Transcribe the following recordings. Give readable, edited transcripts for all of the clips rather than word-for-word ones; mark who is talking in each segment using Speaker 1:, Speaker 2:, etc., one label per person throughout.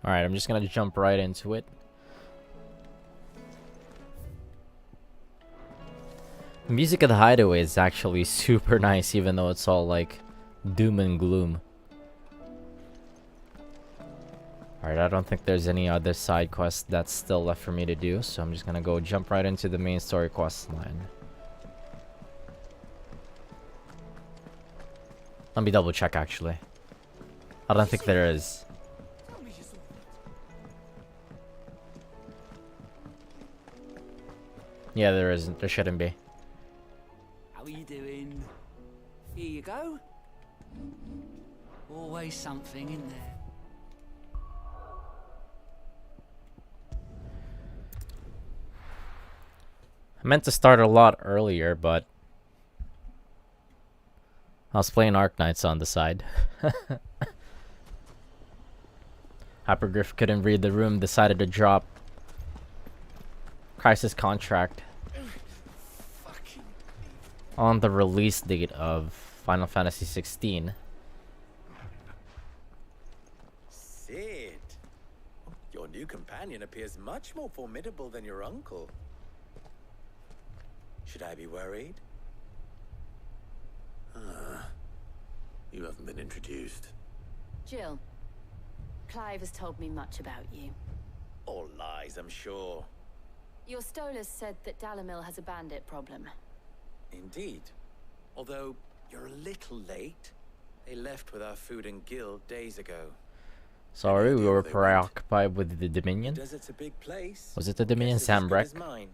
Speaker 1: Alright, I'm just gonna jump right into it. The music of the Hideaway is actually super nice, even though it's all like doom and gloom. Alright, I don't think there's any other side quests that's still left for me to do, so I'm just gonna go jump right into the main story quest line. Let me double check actually. I don't think there is. Yeah, there isn't. There shouldn't be.
Speaker 2: How are you doing? Here you go. Always something in there.
Speaker 1: I meant to start a lot earlier, but I was playing Arknights on the side. Hypergriff couldn't read the room, decided to drop Crisis Contract on the release date of Final Fantasy 16.
Speaker 3: Sid, your new companion appears much more formidable than your uncle. Should I be worried? You haven't been introduced.
Speaker 4: Jill, Clive has told me much about you.
Speaker 3: All lies, I'm sure.
Speaker 4: Your Stolas said that Dalamil has a bandit problem.
Speaker 3: Indeed. Although, you're a little late. They left with our food and guild days ago.
Speaker 1: Sorry, we were preoccupied with the Dominion.
Speaker 3: The desert's a big place.
Speaker 1: Was it the Dominion
Speaker 3: Guess it's as good as
Speaker 1: Sambrek?
Speaker 3: mine.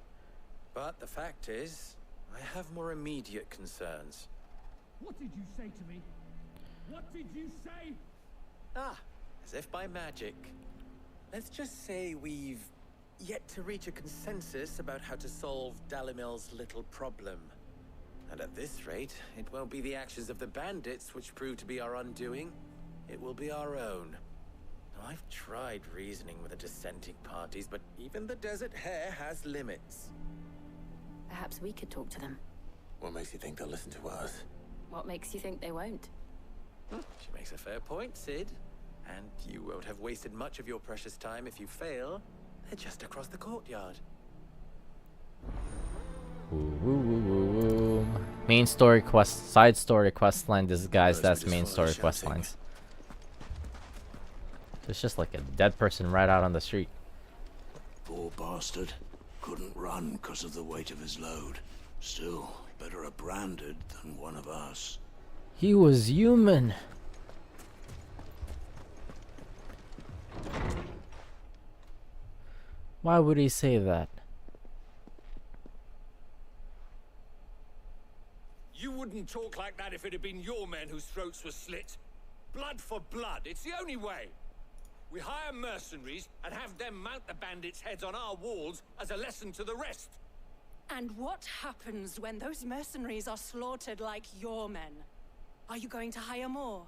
Speaker 3: But the fact is, I have more immediate concerns.
Speaker 5: What did you say to me? What did you say?
Speaker 3: Ah, as if by magic. Let's just say we've yet to reach a consensus about how to solve Dalimil's little problem. And at this rate, it won't be the actions of the bandits which prove to be our undoing. It will be our own. Now, I've tried reasoning with the dissenting parties, but even the Desert Hare has limits.
Speaker 4: Perhaps we could talk to them.
Speaker 3: What makes you think they'll listen to us?
Speaker 4: What makes you think they won't?
Speaker 3: She makes a fair point, Sid. And you won't have wasted much of your precious time if you fail. They're just across the courtyard.
Speaker 1: Main story quest, side story quest line disguised as main story quest lines. There's just like a dead person right out on the street.
Speaker 6: Poor bastard. Couldn't run because of the weight of his load. Still, better a branded than one of us.
Speaker 1: He was human. Why would he say that?
Speaker 5: You wouldn't talk like that if it had been your men whose throats were slit. Blood for blood, it's the only way. We hire mercenaries and have them mount the bandits' heads on our walls as a lesson to the rest.
Speaker 7: And what happens when those mercenaries are slaughtered like your men? Are you going to hire more?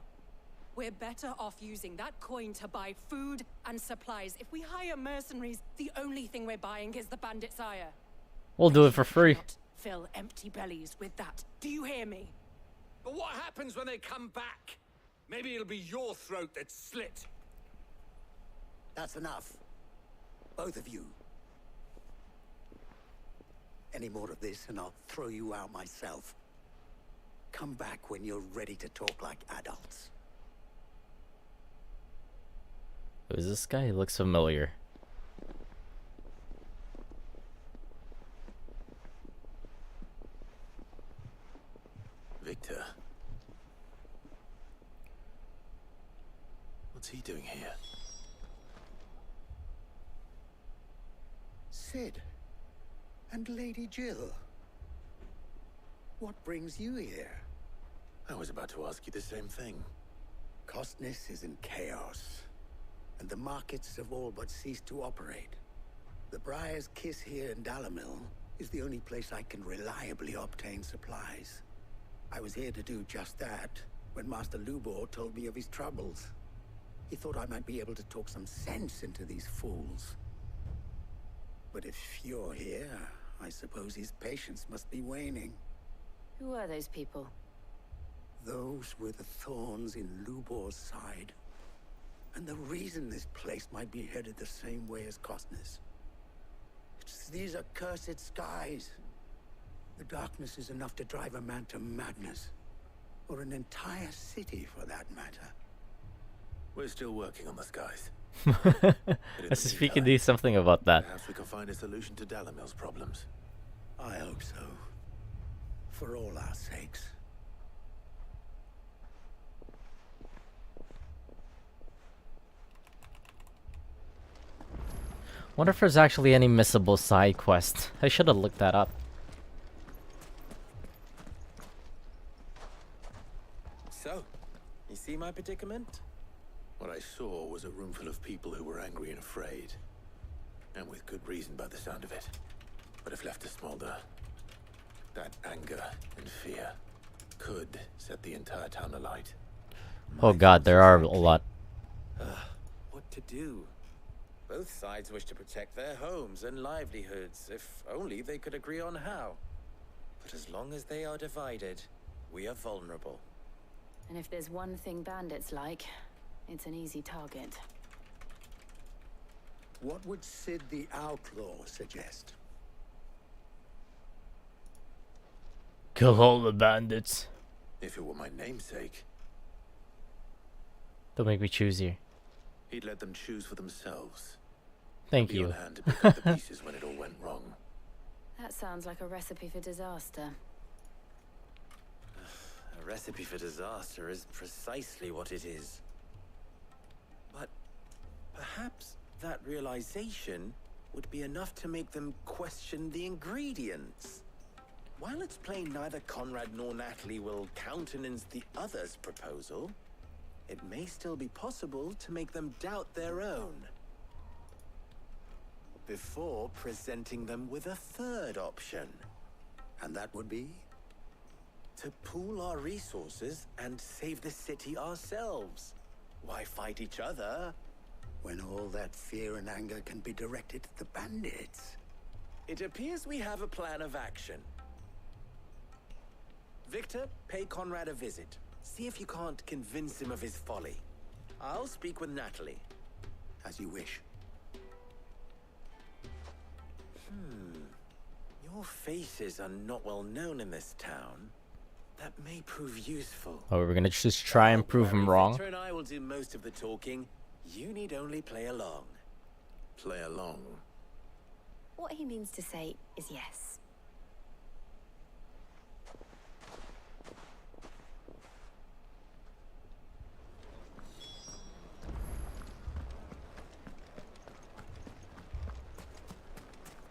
Speaker 7: We're better off using that coin to buy food and supplies. If we hire mercenaries, the only thing we're buying is the bandit's ire.
Speaker 1: We'll do it for free.
Speaker 7: Cannot fill empty bellies with that. Do you hear me?
Speaker 5: But what happens when they come back? Maybe it'll be your throat that's slit.
Speaker 8: That's enough. Both of you. Any more of this and I'll throw you out myself. Come back when you're ready to talk like adults.
Speaker 1: Who's this guy? He looks familiar.
Speaker 3: Victor. What's he doing here?
Speaker 8: Sid. And Lady Jill. What brings you here?
Speaker 3: I was about to ask you the same thing.
Speaker 8: Costness is in chaos, and the markets have all but ceased to operate. The Briar's Kiss here in Dalamil is the only place I can reliably obtain supplies. I was here to do just that when Master Lubor told me of his troubles. He thought I might be able to talk some sense into these fools. But if you're here, I suppose his patience must be waning.
Speaker 4: Who are those people?
Speaker 8: Those were the thorns in Lubor's side. And the reason this place might be headed the same way as Costner's. It's these accursed skies. The darkness is enough to drive a man to madness. Or an entire city, for that matter.
Speaker 3: We're still working on the skies.
Speaker 1: Let's see if we can do something about that.
Speaker 3: Perhaps we can find a solution to Dalimil's problems.
Speaker 8: I hope so. For all our sakes.
Speaker 1: Wonder if there's actually any missable side quest. I should have looked that up.
Speaker 3: So, you see my predicament? What I saw was a room full of people who were angry and afraid. And with good reason by the sound of it. But if left to smolder, that anger and fear could set the entire town alight.
Speaker 1: Oh god, there are a lot.
Speaker 3: What to do? Both sides wish to protect their homes and livelihoods, if only they could agree on how. But as long as they are divided, we are vulnerable.
Speaker 4: And if there's one thing bandits like, it's an easy target.
Speaker 8: What would Sid the Outlaw suggest?
Speaker 1: Kill all the bandits.
Speaker 3: If it were my namesake,
Speaker 1: Don't make me choose here.
Speaker 3: he'd let them choose for themselves.
Speaker 1: Thank
Speaker 3: Be
Speaker 1: you.
Speaker 3: on hand to pick up the pieces when it all went wrong.
Speaker 4: That sounds like a recipe for disaster.
Speaker 3: A recipe for disaster is precisely what it is. But perhaps that realization would be enough to make them question the ingredients. While it's plain neither Conrad nor Natalie will countenance the other's proposal, it may still be possible to make them doubt their own. Before presenting them with a third option.
Speaker 8: And that would be?
Speaker 3: To pool our resources and save the city ourselves. Why fight each other?
Speaker 8: When all that fear and anger can be directed at the bandits.
Speaker 3: It appears we have a plan of action. Victor, pay Conrad a visit. See if you can't convince him of his folly. I'll speak with Natalie.
Speaker 8: As you wish.
Speaker 3: Your faces are not well known in this town. That may prove useful.
Speaker 1: Oh, we're gonna just try and prove him wrong.
Speaker 3: Victor and I will do most of the talking. You need only play along. Play along?
Speaker 4: What he means to say is yes.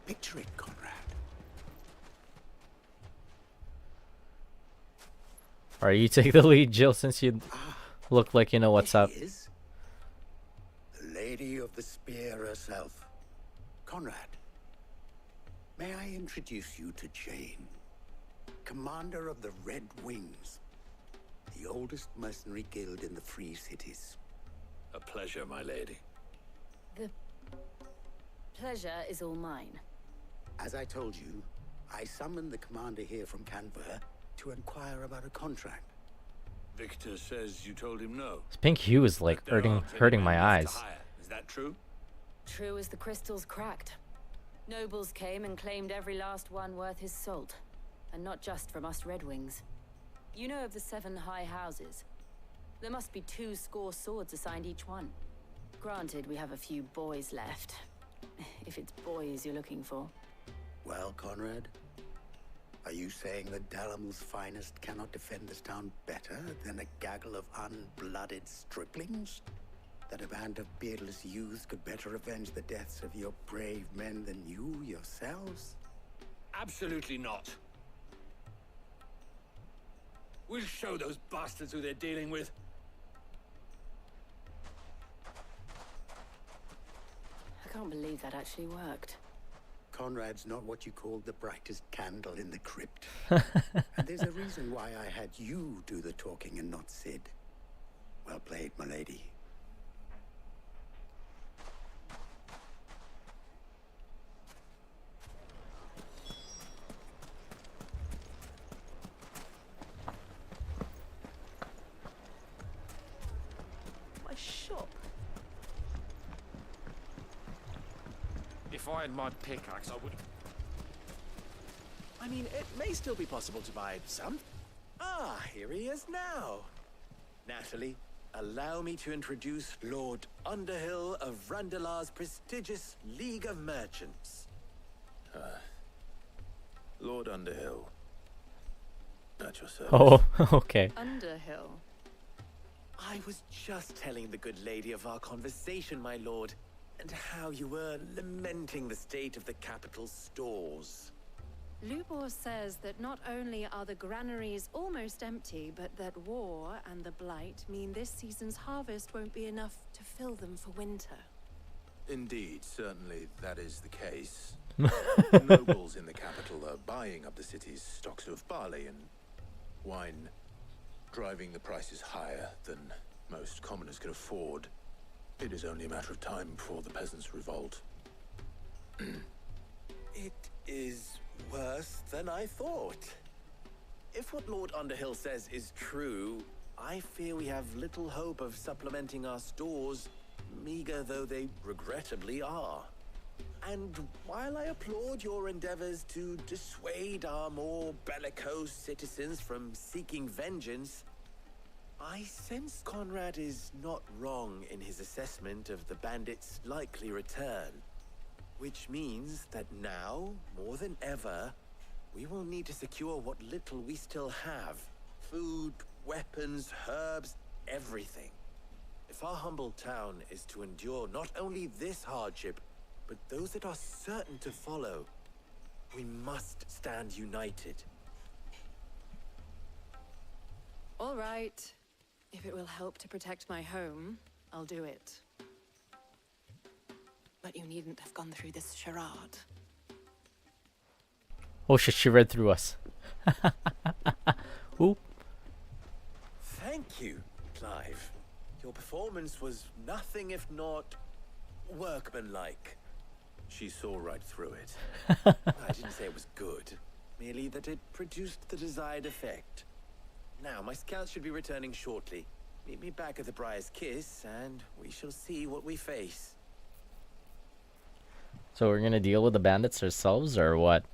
Speaker 8: Picture it, Conrad.
Speaker 1: Alright, you take the lead, Jill, since you look like you know what's up.
Speaker 8: This is the Lady of the Spear herself. Conrad, may I introduce you to Jane, commander of the Red Wings, the oldest mercenary guild in the Free Cities.
Speaker 6: A pleasure, my lady.
Speaker 4: The pleasure is all mine.
Speaker 8: As I told you, I summoned the commander here from Canberra to inquire about a contract.
Speaker 6: Victor says you told him no.
Speaker 1: This pink hue is like
Speaker 6: That there
Speaker 1: hurting
Speaker 6: aren't any
Speaker 1: my
Speaker 6: men left
Speaker 1: eyes.
Speaker 6: to hire. Is that true?
Speaker 4: True as the crystals cracked. Nobles came and claimed every last one worth his salt. And not just from us Red Wings. You know of the 7 high houses. There must be 2 swords assigned each one. Granted, we have a few boys left. If it's boys you're looking for.
Speaker 8: Well, Conrad, are you saying that Dalimil's finest cannot defend this town better than a gaggle of unblooded striplings? That a band of beardless youths could better avenge the deaths of your brave men than you yourselves?
Speaker 5: Absolutely not. We'll show those bastards who they're dealing with.
Speaker 4: I can't believe that actually worked.
Speaker 8: Conrad's not what you called the brightest candle in the crypt. And there's a reason why I had you do the talking and not Sid. Well played, my lady.
Speaker 9: My shop.
Speaker 2: If I had my pickaxe, I would.
Speaker 3: I mean, it may still be possible to buy some. Ah, here he is now. Natalie, allow me to introduce Lord Underhill of Randalar's prestigious League of Merchants.
Speaker 6: Lord Underhill. At your service.
Speaker 1: Oh, okay.
Speaker 7: Underhill.
Speaker 3: I was just telling the good lady of our conversation, my lord, and how you were lamenting the state of the capital's stores.
Speaker 7: Lubor says that not only are the granaries almost empty, but that war and the blight mean this season's harvest won't be enough to fill them for winter.
Speaker 6: Indeed, certainly that is the case. Nobles in the capital are buying up the city's stocks of barley and wine, driving the prices higher than most commoners can afford. It is only a matter of time before the peasants revolt.
Speaker 3: It is worse than I thought. If what Lord Underhill says is true, I fear we have little hope of supplementing our stores, meager though they regrettably are. And while I applaud your endeavors to dissuade our more bellicose citizens from seeking vengeance, I sense Conrad is not wrong in his assessment of the bandits' likely return. Which means that now, more than ever, we will need to secure what little we still have. Food, weapons, herbs, everything. If our humble town is to endure not only this hardship, but those that are certain to follow, we must stand united.
Speaker 7: All right. If it will help to protect my home, I'll do it. But you needn't have gone through this charade.
Speaker 1: Oh shit, she read through us. Ooh.
Speaker 3: Thank you, Clive. Your performance was nothing if not workmanlike.
Speaker 6: She saw right through it.
Speaker 3: I didn't say it was good, merely that it produced the desired effect. Now, my scouts should be returning shortly. Meet me back at the Briar's Kiss, and we shall see what we face.
Speaker 1: So we're gonna deal with the bandits ourselves, or what?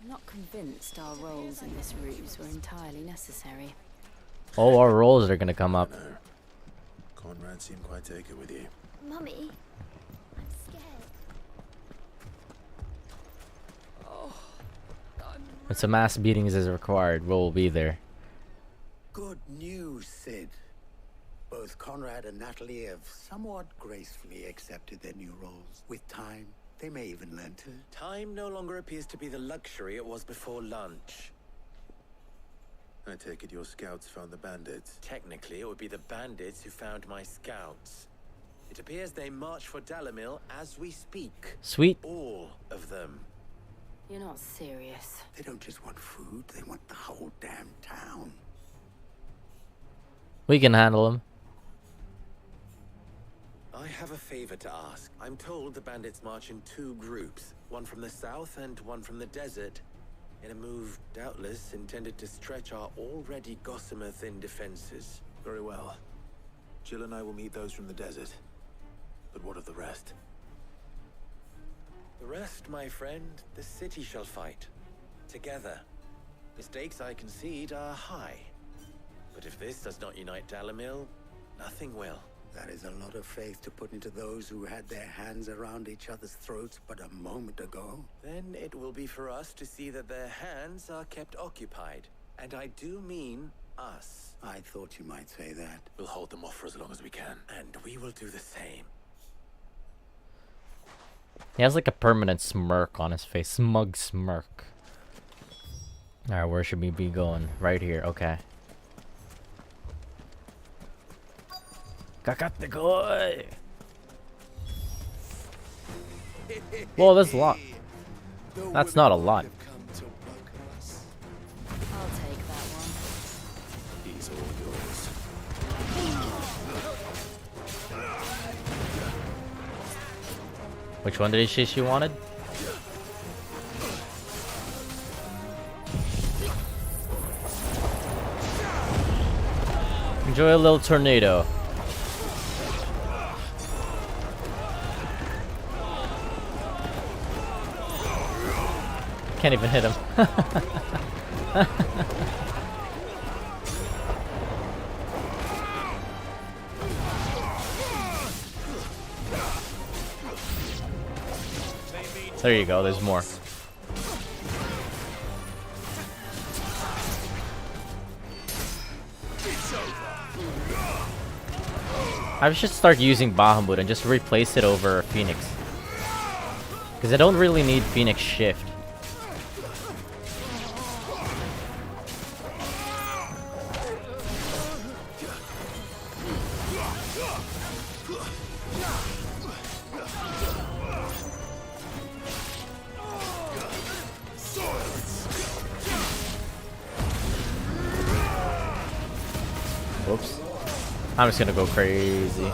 Speaker 4: I'm not convinced our roles in this ruse were entirely necessary.
Speaker 1: Oh, our rolls are gonna come up.
Speaker 6: No. Conrad seemed quite taken with you.
Speaker 9: Mummy, I'm scared.
Speaker 1: When some mass beatings is required, we'll be there.
Speaker 8: Good news, Sid. Both Conrad and Natalie have somewhat gracefully accepted their new roles. With time, they may even learn to...
Speaker 3: Time no longer appears to be the luxury it was before lunch.
Speaker 6: I take it your scouts found the bandits.
Speaker 3: Technically, it would be the bandits who found my scouts. It appears they march for Dalimil as we speak.
Speaker 1: Sweet.
Speaker 3: All of them.
Speaker 4: You're not serious.
Speaker 8: They don't just want food, they want the whole damn town.
Speaker 1: We can handle them.
Speaker 3: I have a favor to ask. I'm told the bandits march in two groups, one from the south and one from the desert, in a move doubtless intended to stretch our already gossamer-thin defenses.
Speaker 6: Very well. Jill and I will meet those from the desert. But what of the rest?
Speaker 3: The rest, my friend, the city shall fight. Together. The stakes I concede are high. But if this does not unite Dalimil, nothing will.
Speaker 8: That is a lot of faith to put into those who had their hands around each other's throats but a moment ago.
Speaker 3: Then it will be for us to see that their hands are kept occupied. And I do mean us.
Speaker 8: I thought you might say that.
Speaker 6: We'll hold them off for as long as we can.
Speaker 3: And we will do the same.
Speaker 1: He has like a permanent smirk on his face. Smug smirk. Alright, where should we be going? Right here, okay. Kakate. Whoa, that's a lot. That's not a lot.
Speaker 4: I'll take that one.
Speaker 6: He's all yours.
Speaker 1: Which one did she say she wanted? Enjoy a little tornado. Can't even hit him. There you go, there's more. I should start using Bahamut and just replace it over Phoenix. Because I don't really need Phoenix Shift. Whoops. I'm just gonna go crazy.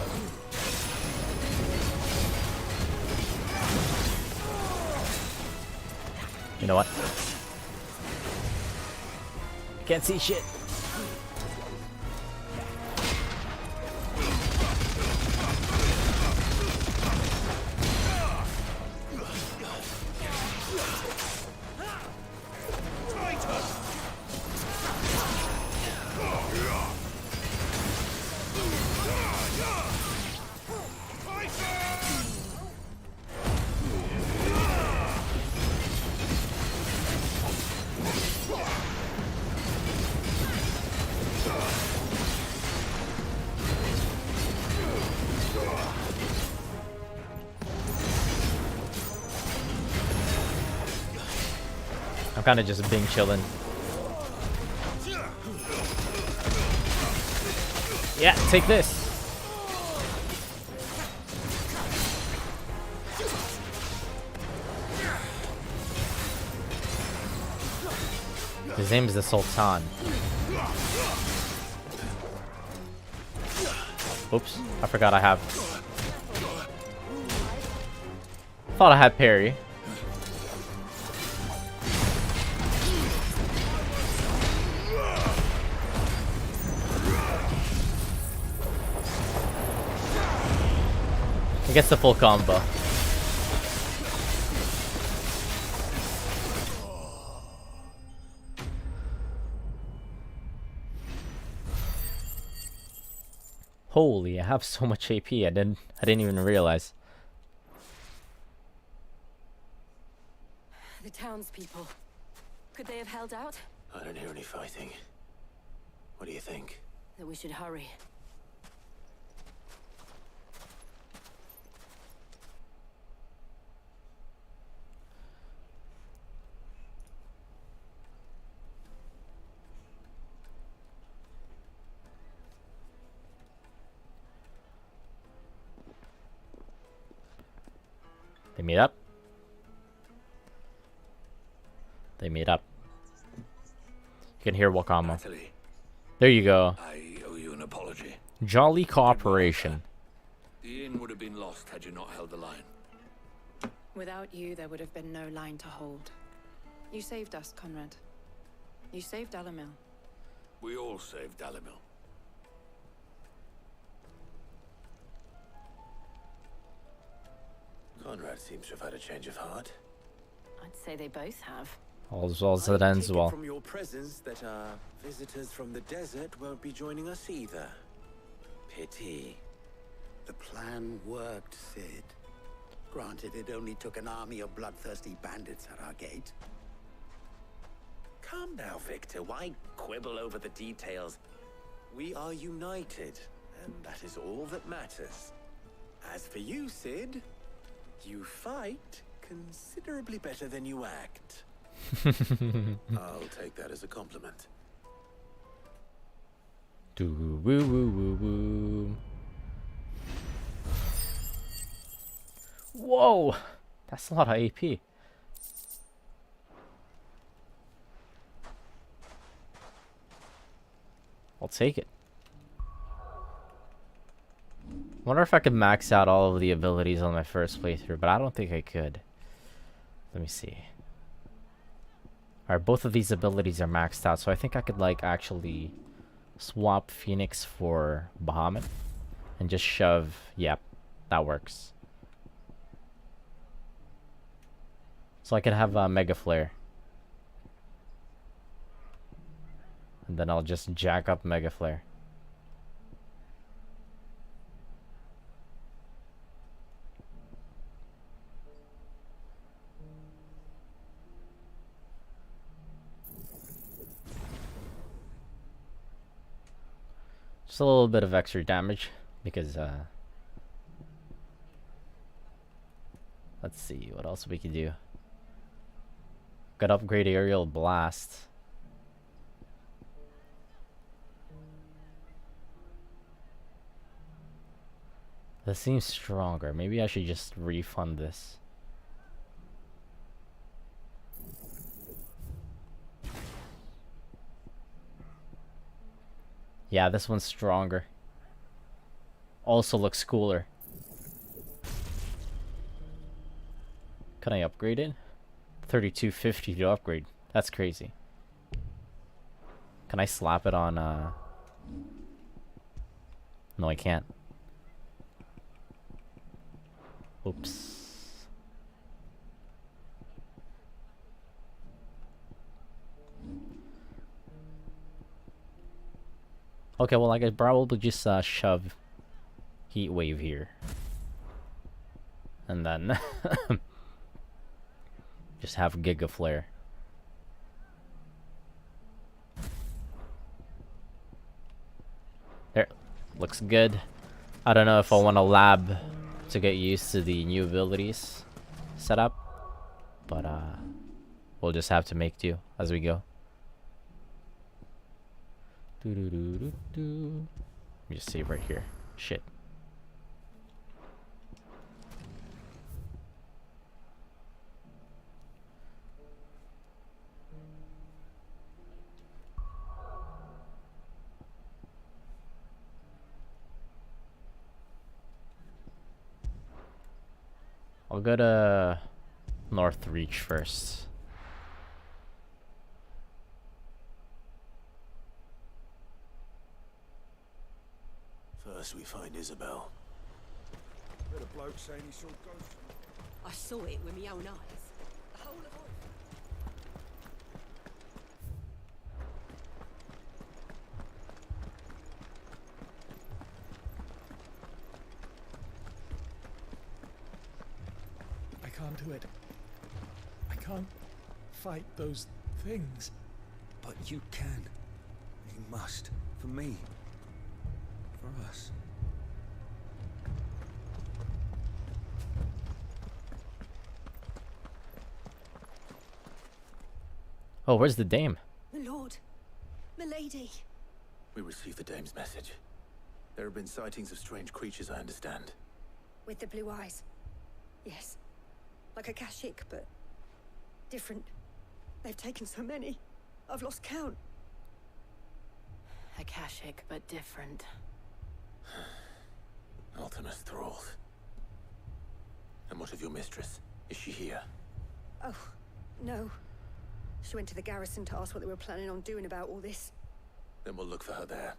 Speaker 1: You know what? Can't see shit. I'm kind of just being chillin'. Yeah, take this. His name is the Sultan. Oops, I forgot I have. Thought I had parry. He gets the full combo. Holy, I have so much AP. I didn't even realize.
Speaker 4: The townspeople. Could they have held out?
Speaker 3: I don't hear any fighting. What do you think?
Speaker 4: That we should hurry.
Speaker 1: They meet up. They meet up. You can hear Wakama.
Speaker 5: Natalie,
Speaker 1: There you go.
Speaker 5: I owe you an apology.
Speaker 1: Jolly cooperation.
Speaker 5: The inn would have been lost had you not held the line.
Speaker 7: Without you, there would have been no line to hold. You saved us, Conrad. You saved Dalamil.
Speaker 5: We all saved Dalimil.
Speaker 3: Conrad seems to have had a change of heart.
Speaker 4: I'd say they both have.
Speaker 1: All's well that
Speaker 3: I
Speaker 1: ends
Speaker 3: take it
Speaker 1: well.
Speaker 3: from your presence that our visitors from the desert won't be joining us either. Pity.
Speaker 8: The plan worked, Sid. Granted, it only took an army of bloodthirsty bandits at our gate.
Speaker 3: Calm now, Victor. Why quibble over the details? We are united, and that is all that matters. As for you, Sid, you fight considerably better than you act.
Speaker 6: I'll take that as a compliment.
Speaker 1: Do woo woo woo woo. Whoa, that's a lot of AP. I'll take it. Wonder if I could max out all of the abilities on my first playthrough, but I don't think I could. Let me see. Alright, both of these abilities are maxed out, so I think I could like actually swap Phoenix for Bahamut and just shove. Yep, that works. So I can have a Mega Flare And then I'll just jack up Mega Flare. Just a little bit of extra damage because let's see what else we can do. Got upgrade aerial blast. This seems stronger. Maybe I should just refund this. Yeah, this one's stronger. Also looks cooler. Can I upgrade it? 3250 to upgrade. That's crazy. Can I slap it on No, I can't. Oops. Okay, well, I could probably just shove Heat Wave here. And then just have Giga Flare. There. Looks good. I don't know if I want to lab to get used to the new abilities set up. But we'll just have to make do as we go. Let me just save right here. Shit. I'll go to North Reach first.
Speaker 6: First we find Isabel.
Speaker 5: Heard a bloke saying he saw ghosts.
Speaker 7: I saw it with my own eyes. The whole of it.
Speaker 10: I can't do it. I can't fight those things.
Speaker 2: But you can. You must. For me. For us.
Speaker 1: Oh, where's the dame?
Speaker 7: My lord. Milady.
Speaker 6: We received the dame's message. There have been sightings of strange creatures, I understand.
Speaker 7: With the blue eyes. Yes. Like a Kashik, but different. They've taken so many. I've lost count.
Speaker 4: Akashic, but different.
Speaker 6: Ultimus thralls. And what of your mistress? Is she here?
Speaker 7: Oh, no. She went to the garrison to ask what they were planning on doing about all this.
Speaker 6: Then we'll look for her there.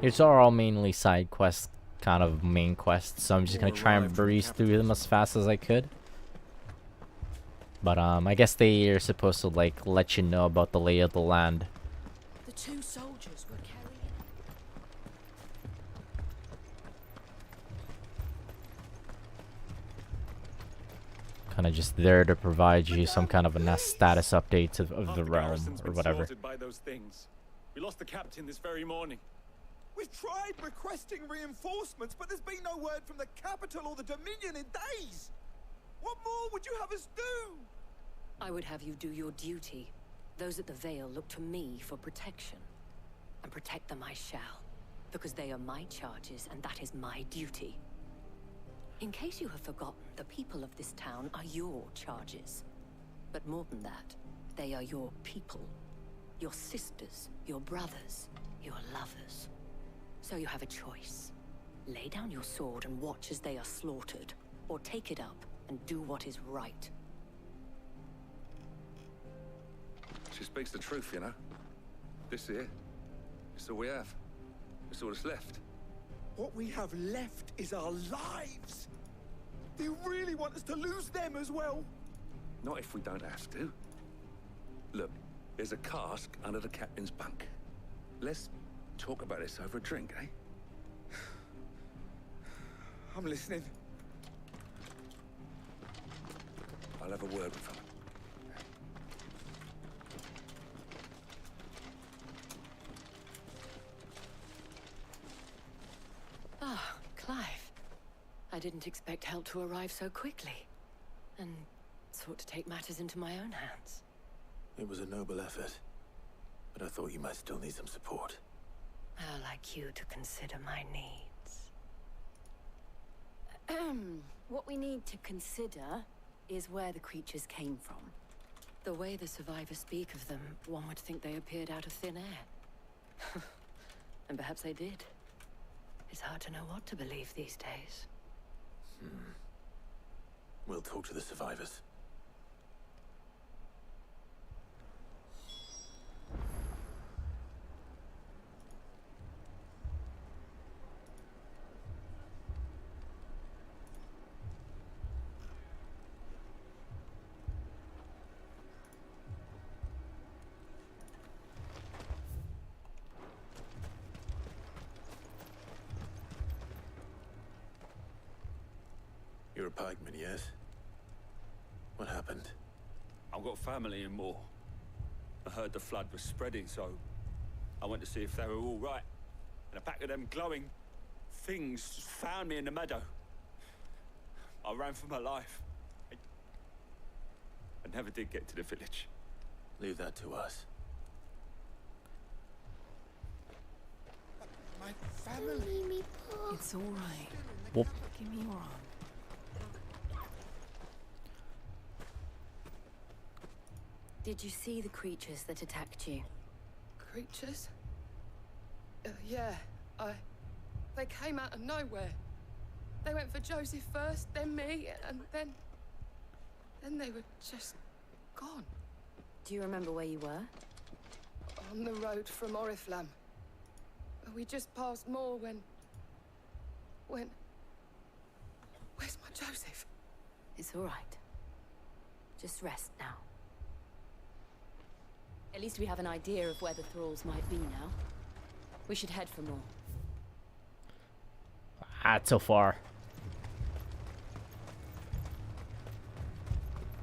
Speaker 1: These are all mainly side quests, kind of main quests, so I'm just gonna try and breeze through them as fast as I could. But I guess they are supposed to like let you know about the lay of the land.
Speaker 7: The two soldiers were carrying.
Speaker 1: Kind of just there to provide you some kind of a status update of the realm or whatever.
Speaker 5: By those things. We lost the captain this very morning.
Speaker 11: We've tried requesting reinforcements, but there's been no word from the capital or the Dominion in days. What more would you have us do?
Speaker 4: I would have you do your duty. Those at the Vale look to me for protection. And protect them I shall. Because they are my charges, and that is my duty. In case you have forgotten, the people of this town are your charges. But more than that, they are your people. Your sisters, your brothers, your lovers. So you have a choice. Lay down your sword and watch as they are slaughtered, or take it up and do what is right.
Speaker 12: She speaks the truth, you know. This here, it's all we have. It's all that's left.
Speaker 11: What we have left is our lives. Do you really want us to lose them as well?
Speaker 12: Not if we don't have to. Look, there's a cask under the captain's bunk. Let's talk about this over a drink, eh?
Speaker 11: I'm listening.
Speaker 12: I'll have a word with him.
Speaker 7: Ah, Clive. I didn't expect help to arrive so quickly, and sought to take matters into my own hands.
Speaker 6: It was a noble effort, but I thought you might still need some support.
Speaker 7: How like you to consider my needs.
Speaker 4: What we need to consider is where the creatures came from.
Speaker 7: The way the survivors speak of them, one would think they appeared out of thin air. And perhaps they did. It's hard to know what to believe these days.
Speaker 6: We'll talk to the survivors. You're a pikeman, yes? What happened?
Speaker 5: I've got family in Moor. I heard the flood was spreading, so I went to see if they were all right. And a pack of them glowing things just found me in the meadow. I ran for my life. I never did get to the village.
Speaker 6: Leave that to us.
Speaker 11: My family.
Speaker 7: It's all right.
Speaker 1: Whoop.
Speaker 7: Give me your arm.
Speaker 4: Did you see the creatures that attacked you?
Speaker 13: Creatures? Yeah, they came out of nowhere. They went for Joseph first, then me, and then they were just gone.
Speaker 4: Do you remember where you were?
Speaker 13: On the road from Oriflamme. We just passed Moor when... Where's my Joseph?
Speaker 4: It's all right. Just rest now. At least we have an idea of where the thralls might be now. We should head for more.
Speaker 1: It's so far.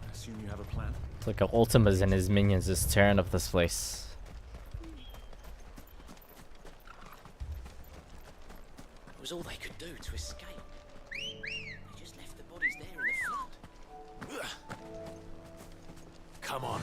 Speaker 2: I assume you have a plan?
Speaker 1: It's like Ultima's and his minions just tearing up this place.
Speaker 14: It was all they could do to escape. They just left the bodies there in the flood.
Speaker 6: Come on.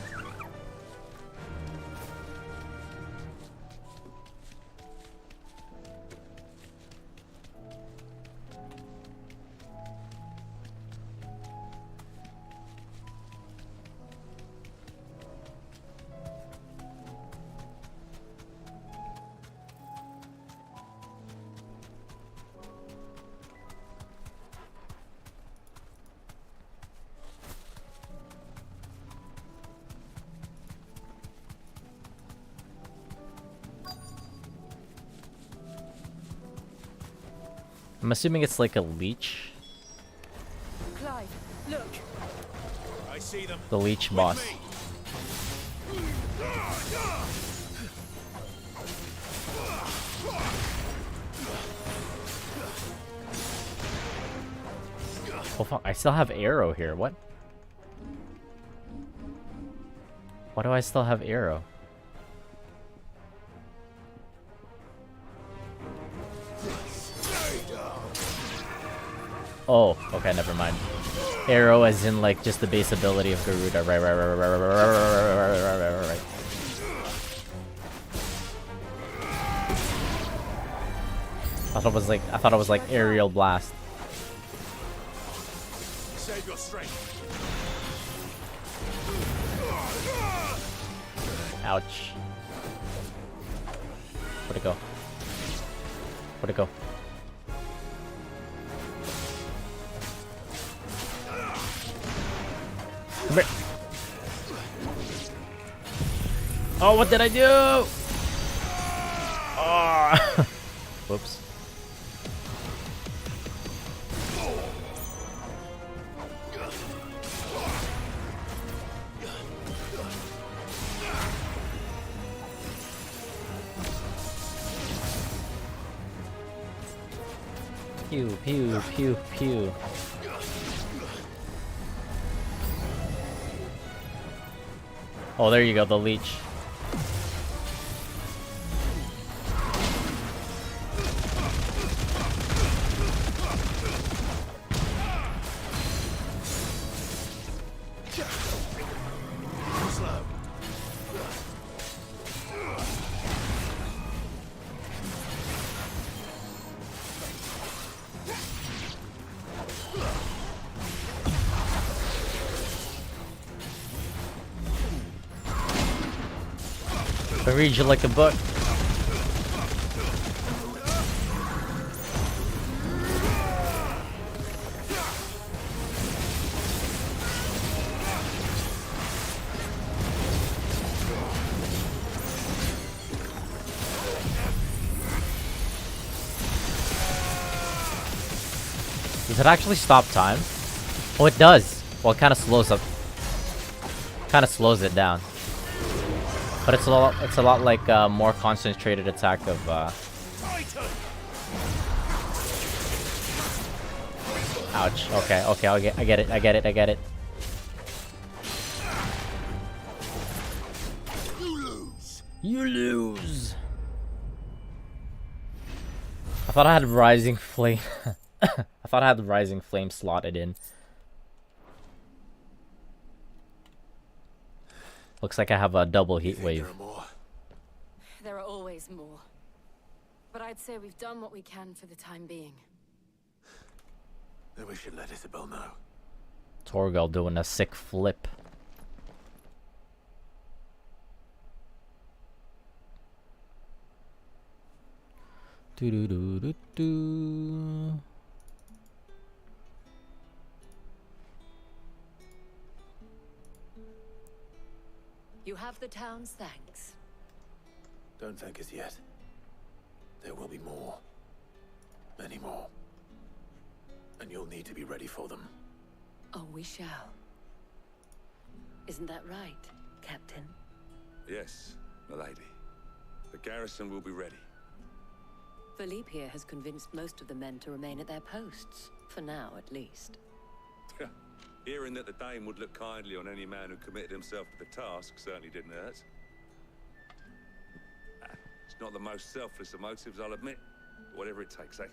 Speaker 1: I'm assuming it's like a leech.
Speaker 13: Clive, look.
Speaker 11: I see them.
Speaker 1: The leech boss. Oh fuck, I still have arrow here. What? Why do I still have arrow? Oh, okay, never mind. Arrow as in like just the base ability of Garuda. Right. I thought it was like aerial blast.
Speaker 11: Save your strength.
Speaker 1: Ouch. Where'd it go? Where'd it go? Come here. Oh, what did I do? Oh. Whoops. Pew, pew, pew, pew. Oh, there you go, the leech. I read you like a book. Does it actually stop time? Oh, it does. Well, it kind of slows up. Kind of slows it down. But it's a lot like more concentrated attack of ouch. Okay, okay, I get it. You lose. I thought I had Rising Flame. I thought I had the Rising Flame slotted in. Looks like I have a double heat wave.
Speaker 4: There are always more. But I'd say we've done what we can for the time being.
Speaker 6: Then we should let Isabel know.
Speaker 1: Torgal doing a sick flip. Do do do do do.
Speaker 4: You have the town's thanks.
Speaker 6: Don't thank us yet. There will be more. Many more. And you'll need to be ready for them.
Speaker 4: Oh, we shall. Isn't that right, Captain?
Speaker 12: Yes, milady. The garrison will be ready.
Speaker 15: Philippe here has convinced most of the men to remain at their posts. For now, at least.
Speaker 12: Hearing that the Dane would look kindly on any man who committed himself to the task certainly didn't hurt. It's not the most selfless of motives, I'll admit. But whatever it takes, eh?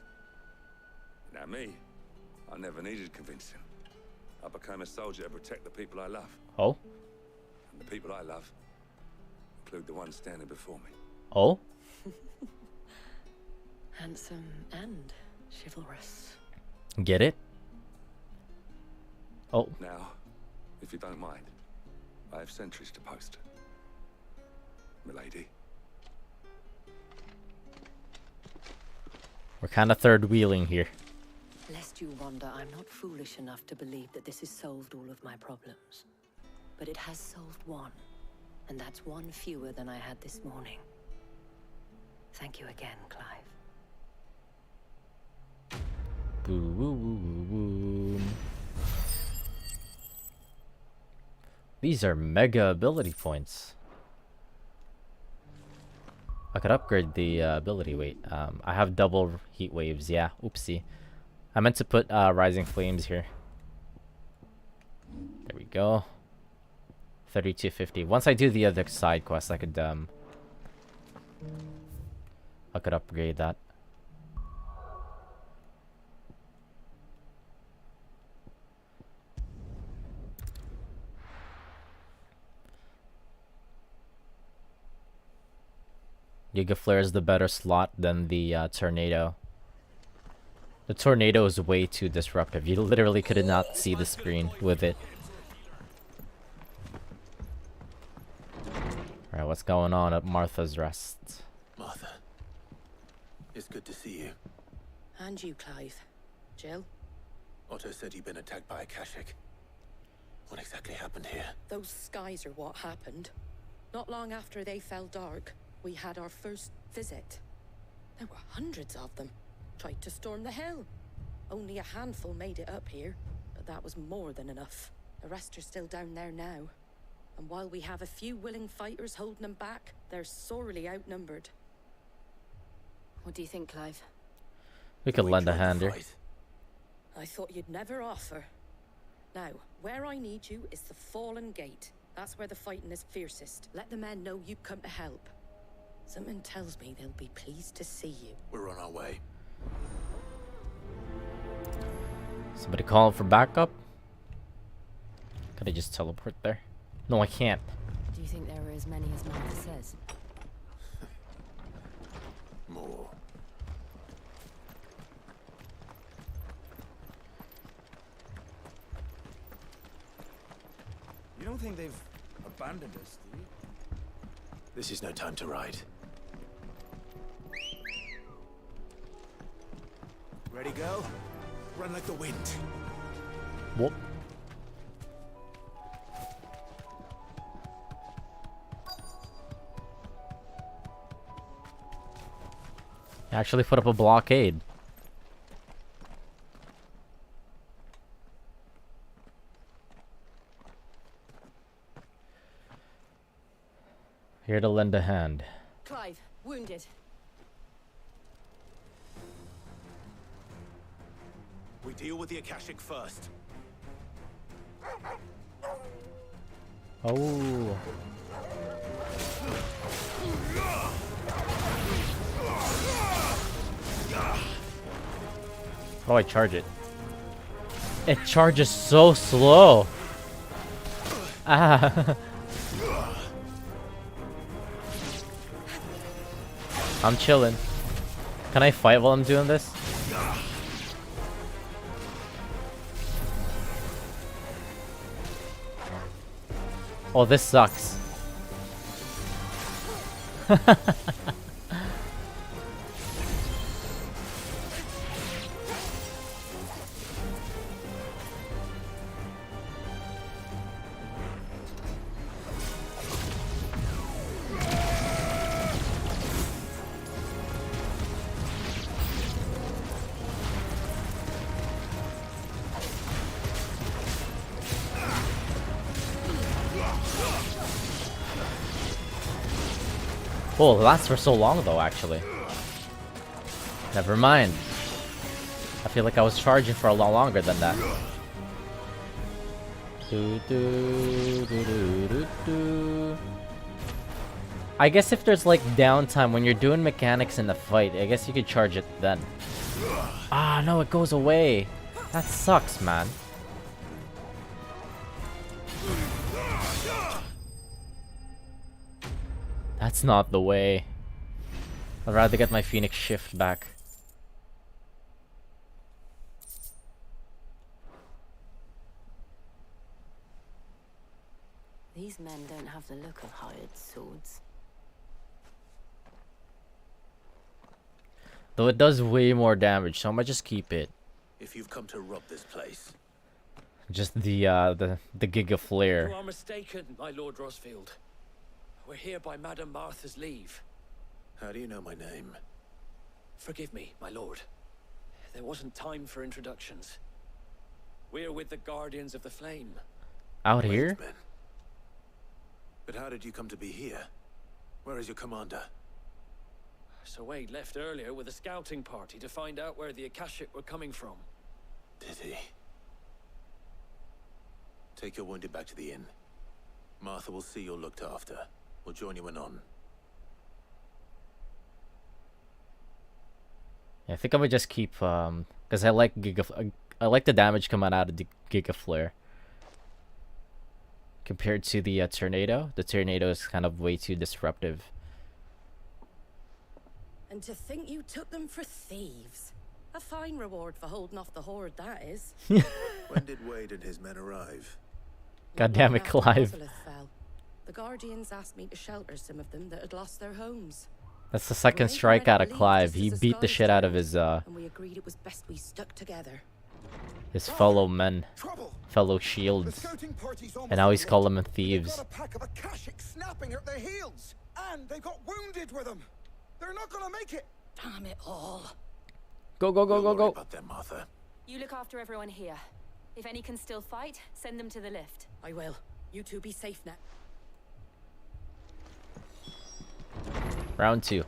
Speaker 12: Now me, I never needed convincing. I became a soldier to protect the people I love.
Speaker 1: Oh?
Speaker 12: And the people I love include the one standing before me.
Speaker 1: Oh?
Speaker 15: Handsome and chivalrous.
Speaker 1: Get it? Oh.
Speaker 12: Now, if you don't mind, I have sentries to post. Milady.
Speaker 1: We're kind of third wheeling here.
Speaker 15: Lest you wonder, I'm not foolish enough to believe that this has solved all of my problems. But it has solved one. And that's one fewer than I had this morning. Thank you again, Clive.
Speaker 1: Boo woo woo woo woo. These are mega ability points. I could upgrade the ability. Wait, I have double heat waves. Yeah, oopsie. I meant to put Rising Flames here. There we go. 3250. Once I do the other side quest, I could upgrade that. Giga Flare is the better slot than the Tornado. The Tornado is way too disruptive. You literally could not see the screen with it. Alright, what's going on at Martha's Rest?
Speaker 6: Martha, it's good to see you.
Speaker 15: And you, Clive. Jill?
Speaker 6: Otto said you'd been attacked by a Kashik. What exactly happened here?
Speaker 7: Those skies are what happened. Not long after they fell dark, we had our first visit. There were hundreds of them. Tried to storm the hill. Only a handful made it up here, but that was more than enough. The rest are still down there now. And while we have a few willing fighters holding them back, they're sorely outnumbered.
Speaker 4: What do you think, Clive?
Speaker 1: We could lend a hand here.
Speaker 16: I thought you'd never offer. Now, where I need you is the Fallen Gate. That's where the fighting is fiercest. Let the men know you've come to help. Something tells me they'll be pleased to see you.
Speaker 6: We're on our way.
Speaker 1: Somebody calling for backup? Could I just teleport there? No, I can't.
Speaker 4: Do you think there were as many as Martha says?
Speaker 6: More.
Speaker 11: You don't think they've abandoned us, do you?
Speaker 6: This is no time to ride.
Speaker 11: Ready, go? Run like the wind.
Speaker 1: Whoop. Actually put up a blockade. Here to lend a hand.
Speaker 4: Clive, wounded.
Speaker 6: We deal with the Akashic first.
Speaker 1: Oh. Oh, I charge it. It charges so slow. Ah. I'm chilling. Can I fight while I'm doing this? Oh, this sucks. Oh, it lasts for so long though, actually. Never mind. I feel like I was charging for a lot longer than that. I guess if there's like downtime when you're doing mechanics in the fight, I guess you could charge it then. Ah, no, it goes away. That sucks, man. That's not the way. I'd rather get my Phoenix Shift back.
Speaker 4: These men don't have the look of hired swords.
Speaker 1: Though it does way more damage, so I might just keep it.
Speaker 6: If you've come to rob this place.
Speaker 1: Just the Giga Flare.
Speaker 14: You are mistaken, my Lord Rosfield. We're here by Madame Martha's leave.
Speaker 6: How do you know my name?
Speaker 14: Forgive me, my lord. There wasn't time for introductions. We're with the Guardians of the Flame.
Speaker 1: Out here?
Speaker 6: Men. But how did you come to be here? Where is your commander?
Speaker 14: Sir Wade left earlier with a scouting party to find out where the Akashic were coming from.
Speaker 6: Did he? Take your wounded back to the inn. Martha will see you're looked after. We'll join you anon.
Speaker 1: Yeah, I think I would just keep because I like I like the damage coming out of the Giga Flare. Compared to the tornado. The tornado is kind of way too disruptive.
Speaker 16: And to think you took them for thieves. A fine reward for holding off the horde, that is.
Speaker 6: When did Wade and his men arrive?
Speaker 1: God damn it, Clive.
Speaker 16: The Guardians asked me to shelter some of them that had lost their homes.
Speaker 1: That's the second strike out of Clive. He beat the shit out of his
Speaker 16: and we agreed it was best we stuck together.
Speaker 1: His fellow men, fellow shields, and now he's calling them thieves.
Speaker 11: They've got a pack of Akashic snapping at their heels, and they got wounded with them. They're not gonna make it.
Speaker 16: Damn it all!
Speaker 1: Go go go go go!
Speaker 6: About them, Martha.
Speaker 4: You look after everyone here. If any can still fight, send them to the lift.
Speaker 16: I will. You two be safe now.
Speaker 1: Round 2.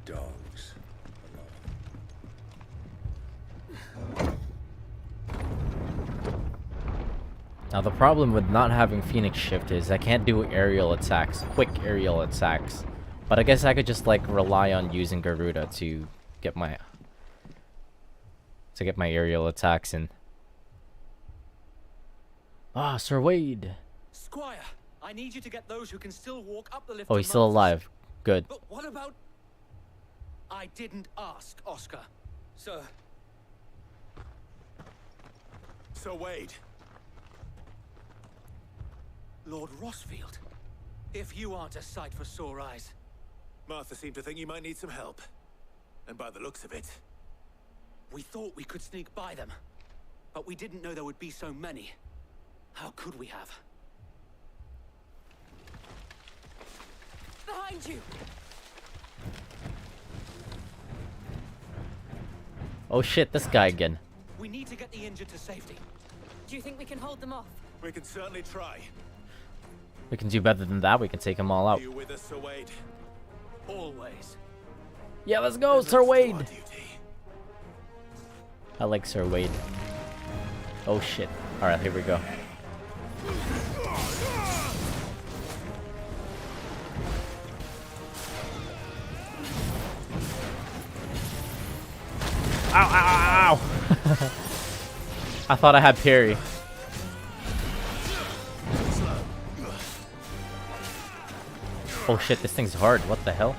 Speaker 8: dogs
Speaker 1: Now the problem with not having Phoenix Shift is I can't do aerial attacks, quick aerial attacks. But I guess I could just like rely on using Garuda to get my aerial attacks in. Ah, Sir Wade.
Speaker 14: Squire, I need you to get those who can still walk up the lift.
Speaker 1: Oh, he's still alive. Good.
Speaker 14: But what about... I didn't ask, Oscar. Sir.
Speaker 6: Sir Wade.
Speaker 14: Lord Rossfield. If you aren't a sight for sore eyes.
Speaker 6: Martha seemed to think you might need some help. And by the looks of it...
Speaker 14: We thought we could sneak by them. But we didn't know there would be so many. How could we have?
Speaker 7: Behind you!
Speaker 1: Oh shit, this guy again.
Speaker 14: We need to get the injured to safety.
Speaker 4: Do you think we can hold them off?
Speaker 6: We can certainly try.
Speaker 1: We can do better than that. We can take them all out.
Speaker 6: Are you with us, Sir Wade?
Speaker 14: Always.
Speaker 1: Yeah, let's go, Sir Wade. I like Sir Wade. Oh shit. Alright, here we go. Ow, ow, ow, ow. I thought I had parry. Oh shit, this thing's hard. What the hell?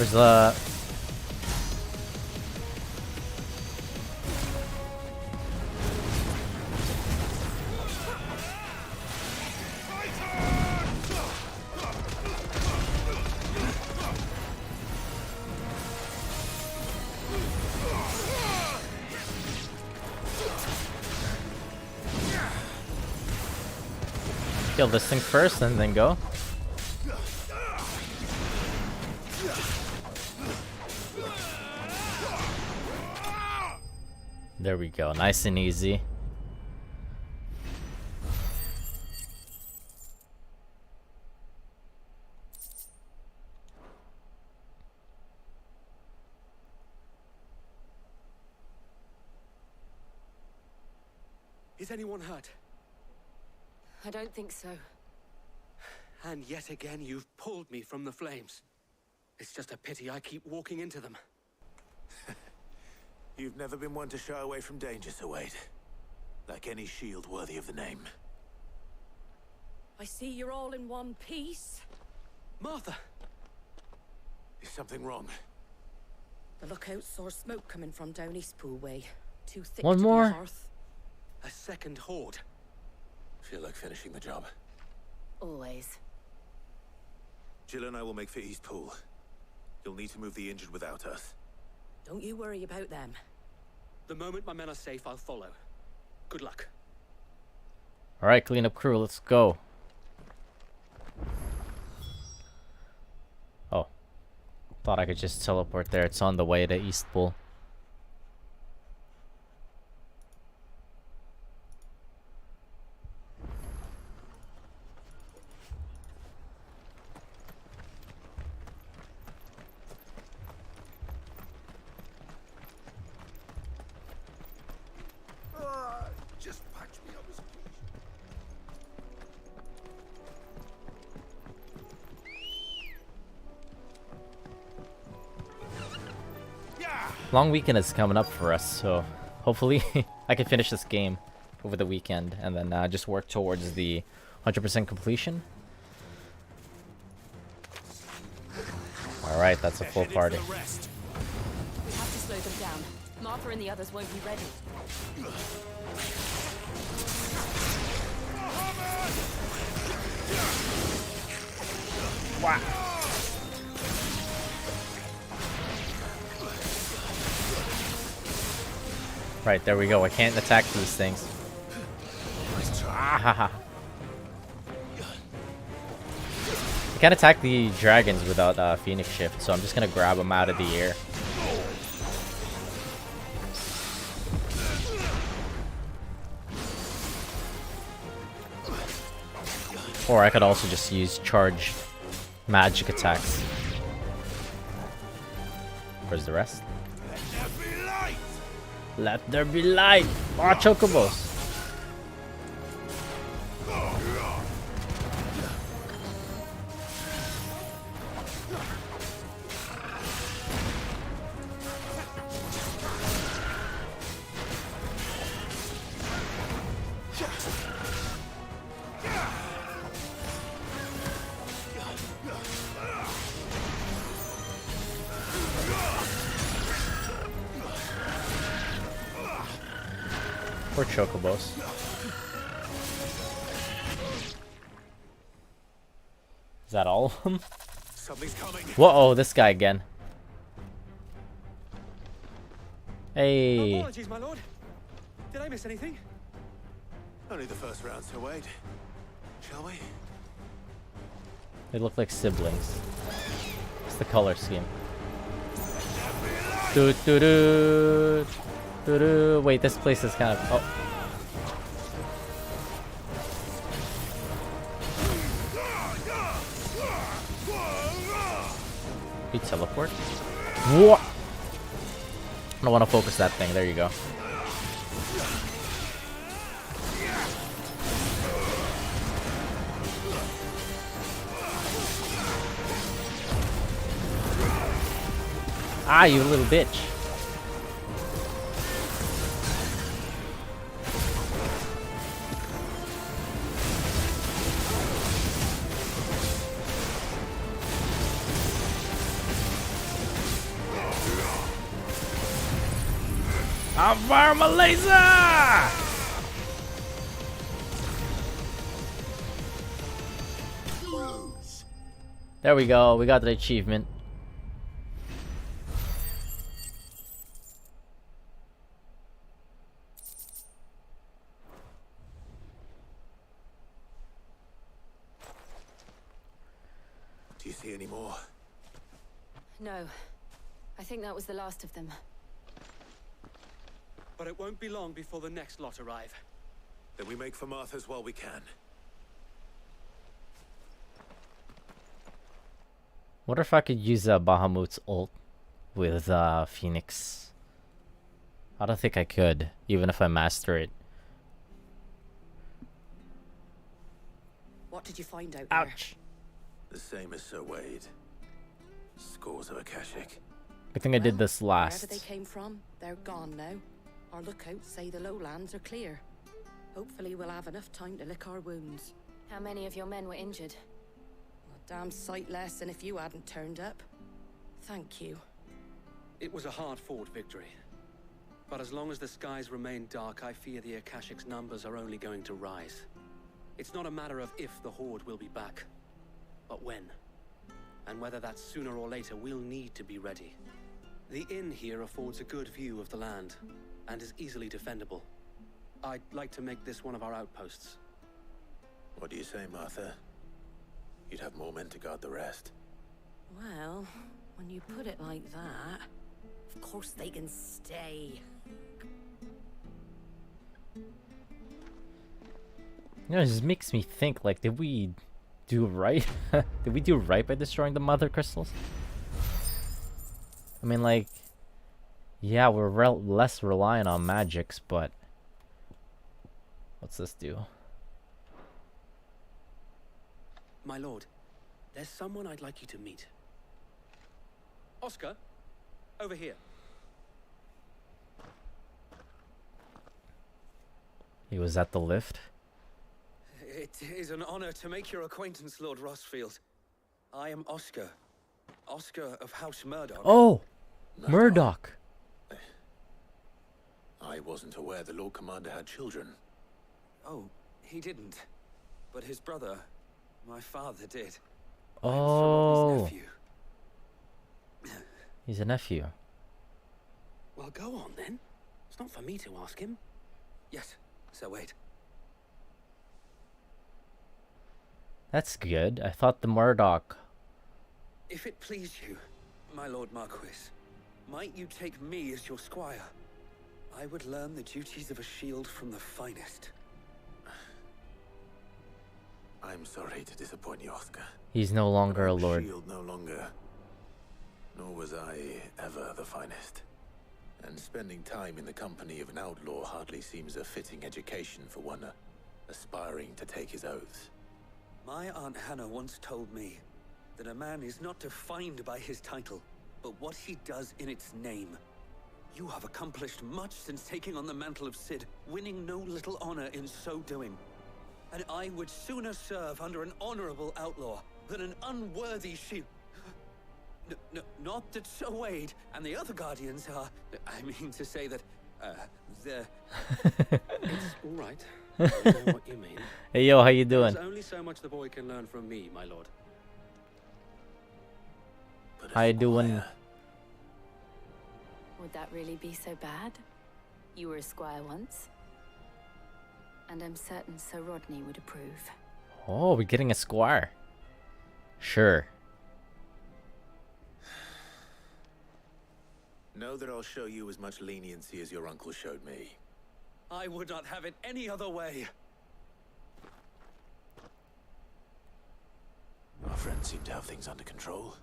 Speaker 1: There's a... Kill this thing first and then go. There we go, nice and easy.
Speaker 14: Is anyone hurt?
Speaker 4: I don't think so.
Speaker 14: And yet again, you've pulled me from the flames. It's just a pity I keep walking into them.
Speaker 6: You've never been one to shy away from danger, Sir Wade. Like any shield worthy of the name.
Speaker 16: I see you're all in one piece.
Speaker 14: Martha!
Speaker 6: Is something wrong?
Speaker 16: The lookout saw smoke coming from down Eastpool way. Too thick
Speaker 1: One
Speaker 16: to
Speaker 1: more?
Speaker 16: be hearth.
Speaker 14: A second horde.
Speaker 6: Feel like finishing the job.
Speaker 4: Always.
Speaker 6: Jill and I will make for Eastpool. You'll need to move the injured without us.
Speaker 16: Don't you worry about them.
Speaker 14: The moment my men are safe, I'll follow. Good luck.
Speaker 1: Alright, cleanup crew, let's go. Oh. Thought I could just teleport there. It's on the way to Eastpool.
Speaker 11: Just patch me up as
Speaker 1: Long weekend is coming up for us, so hopefully I can finish this game over the weekend and then just work towards the 100% completion. Alright, that's a full party.
Speaker 4: We have to slow them down. Martha and the others won't be ready.
Speaker 1: Wow. Right, there we go. I can't attack these things. Ah, I can't attack the dragons without Phoenix Shift, so I'm just gonna grab them out of the air. Or I could also just use charged magic attacks. Where's the rest? Let there be light! Ah, chocobos! Or chocobos. Is that all of them?
Speaker 6: Something's coming.
Speaker 1: Whoa, this guy again. Hey.
Speaker 11: Apologies, my lord. Did I miss anything?
Speaker 6: Only the first round, so wait. Shall we?
Speaker 1: They look like siblings. It's the color scheme. Doo doo doo. Doo doo. Wait, this place is kind of. Oh. You teleport? What? I don't want to focus that thing. There you go. Ah, you little bitch. I'll fire my laser! There we go. We got the achievement.
Speaker 6: Do you see any more?
Speaker 4: No. I think that was the last of them.
Speaker 11: But it won't be long before the next lot arrive.
Speaker 6: Then we make for Martha's while we can.
Speaker 1: Wonder if I could use Bahamut's ult with Phoenix. I don't think I could, even if I master it.
Speaker 16: What did you find out there?
Speaker 1: Ouch.
Speaker 6: The same as Sir Wade. Scores of Akashic.
Speaker 1: Good thing I did this last.
Speaker 16: Wherever they came from, they're gone now. Our lookouts say the lowlands are clear. Hopefully we'll have enough time to lick our wounds.
Speaker 4: How many of your men were injured?
Speaker 16: A damn sight less than if you hadn't turned up. Thank you.
Speaker 11: It was a hard-fought victory. But as long as the skies remain dark, I fear the Akashic's numbers are only going to rise. It's not a matter of if the Horde will be back, but when. And whether that's sooner or later, we'll need to be ready. The inn here affords a good view of the land, and is easily defendable. I'd like to make this one of our outposts.
Speaker 6: What do you say, Martha? You'd have more men to guard the rest.
Speaker 16: Well, when you put it like that, of course they can stay.
Speaker 1: You know, it just makes me think, like, did we do right? Did we do right by destroying the mother crystals? I mean, like, yeah, we're less reliant on magics, but what's this do?
Speaker 11: My lord, there's someone I'd like you to meet. Oscar, over here.
Speaker 1: He was at the lift.
Speaker 11: It is an honor to make your acquaintance, Lord Rossfield. I am Oscar. Oscar of House Murdoch.
Speaker 1: Oh! Murdoch!
Speaker 6: I wasn't aware the Lord Commander had children.
Speaker 2: Oh, he didn't. But his brother, my father, did.
Speaker 1: Oh,
Speaker 2: Nephew.
Speaker 1: he's a nephew.
Speaker 11: Well, go on then. It's not for me to ask him.
Speaker 2: Yes, Sir Wade.
Speaker 1: That's good. I thought the Murdoch.
Speaker 2: If it please you, my Lord Marquis, might you take me as your squire? I would learn the duties of a shield from the finest.
Speaker 6: I'm sorry to disappoint you, Oscar.
Speaker 1: He's no longer a lord.
Speaker 6: Shield no longer. Nor was I ever the finest. And spending time in the company of an outlaw hardly seems a fitting education for one aspiring to take his oaths.
Speaker 2: My Aunt Hannah once told me that a man is not defined by his title, but what he does in its name. You have accomplished much since taking on the mantle of Cid, winning no little honor in so doing. And I would sooner serve under an honorable outlaw than an unworthy shield. Not that Sir Wade and the other guardians are... I mean to say that, they're...
Speaker 11: It's all right. I know what you mean.
Speaker 1: Hey, yo, how you doing?
Speaker 11: There's only so much the boy can learn from me, my lord.
Speaker 1: How you doing?
Speaker 4: Would that really be so bad? You were a squire once. And I'm certain Sir Rodney would approve.
Speaker 1: Oh, we're getting a squire. Sure.
Speaker 6: Know that I'll show you as much leniency as your uncle showed me.
Speaker 2: I would not have it any other way.
Speaker 6: Our friends seem to have things under control.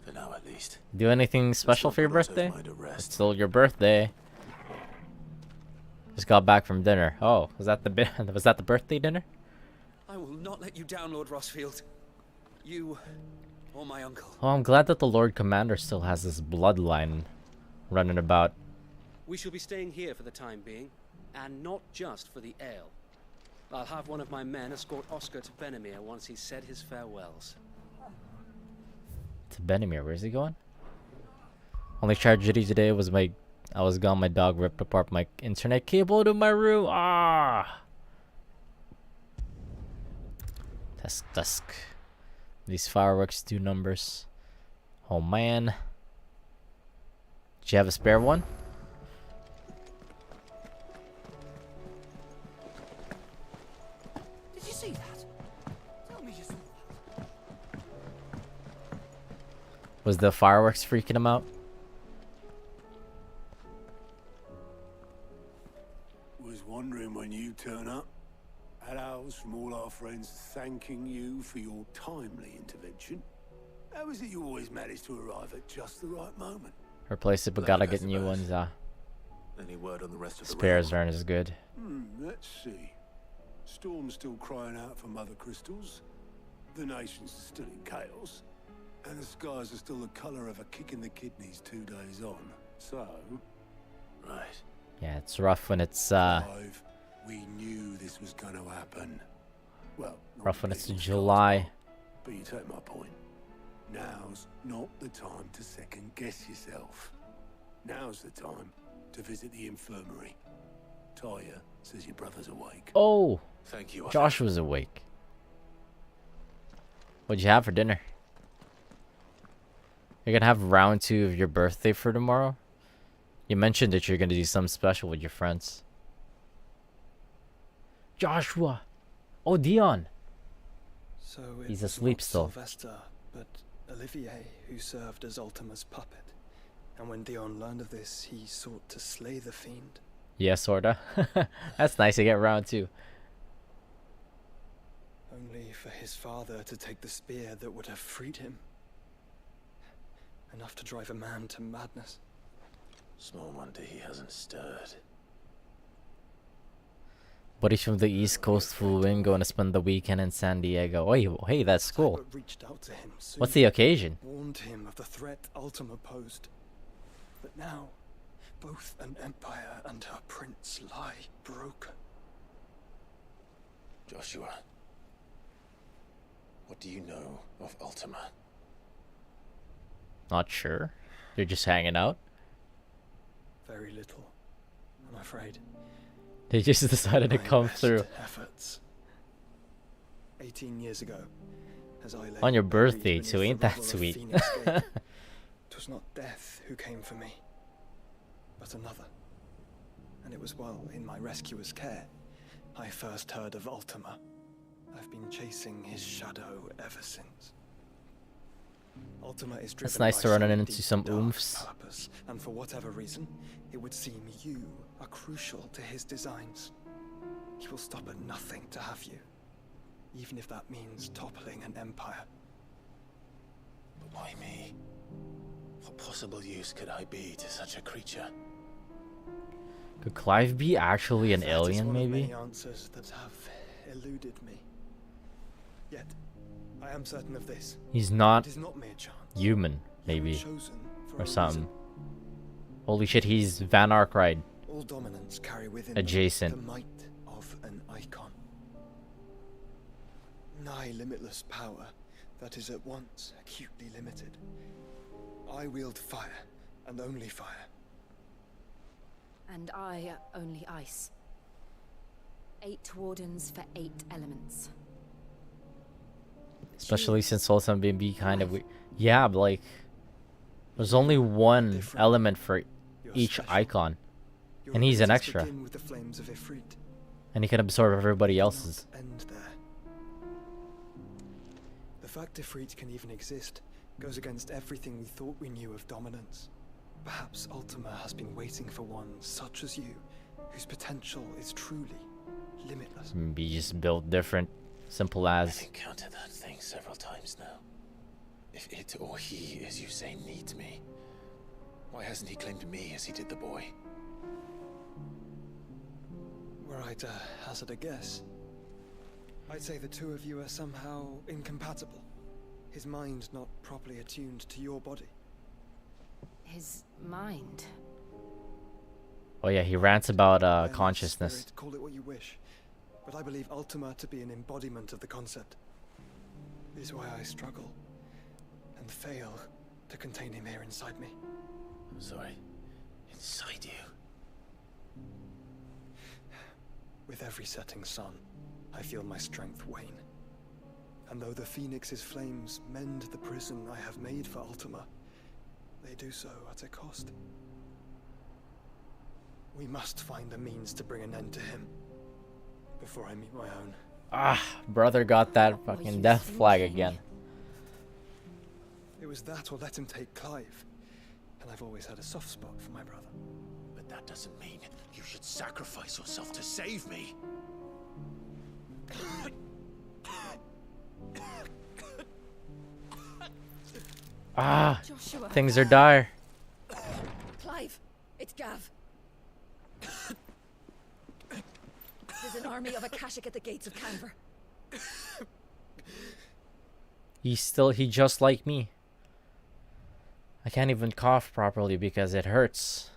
Speaker 6: For now, at least.
Speaker 1: Do anything special for your birthday? It's still your birthday. Just got back from dinner. Oh, was that the birthday dinner?
Speaker 2: I will not let you down, Lord Rossfield. You or my uncle.
Speaker 1: Oh, I'm glad that the Lord Commander still has this bloodline running about.
Speaker 11: We shall be staying here for the time being, and not just for the ale. I'll have one of my men escort Oscar to Benimir once he's said his farewells.
Speaker 1: To Benimir, where's he going? Only tragedy today was I was gone, my dog ripped apart my internet cable to my room. Ah! Dusk. These fireworks do numbers. Oh man. Did you have a spare one?
Speaker 2: Did you see that? Tell me you saw that.
Speaker 1: Was the fireworks freaking him out?
Speaker 17: Was wondering when you turn up. Had owls from all our friends thanking you for your timely intervention. How is it you always manage to arrive at just the right moment?
Speaker 1: Replace it, but gotta get new ones.
Speaker 6: Any word on the rest of the
Speaker 1: Spares aren't as good.
Speaker 17: Let's see. Storm's still crying out for mother crystals. The nation's still in chaos. And the skies are still the colour of a kick in the kidneys 2 days on. So...
Speaker 6: Right.
Speaker 1: Yeah, it's rough when it's
Speaker 17: We knew this was going to happen. Well,
Speaker 1: rough when it's July.
Speaker 17: But you take my point. Now's not the time to second guess yourself. Now's the time to visit the infirmary. Talia says your brother's awake.
Speaker 1: Oh,
Speaker 6: thank you.
Speaker 1: Josh was awake. What'd you have for dinner? You're gonna have round 2 of your birthday for tomorrow? You mentioned that you're gonna do something special with your friends. Joshua! Oh, Dion!
Speaker 18: So
Speaker 1: he's asleep still.
Speaker 18: Sylvester, but Olivier, who served as Ultima's puppet. And when Dion learned of this, he sought to slay the fiend.
Speaker 1: Yeah, sorta. That's nice to get round 2.
Speaker 18: Only for his father to take the spear that would have freed him. Enough to drive a man to madness.
Speaker 6: Small wonder he hasn't stirred.
Speaker 1: Buddies from the East Coast flew in, going to spend the weekend in San Diego. Oh, hey, that's cool.
Speaker 18: Reached out to him soon,
Speaker 1: what's the occasion?
Speaker 18: Warned him of the threat Ultima posed. But now, both an empire and her prince lie broken.
Speaker 6: Joshua, what do you know of Ultima?
Speaker 1: Not sure. You're just hanging out?
Speaker 18: Very little. afraid.
Speaker 1: They just decided to
Speaker 18: My
Speaker 1: come
Speaker 18: best
Speaker 1: through.
Speaker 18: efforts. 18 years ago, as I lay
Speaker 1: On your
Speaker 18: buried
Speaker 1: birthday
Speaker 18: beneath
Speaker 1: too,
Speaker 18: the
Speaker 1: ain't that
Speaker 18: rubble of
Speaker 1: sweet?
Speaker 18: Phoenix Gate, 'twas not death who came for me, but another. And it was while in my rescuer's care I first heard of Ultima. I've been chasing his shadow ever since. Ultima is driven
Speaker 1: That's nice
Speaker 18: by
Speaker 1: to run
Speaker 18: some
Speaker 1: into
Speaker 18: deep,
Speaker 1: some
Speaker 18: dark
Speaker 1: oomphs.
Speaker 18: purpose, and for whatever reason, it would seem you are crucial to his designs. He will stop at nothing to have you, even if that means toppling an empire.
Speaker 6: But why me? What possible use could I be to such a creature?
Speaker 1: Could Clive be actually an
Speaker 18: That is
Speaker 1: alien,
Speaker 18: one of
Speaker 1: maybe?
Speaker 18: many answers that have eluded me. Yet, I am certain of this.
Speaker 1: He's not
Speaker 18: It is not mere chance.
Speaker 1: human, maybe.
Speaker 18: chosen for
Speaker 1: Or
Speaker 18: a
Speaker 1: something.
Speaker 18: reason.
Speaker 1: Holy shit, he's Van Arkwright.
Speaker 18: All dominants carry within
Speaker 1: Adjacent.
Speaker 18: them the might of an icon. Nigh limitless power that is at once acutely limited. I wield fire, and only fire.
Speaker 4: And I only ice. 8 wardens for 8 elements.
Speaker 1: Especially since Ultima be kind of weird. Yeah, but like, there's only one element for each icon.
Speaker 18: Your
Speaker 1: And he's an
Speaker 18: abilities
Speaker 1: extra.
Speaker 18: begin with the flames of Ifrit.
Speaker 1: And he can absorb everybody else's.
Speaker 18: End there. The fact Ifrit can even exist goes against everything we thought we knew of dominance. Perhaps Ultima has been waiting for one such as you, whose potential is truly limitless.
Speaker 1: Be just built different. Simple
Speaker 6: I've
Speaker 1: as.
Speaker 6: encountered that thing several times now. If it or he, as you say, needs me, why hasn't he claimed me as he did the boy?
Speaker 18: Were I to hazard a guess, I'd say the two of you are somehow incompatible. His mind not properly attuned to your body.
Speaker 4: His mind.
Speaker 1: Oh yeah, he rants about
Speaker 18: Then
Speaker 1: consciousness.
Speaker 18: spirit, call it what you wish, but I believe Ultima to be an embodiment of the concept. This is why I struggle and fail to contain him here inside me.
Speaker 6: I'm sorry. Inside you.
Speaker 18: With every setting sun, I feel my strength wane. And though the Phoenix's flames mend the prison I have made for Ultima, they do so at a cost. We must find a means to bring an end to him before I meet my own.
Speaker 1: Ah, brother got that fucking death flag again.
Speaker 18: It was that or let him take Clive. And I've always had a soft spot for my brother.
Speaker 6: But that doesn't mean you should sacrifice yourself to save me.
Speaker 1: Ah,
Speaker 7: Joshua.
Speaker 1: things are dire.
Speaker 16: Clive, it's Gav. There's an army of Akashic at the gates of Canver.
Speaker 1: He just like me. I can't even cough properly because it hurts.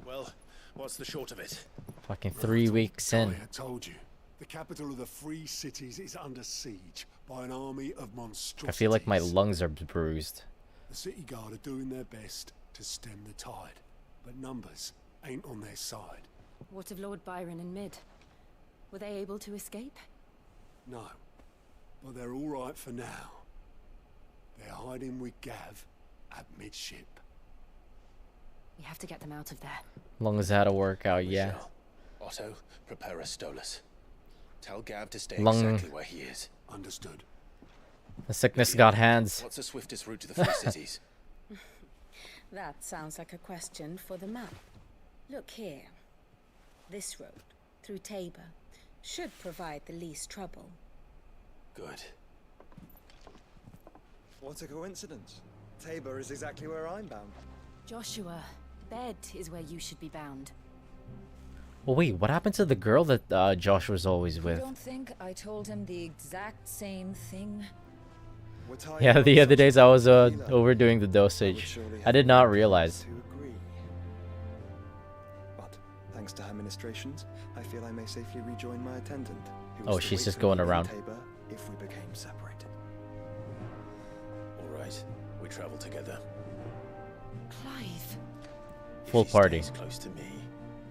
Speaker 6: Well, what's the short of it?
Speaker 1: Fucking 3 weeks in.
Speaker 17: I told you. The capital of the Free Cities is under siege by an army of monstrosities.
Speaker 1: I feel like my lungs are bruised.
Speaker 17: The city guard are doing their best to stem the tide, but numbers ain't on their side.
Speaker 4: What of Lord Byron and Mid? Were they able to escape?
Speaker 17: No, but they're all right for now. They're hiding with Gav at midship.
Speaker 4: We have to get them out of there.
Speaker 1: Long as I had a workout, yeah.
Speaker 6: Michelle, Otto, prepare a Stolas. Tell Gav to stay
Speaker 1: Lung.
Speaker 6: exactly where he is.
Speaker 17: Understood.
Speaker 1: The sickness got hands.
Speaker 6: What's the swiftest route to the Free Cities?
Speaker 16: That sounds like a question for the map. Look here. This road, through Tabor, should provide the least trouble.
Speaker 6: Good.
Speaker 18: What a coincidence. Tabor is exactly where I'm bound.
Speaker 4: Joshua, bed is where you should be bound.
Speaker 1: Oh wait, what happened to the girl that Josh was always with?
Speaker 19: Don't think I told him the exact same thing.
Speaker 1: Yeah, the other days I was overdoing the dosage. I did not realize.
Speaker 18: But thanks to her ministrations, I feel I may safely rejoin my attendant. Who
Speaker 1: Oh,
Speaker 18: was to
Speaker 1: she's
Speaker 18: wait
Speaker 1: just
Speaker 18: for
Speaker 1: going
Speaker 18: me in
Speaker 1: around.
Speaker 18: Tabor if we became separated.
Speaker 6: All right. travel together.
Speaker 16: Clive.
Speaker 1: Full
Speaker 6: If he
Speaker 1: party.
Speaker 6: stays close to me,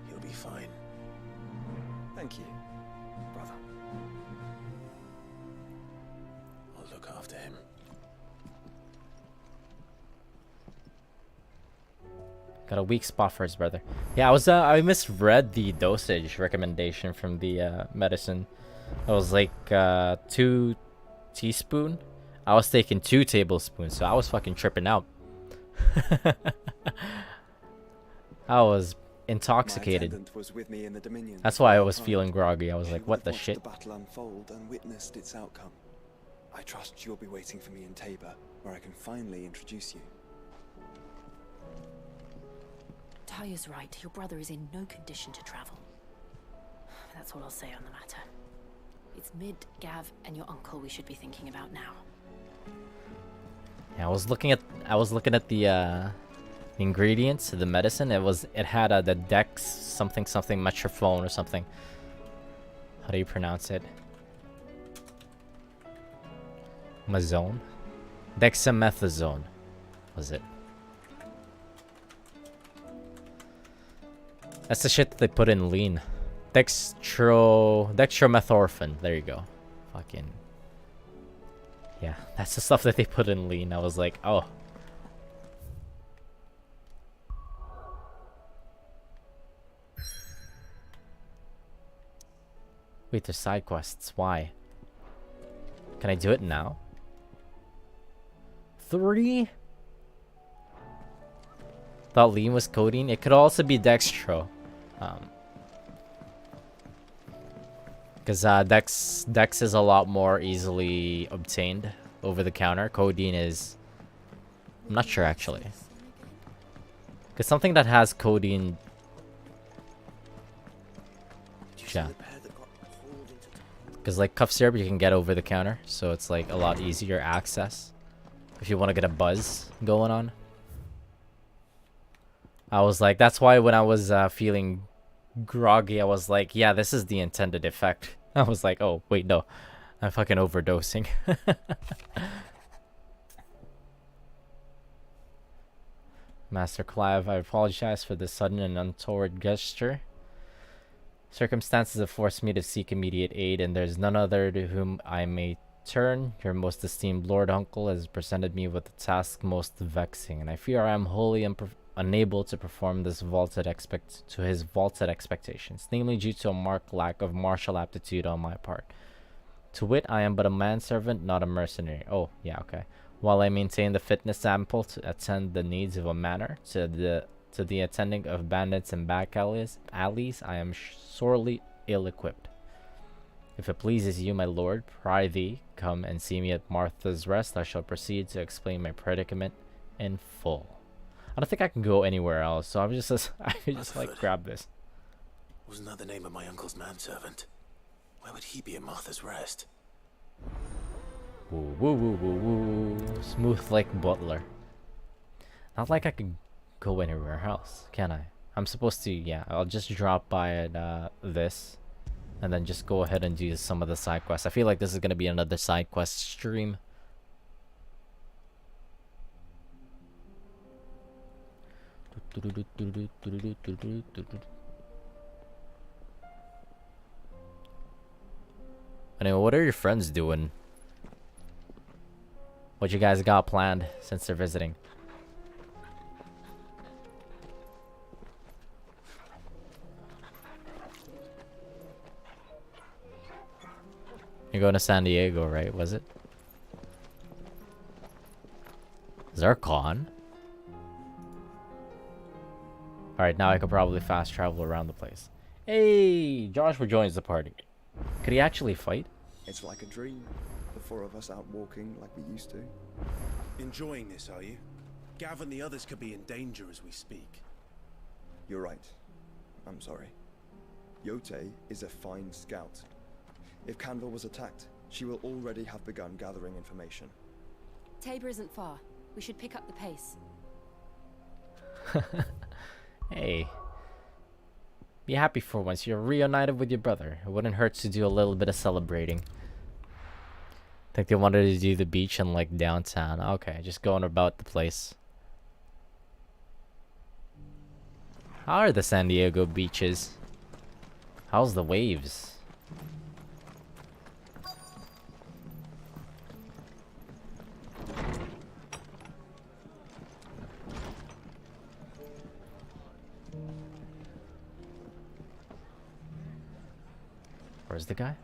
Speaker 6: he'll be fine.
Speaker 18: Thank you, brother.
Speaker 6: I'll look after him.
Speaker 1: Got a weak spot for his brother. Yeah, I misread the dosage recommendation from the medicine. It was like 2 teaspoons. I was taking 2 tablespoons, so I was fucking tripping out. I was intoxicated.
Speaker 18: My attendant was with me in the Dominion.
Speaker 1: That's why I was feeling groggy. I was
Speaker 18: She
Speaker 1: like,
Speaker 18: would
Speaker 1: what
Speaker 18: have
Speaker 1: the
Speaker 18: watched
Speaker 1: shit?
Speaker 18: the battle unfold and witnessed its outcome. I trust you'll be waiting for me in Tabor, where I can finally introduce you.
Speaker 15: Taya's right. Your brother is in no condition to travel. That's all I'll say on the matter. It's Mid, Gav, and your uncle we should be thinking about now.
Speaker 1: Yeah, I was looking at the ingredients, the medicine. It had the Dex something metrophone or something. How do you pronounce it? Mazone? Dexamethasone was it? That's the shit that they put in lean. Dextromethorphan. There you go. Fucking. Yeah, that's the stuff that they put in lean. I was like, oh. Wait, there's side quests. Why? Can I do it now? 3? Thought lean was codeine. It could also be dextro. Because Dex is a lot more easily obtained over the counter. Codeine is... I'm not sure actually. Because something that has codeine... Yeah. Because like cough syrup you can get over the counter. So it's like a lot easier access. If you want to get a buzz going on. I was like, that's why when I was feeling groggy, I was like, yeah, this is the intended effect. I was like, oh, wait, no. I'm fucking overdosing. Master Clive, I apologize for this sudden and untoward gesture. Circumstances have forced me to seek immediate aid, and there's none other to whom I may turn. Your most esteemed Lord Uncle has presented me with a task most vexing, and I fear I am wholly unable to perform this to his vaulted expectations, namely due to a marked lack of martial aptitude on my part. To wit, I am but a manservant, not a mercenary. Oh, yeah, okay. While I maintain the fitness ample to attend the needs of a manor, to the attending of bandits and back alleys, I am sorely ill-equipped. If it pleases you, my lord, prithee, come and see me at Martha's Rest. I shall proceed to explain my predicament in full. I don't think I can go anywhere else, so I could just like grab this.
Speaker 6: Wasn't that the name of my uncle's manservant? Why would he be at Martha's Rest?
Speaker 1: Woo woo woo woo woo. Smooth like butler. Not like I could go anywhere else, can I? I'm supposed to, yeah, I'll just drop by at this. And then just go ahead and do some of the side quests. I feel like this is gonna be another side quest stream. Anyway, what are your friends doing? What you guys got planned since they're visiting? You're going to San Diego, right? Was it? Zircon? Alright, now I could probably fast travel around the place. Hey! Joshua joins the party. Could he actually fight?
Speaker 18: It's like a dream. The 4 of us out walking like we used to.
Speaker 17: Enjoying this, are you? Gav and the others could be in danger as we speak.
Speaker 18: You're right. I'm sorry. Yote is a fine scout. If Canville was attacked, she will already have begun gathering information.
Speaker 4: Tabor isn't far. We should pick up the pace.
Speaker 1: Hey. Be happy for once. You're reunited with your brother. It wouldn't hurt to do a little bit of celebrating. think they wanted to do the beach in like downtown. Okay, just going about the place. How are the San Diego beaches? How's the waves? Where's the guy?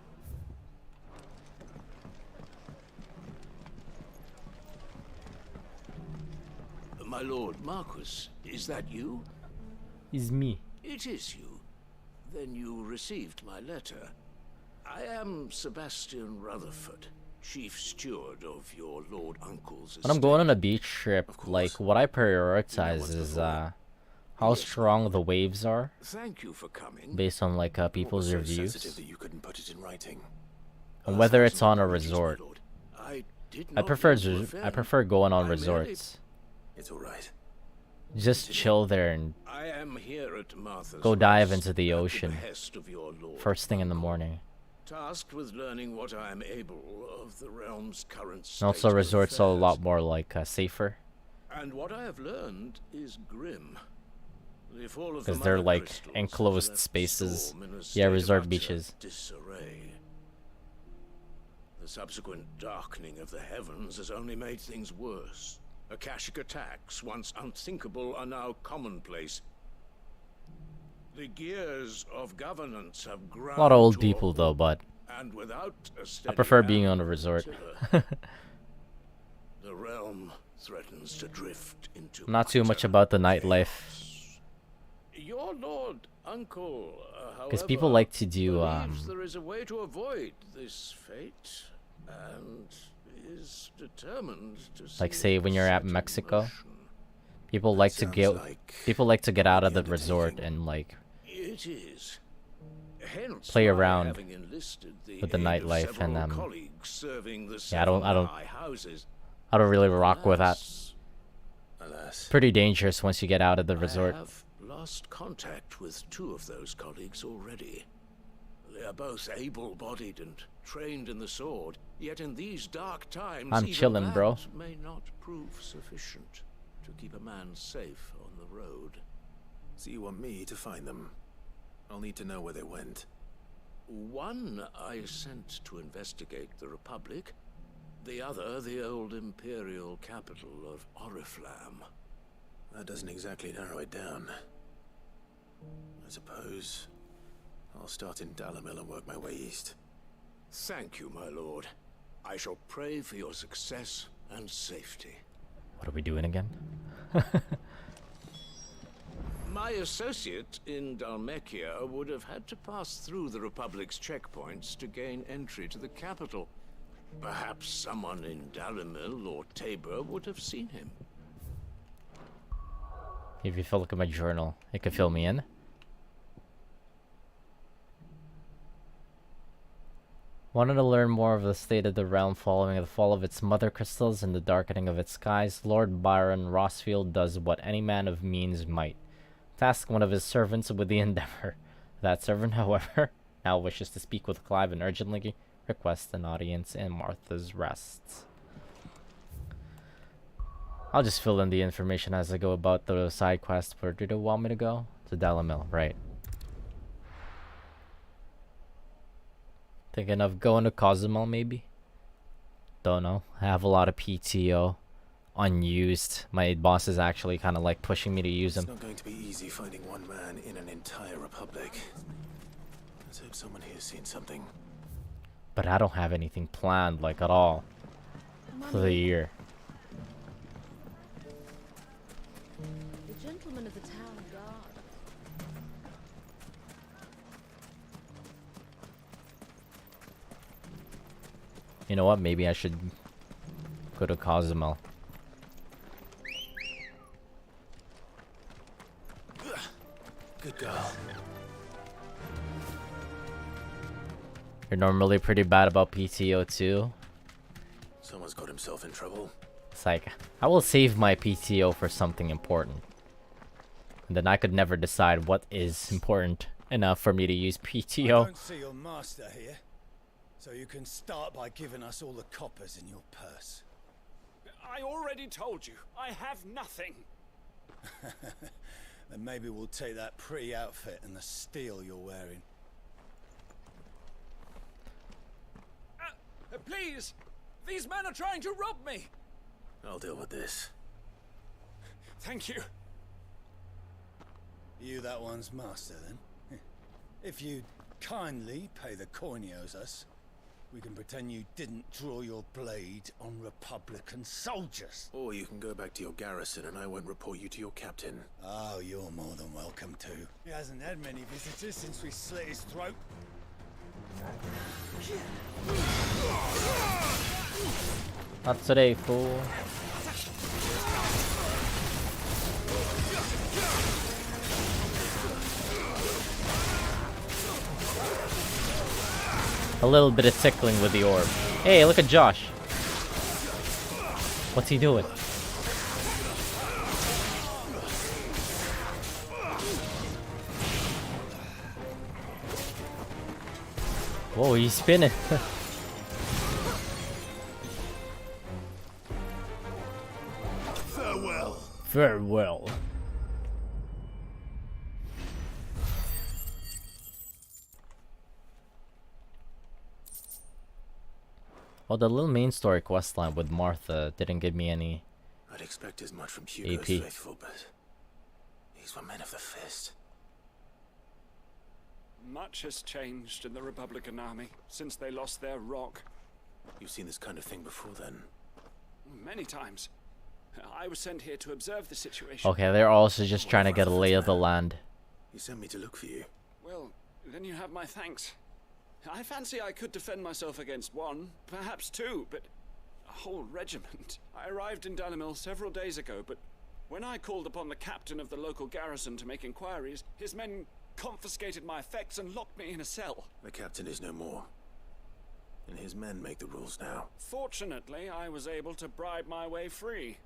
Speaker 20: My lord Marquis, is that you?
Speaker 1: It's me.
Speaker 20: It is you. Then you received my letter. I am Sebastian Rutherford, chief steward of your lord uncle's estate.
Speaker 1: When I'm going on a beach trip, like what I prioritize is how strong the waves are.
Speaker 20: Thank you for coming.
Speaker 1: Based on like people's reviews.
Speaker 6: That you couldn't put it in writing.
Speaker 1: And whether it's on a resort. I prefer going on
Speaker 20: I
Speaker 1: resorts.
Speaker 6: It's all right.
Speaker 1: Just chill there and
Speaker 20: I am here at Martha's
Speaker 1: go dive
Speaker 20: Rest
Speaker 1: into the
Speaker 20: at
Speaker 1: ocean
Speaker 20: behest of your lord,
Speaker 1: first thing in the morning.
Speaker 20: tasked with learning what I am able of the realm's current state
Speaker 1: And also
Speaker 20: of
Speaker 1: resorts are a
Speaker 20: affairs.
Speaker 1: lot more like safer.
Speaker 20: And what I have learned is grim. The fall of the
Speaker 1: Because they're
Speaker 20: mother
Speaker 1: like
Speaker 20: crystals
Speaker 1: enclosed
Speaker 20: left
Speaker 1: spaces.
Speaker 20: Storm in a
Speaker 1: Yeah,
Speaker 20: state of
Speaker 1: resort
Speaker 20: utter
Speaker 1: beaches.
Speaker 20: disarray. The subsequent darkening of the heavens has only made things worse. Akashic attacks, once unthinkable, are now commonplace. The gears of governance have ground
Speaker 1: A lot of old
Speaker 20: to
Speaker 1: people though, but
Speaker 20: and without a
Speaker 1: I
Speaker 20: steady
Speaker 1: prefer being
Speaker 20: hand
Speaker 1: on a resort.
Speaker 20: tiller, the realm threatens to drift into
Speaker 1: Not too much about the nightlife.
Speaker 20: your lord uncle,
Speaker 1: Because people like to do
Speaker 20: believes there is a way to avoid this fate, and is determined to
Speaker 1: like
Speaker 20: see
Speaker 1: say
Speaker 20: it
Speaker 1: when you're at
Speaker 20: set in
Speaker 1: Mexico,
Speaker 20: motion.
Speaker 1: people like to get out of the resort and like
Speaker 20: It is. Hence
Speaker 1: play
Speaker 20: why,
Speaker 1: around
Speaker 20: having enlisted
Speaker 1: with the
Speaker 20: aid of
Speaker 1: nightlife and
Speaker 20: several colleagues serving the
Speaker 1: yeah, I don't
Speaker 20: seven high houses,
Speaker 1: I don't really rock with that.
Speaker 20: alas,
Speaker 1: Pretty dangerous once you get out of the resort.
Speaker 20: I have lost contact with two of those colleagues already. They are both able-bodied and trained in the sword, yet in these dark times,
Speaker 1: I'm
Speaker 20: even
Speaker 1: chilling,
Speaker 20: that
Speaker 1: bro.
Speaker 20: may not prove sufficient to keep a man safe on the road.
Speaker 6: So you want me to find them? I'll need to know where they went.
Speaker 20: One I sent to investigate the Republic, the other the old Imperial capital of Oriflamme.
Speaker 6: That doesn't exactly narrow it down. I suppose I'll start in Dalamil and work my way east.
Speaker 20: Thank you, my lord. I shall pray for your success and safety.
Speaker 1: What are we doing again?
Speaker 20: My associate in Dalmekia would have had to pass through the Republic's checkpoints to gain entry to the capital. Perhaps someone in Dalamil or Tabor would have seen him.
Speaker 1: If you look at my journal, it could fill me in. Wanted to learn more of the state of the realm following the fall of its mother crystals and the darkening of its skies. Lord Byron Rossfield does what any man of means might. Task one of his servants with the endeavor. That servant, however, now wishes to speak with Clive and urgently requests an audience in Martha's Rest. I'll just fill in the information as I go about the side quest. Where do they want me to go? To Dalamil, right. Thinking of going to Cozumel, maybe? Don't know. I have a lot of PTO unused. My boss is actually kind of like pushing me to use them.
Speaker 6: It's not going to be easy finding one man in an entire republic. Let's hope someone here's seen something.
Speaker 1: But I don't have anything planned, like, at all. For the year.
Speaker 16: The gentleman of the town guard.
Speaker 1: You know what? Maybe I should go to Cozumel.
Speaker 6: Good girl.
Speaker 1: You're normally pretty bad about PTO too.
Speaker 6: Someone's got himself in trouble.
Speaker 1: It's like, I will save my PTO for something important. And then I could never decide what is important enough for me to use
Speaker 21: I
Speaker 1: PTO.
Speaker 21: don't see your master here, So you can start by giving us all the coppers in your purse.
Speaker 5: I already told you, I have nothing.
Speaker 21: Then maybe we'll take that pretty outfit and the steel you're wearing.
Speaker 5: Please! These men are trying to rob me!
Speaker 6: I'll deal with this.
Speaker 5: Thank you.
Speaker 21: You that one's master, then? If you'd kindly pay the coin he owes us, we can pretend you didn't draw your blade on Republican soldiers.
Speaker 6: Or you can go back to your garrison and I won't report you to your captain.
Speaker 21: Oh, you're more than welcome to. He hasn't had many visitors since we slit his throat.
Speaker 1: Not today, fool. A little bit of tickling with the orb. Hey, look at Josh. What's he doing? Whoa, he's spinning.
Speaker 21: Farewell.
Speaker 1: Farewell. Well, the little main story questline with Martha didn't give me any
Speaker 6: I'd expect as much from Hugo's
Speaker 1: AP.
Speaker 6: faithful, but these were men of the fist.
Speaker 5: Much has changed in the Republican army since they lost their rock.
Speaker 6: You've seen this kind of thing before, then?
Speaker 5: Many times. I was sent here to observe the situation.
Speaker 1: Okay, they're also just trying to get a lay of the land.
Speaker 6: You sent me to look for you.
Speaker 5: Well, then you have my thanks. I fancy I could defend myself against one, perhaps two, but a whole regiment. I arrived in Dalimil several days ago, but when I called upon the captain of the local garrison to make inquiries, his men confiscated my effects and locked me in a cell.
Speaker 6: The captain is no more. And his men make the rules now.
Speaker 5: Fortunately, I was able to bribe my way free.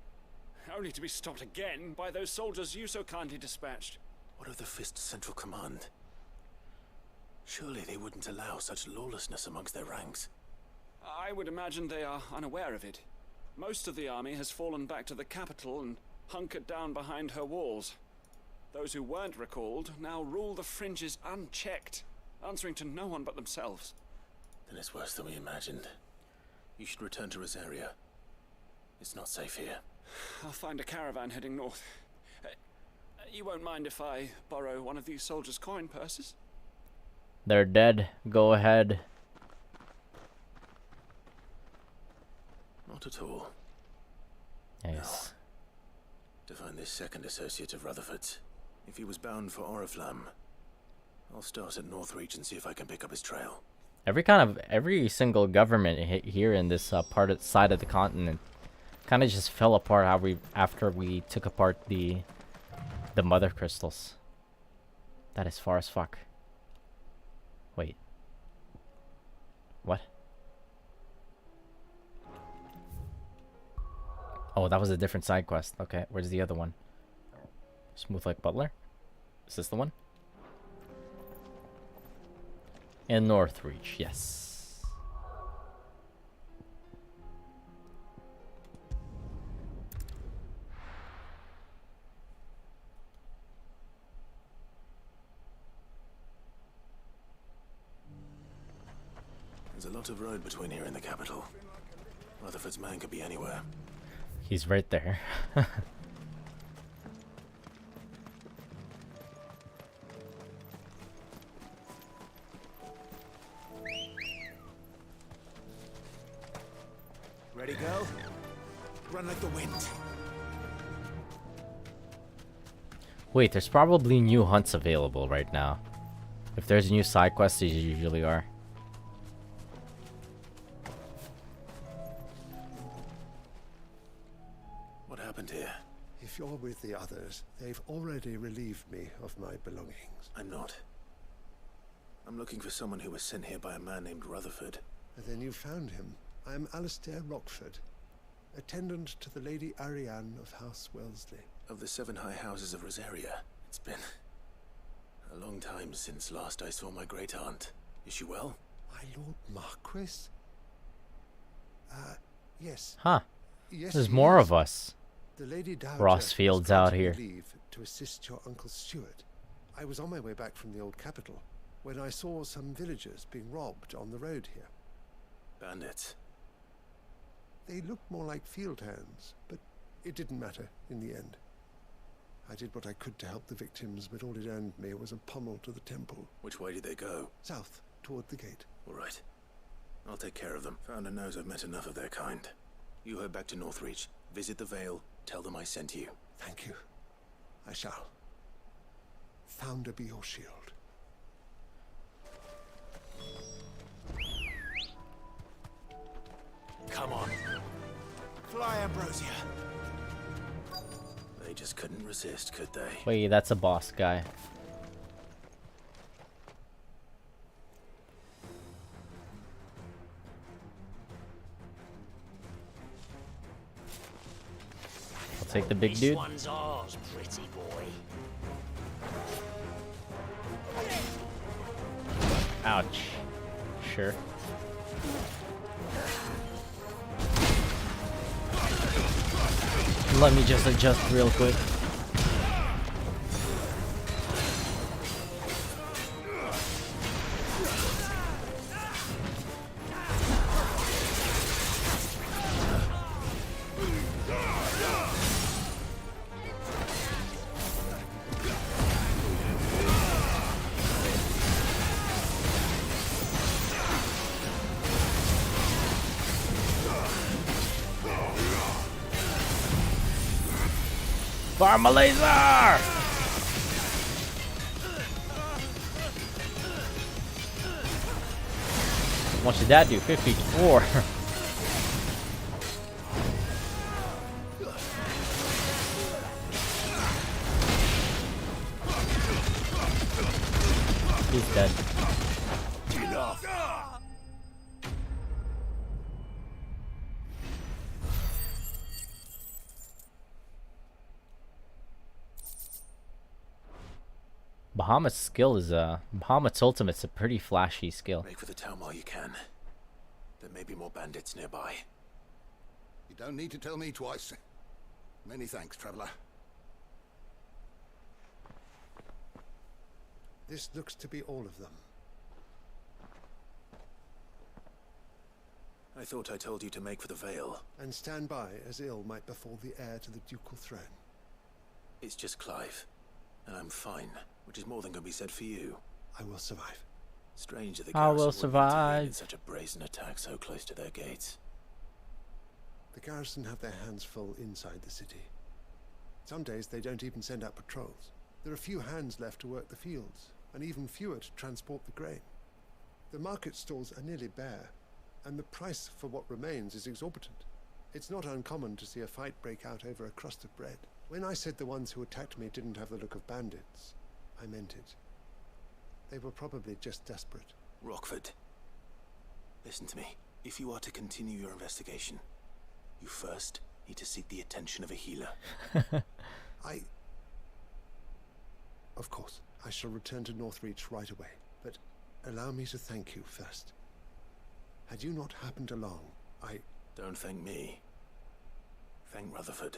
Speaker 5: Only to be stopped again by those soldiers you so kindly dispatched.
Speaker 6: What of the Fist's central command? Surely they wouldn't allow such lawlessness amongst their ranks.
Speaker 5: I would imagine they are unaware of it. Most of the army has fallen back to the capital and hunkered down behind her walls. Those who weren't recalled now rule the fringes unchecked, answering to no one but themselves.
Speaker 6: Then it's worse than we imagined. You should return to Rosaria. It's not safe here.
Speaker 5: I'll find a caravan heading north. You won't mind if I borrow one of these soldiers' coin purses?
Speaker 1: They're dead. Go ahead.
Speaker 6: Not at all.
Speaker 1: Nice.
Speaker 6: To find this second associate of Rutherford's. If he was bound for Oriflamme, I'll start at Northreach and see if I can pick up his trail.
Speaker 1: Every single government here in this side of the continent kind of just fell apart after we took apart the mother crystals. That is far as fuck. Wait. What? Oh, that was a different side quest. Okay, where's the other one? Smooth like Butler? Is this the one? In Northreach, yes.
Speaker 6: There's a lot of road between here and the capital. Rutherford's man could be anywhere.
Speaker 1: He's right there.
Speaker 6: Ready, girl? Run like the wind.
Speaker 1: Wait, there's probably new hunts available right now. If there's new side quests, these usually are.
Speaker 6: What happened here?
Speaker 22: If you're with the others, they've already relieved me of my belongings.
Speaker 6: I'm not. I'm looking for someone who was sent here by a man named Rutherford.
Speaker 22: And then you found him. I am Alistair Rockford, attendant to the Lady Ariane of House Wellesley.
Speaker 6: Of the 7 high houses of Rosaria. It's been a long time since last I saw my great-aunt. Is she well?
Speaker 22: My Lord Marquis? Yes.
Speaker 1: Huh.
Speaker 22: Yes,
Speaker 1: There's
Speaker 22: he
Speaker 1: more
Speaker 22: is.
Speaker 1: of us.
Speaker 22: The Lady Dowager
Speaker 1: Rossfield's
Speaker 22: has
Speaker 1: out
Speaker 22: granted me
Speaker 1: here.
Speaker 22: leave to assist your Uncle Stuart. I was on my way back from the old capital when I saw some villagers being robbed on the road here.
Speaker 6: Bandits.
Speaker 22: They looked more like field hands, but it didn't matter in the end. I did what I could to help the victims, but all it earned me was a pummel to the temple.
Speaker 6: Which way did they go?
Speaker 22: South, toward the gate.
Speaker 6: All right. I'll take care of them. Founder knows I've met enough of their kind. You head back to Northreach, visit the Vale, tell them I sent you.
Speaker 22: Thank you. I shall. Founder be your shield.
Speaker 20: Come on. Fly, Ambrosia.
Speaker 6: They just couldn't resist, could they?
Speaker 1: Wait, that's a boss guy. I'll take the big dude.
Speaker 14: This one's ours, pretty boy.
Speaker 1: Ouch. Sure. Let me just adjust real quick. Fire my laser! What should that do? 54. He's dead.
Speaker 20: Enough.
Speaker 1: Bahamut's skill is Bahamut's ultimate's a pretty flashy skill.
Speaker 6: Make for the town while you can. There may be more bandits nearby.
Speaker 8: You don't need to tell me twice. Many thanks, traveler.
Speaker 22: This looks to be all of them.
Speaker 6: I thought I told you to make for the Vale.
Speaker 22: And stand by as ill might befall the heir to the ducal throne.
Speaker 6: It's just Clive. And I'm fine, which is more than can be said for you.
Speaker 22: I will survive.
Speaker 6: Strange that the
Speaker 1: I will
Speaker 6: garrison would
Speaker 1: survive.
Speaker 6: intervene in such a brazen attack so close to their gates.
Speaker 22: The garrison have their hands full inside the city. Some days they don't even send out patrols. There are few hands left to work the fields, and even fewer to transport the grain. The market stalls are nearly bare, and the price for what remains is exorbitant. It's not uncommon to see a fight break out over a crust of bread. When I said the ones who attacked me didn't have the look of bandits, I meant it. They were probably just desperate.
Speaker 6: Rockford, listen to me. If you are to continue your investigation, you first need to seek the attention of a healer.
Speaker 22: Of course, I shall return to Northreach right away, but allow me to thank you first. Had you not happened along,
Speaker 6: Don't thank me. Thank Rutherford.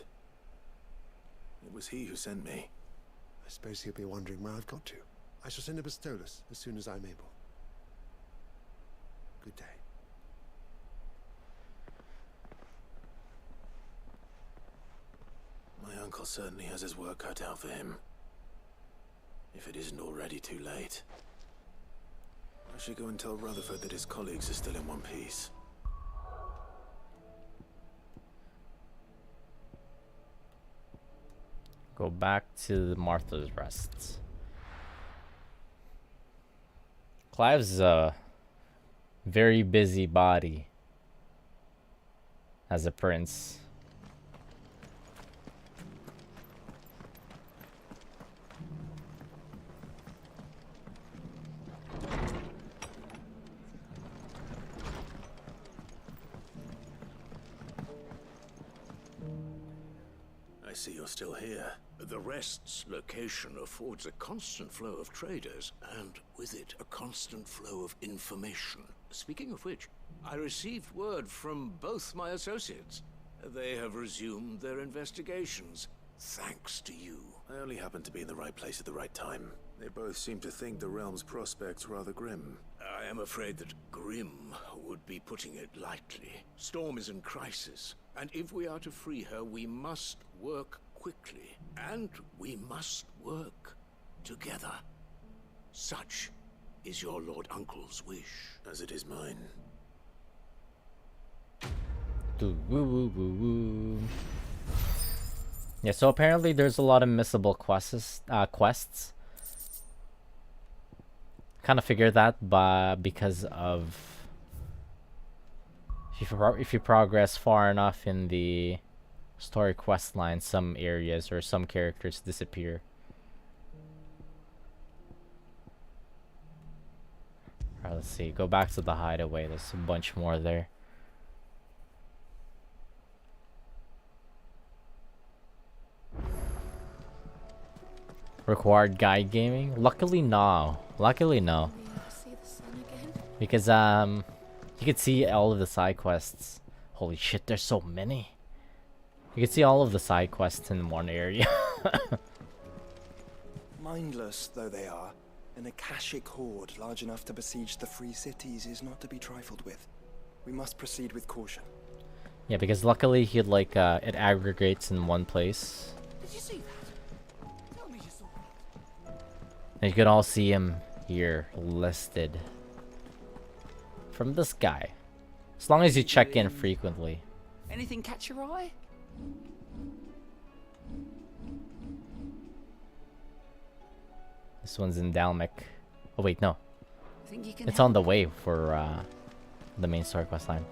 Speaker 6: It was he who sent me.
Speaker 22: I suppose he'll be wondering where I've got to. I shall send a Bastolus as soon as I'm able. Good day.
Speaker 6: My uncle certainly has his work cut out for him. If it isn't already too late. I should go and tell Rutherford that his colleagues are still in one piece.
Speaker 1: Go back to Martha's Rest. Clive's a very busy body as a prince.
Speaker 6: I see you're still here.
Speaker 20: The Rest's location affords a constant flow of traders, and with it, a constant flow of information. speaking of which, I received word from both my associates. They have resumed their investigations, thanks to you.
Speaker 6: I only happened to be in the right place at the right time. They both seem to think the realm's prospects rather grim.
Speaker 20: I am afraid that grim would be putting it lightly. Storm is in crisis, and if we are to free her, we must work quickly. And we must work together. Such is your Lord Uncle's wish.
Speaker 6: As it is mine.
Speaker 1: Woo woo woo woo. Yeah, so apparently there's a lot of missable quests. Kind of figured that, because of if you progress far enough in the story quest line, some areas or some characters disappear. Alright, let's see. Go back to the hideaway. There's a bunch more there. Required guide gaming? Luckily no. Luckily no. Because you can see all of the side quests. Holy shit, there's so many. You can see all of the side quests in one area.
Speaker 18: Mindless though they are, an Akashic horde large enough to besiege the free cities is not to be trifled with. We must proceed with caution.
Speaker 1: Yeah, because luckily it aggregates in one place.
Speaker 14: Did you see that? Tell me you saw it.
Speaker 1: And you can all see him here listed from this guy. As long as you check in frequently.
Speaker 14: Anything catch your eye?
Speaker 1: This one's in Dalmec. Oh wait, no.
Speaker 14: Think you can
Speaker 1: It's
Speaker 14: help?
Speaker 1: on the way for the main story quest line.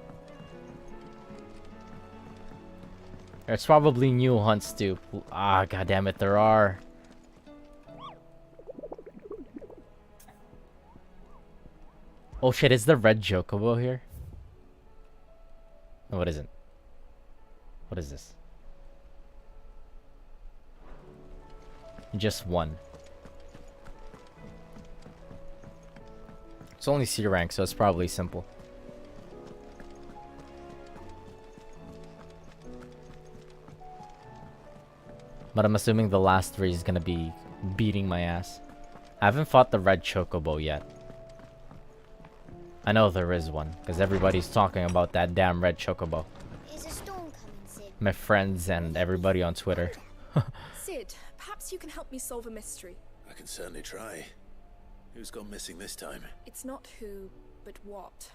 Speaker 1: There's probably new hunts too. Ah, goddammit, there are. Oh shit, is the red Chocobo here? No, what isn't? What is this? Just one. It's only C rank, so it's probably simple. But I'm assuming the last three is gonna be beating my ass. I haven't fought the red Chocobo yet. I know there is one, because everybody's talking about that damn red Chocobo.
Speaker 3: Is a storm coming, Sid?
Speaker 1: My friends and everybody on Twitter.
Speaker 9: Sid, perhaps you can help me solve a mystery.
Speaker 6: I can certainly try. Who's gone missing this time?
Speaker 9: It's not who, but what.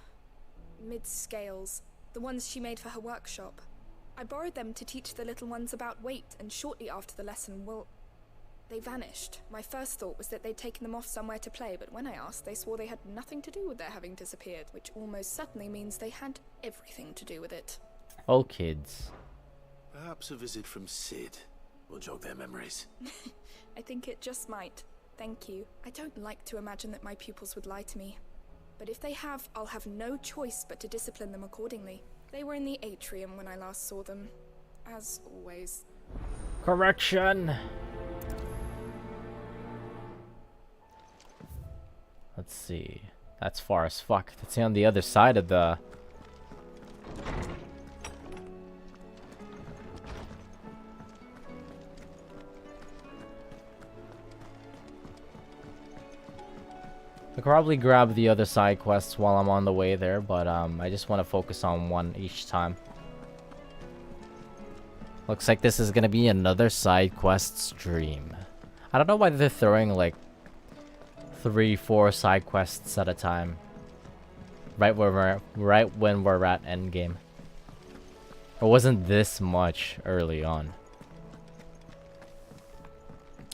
Speaker 9: Mid-scales, the ones she made for her workshop. I borrowed them to teach the little ones about weight, and shortly after the lesson, well, they vanished. My first thought was that they'd taken them off somewhere to play, but when I asked, they swore they had nothing to do with their having disappeared, which almost certainly means they had everything to do with it.
Speaker 1: Oh, kids.
Speaker 6: Perhaps a visit from Sid will jog their memories.
Speaker 9: I think it just might. Thank you. I don't like to imagine that my pupils would lie to me. But if they have, I'll have no choice but to discipline them accordingly. They were in the atrium when I last saw them. As always.
Speaker 1: Correction! Let's see. That's far as fuck. That's on the other side of the... I could probably grab the other side quests while I'm on the way there, but I just want to focus on one each time. Looks like this is gonna be another side quest stream. I don't know why they're throwing like 3-4 side quests at a time. Right when we're at endgame. It wasn't this much early on.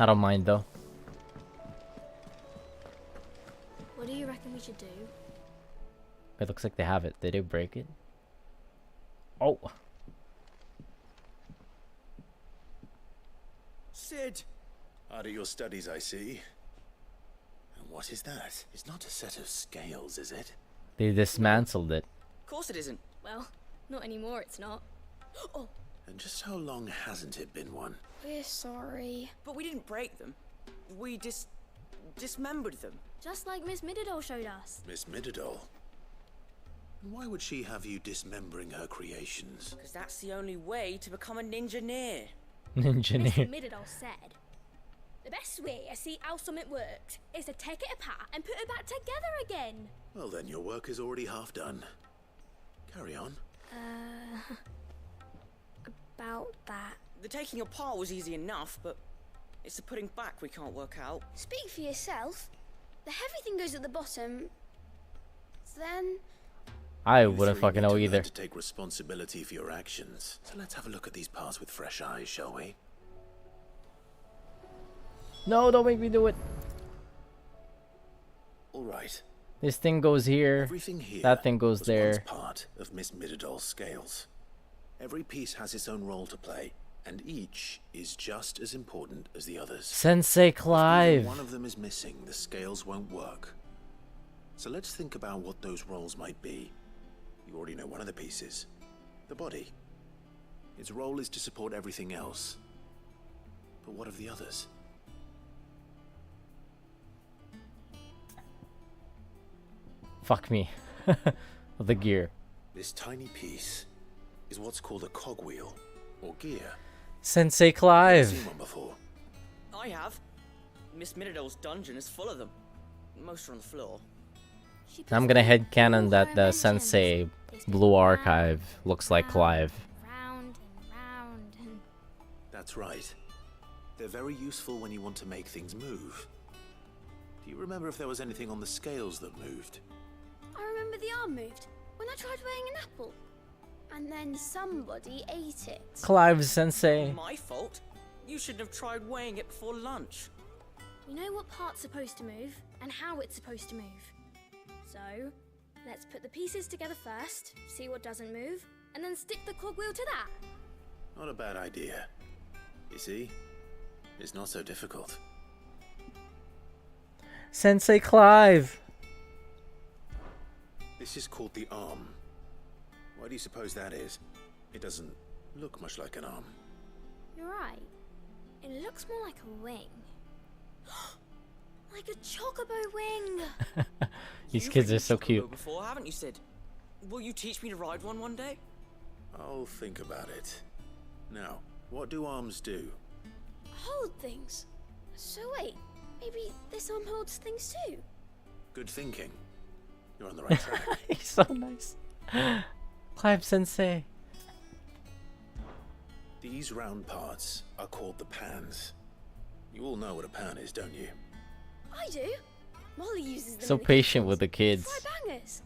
Speaker 1: I don't mind though.
Speaker 3: What do you reckon we should do?
Speaker 1: It looks like they have it. Did they break it? Oh.
Speaker 6: Sid! Hard at your studies, I see. And what is that? It's not a set of scales, is it?
Speaker 1: They dismantled it.
Speaker 13: Of course it isn't. Well, not anymore, it's not. Oh,
Speaker 6: And just how long hasn't it been one?
Speaker 3: We're sorry.
Speaker 14: But we didn't break them. We dismembered them.
Speaker 3: Just like Miss Mididol showed us.
Speaker 6: Miss Mididol? Why would she have you dismembering her creations?
Speaker 10: Because that's the only way to become a ninja-neer.
Speaker 1: Ninja-neer.
Speaker 3: Midadol said, the best way to see how something works is to take it apart and put it back together again.
Speaker 6: Well then, your work is already half done. Carry on.
Speaker 3: About that.
Speaker 10: The taking apart was easy enough, but it's the putting back we can't work out.
Speaker 3: Speak for yourself. The heavy thing goes at the bottom. Then...
Speaker 1: I wouldn't fucking know either.
Speaker 6: To take responsibility for your actions. So let's have a look at these parts with fresh eyes, shall we?
Speaker 1: No, don't make me do it.
Speaker 6: All right.
Speaker 1: This thing goes here.
Speaker 6: Everything here
Speaker 1: that thing goes
Speaker 6: was
Speaker 1: there.
Speaker 6: once part of Miss Midadol's scales. Every piece has its own role to play, and each is just as important as the others.
Speaker 1: Sensei Clive.
Speaker 6: If one of them is missing, the scales won't work. So let's think about what those roles might be. You already know one of the pieces. The body. Its role is to support everything else. But what of the others?
Speaker 1: Fuck me. The gear.
Speaker 6: This tiny piece is what's called a cogwheel, or gear.
Speaker 1: Sensei Clive.
Speaker 6: Seen one before?
Speaker 10: I have. Miss Midadol's dungeon is full of them. Most are on the floor.
Speaker 1: I'm gonna headcanon that the Sensei Blue Archive looks like Clive.
Speaker 3: Round and round and...
Speaker 6: That's right. They're very useful when you want to make things move. Do you remember if there was anything on the scales that moved?
Speaker 3: I remember the arm moved when I tried weighing an apple. And then somebody ate it.
Speaker 1: Clive Sensei.
Speaker 10: My fault. You shouldn't have tried weighing it before lunch.
Speaker 3: We know what part's supposed to move and how it's supposed to move. So, let's put the pieces together first, see what doesn't move, and then stick the cogwheel to that.
Speaker 6: Not a bad idea. You see? It's not so difficult.
Speaker 1: Sensei Clive.
Speaker 6: This is called the arm. Why do you suppose that is? It doesn't look much like an arm.
Speaker 3: You're right. It looks more like a wing. Like a chocobo wing.
Speaker 1: These kids are so cute.
Speaker 10: Before, haven't you, Sid? Will you teach me to ride one day?
Speaker 6: I'll think about it. Now, what do arms do?
Speaker 3: Hold things. So wait, maybe this arm holds things too?
Speaker 6: Good thinking. You're on the right track.
Speaker 1: He's so nice. Clive Sensei.
Speaker 6: These round parts are called the pans. You all know what a pan is, don't you?
Speaker 3: I do. Molly uses them.
Speaker 1: So patient with the kids.
Speaker 3: Fry bangers.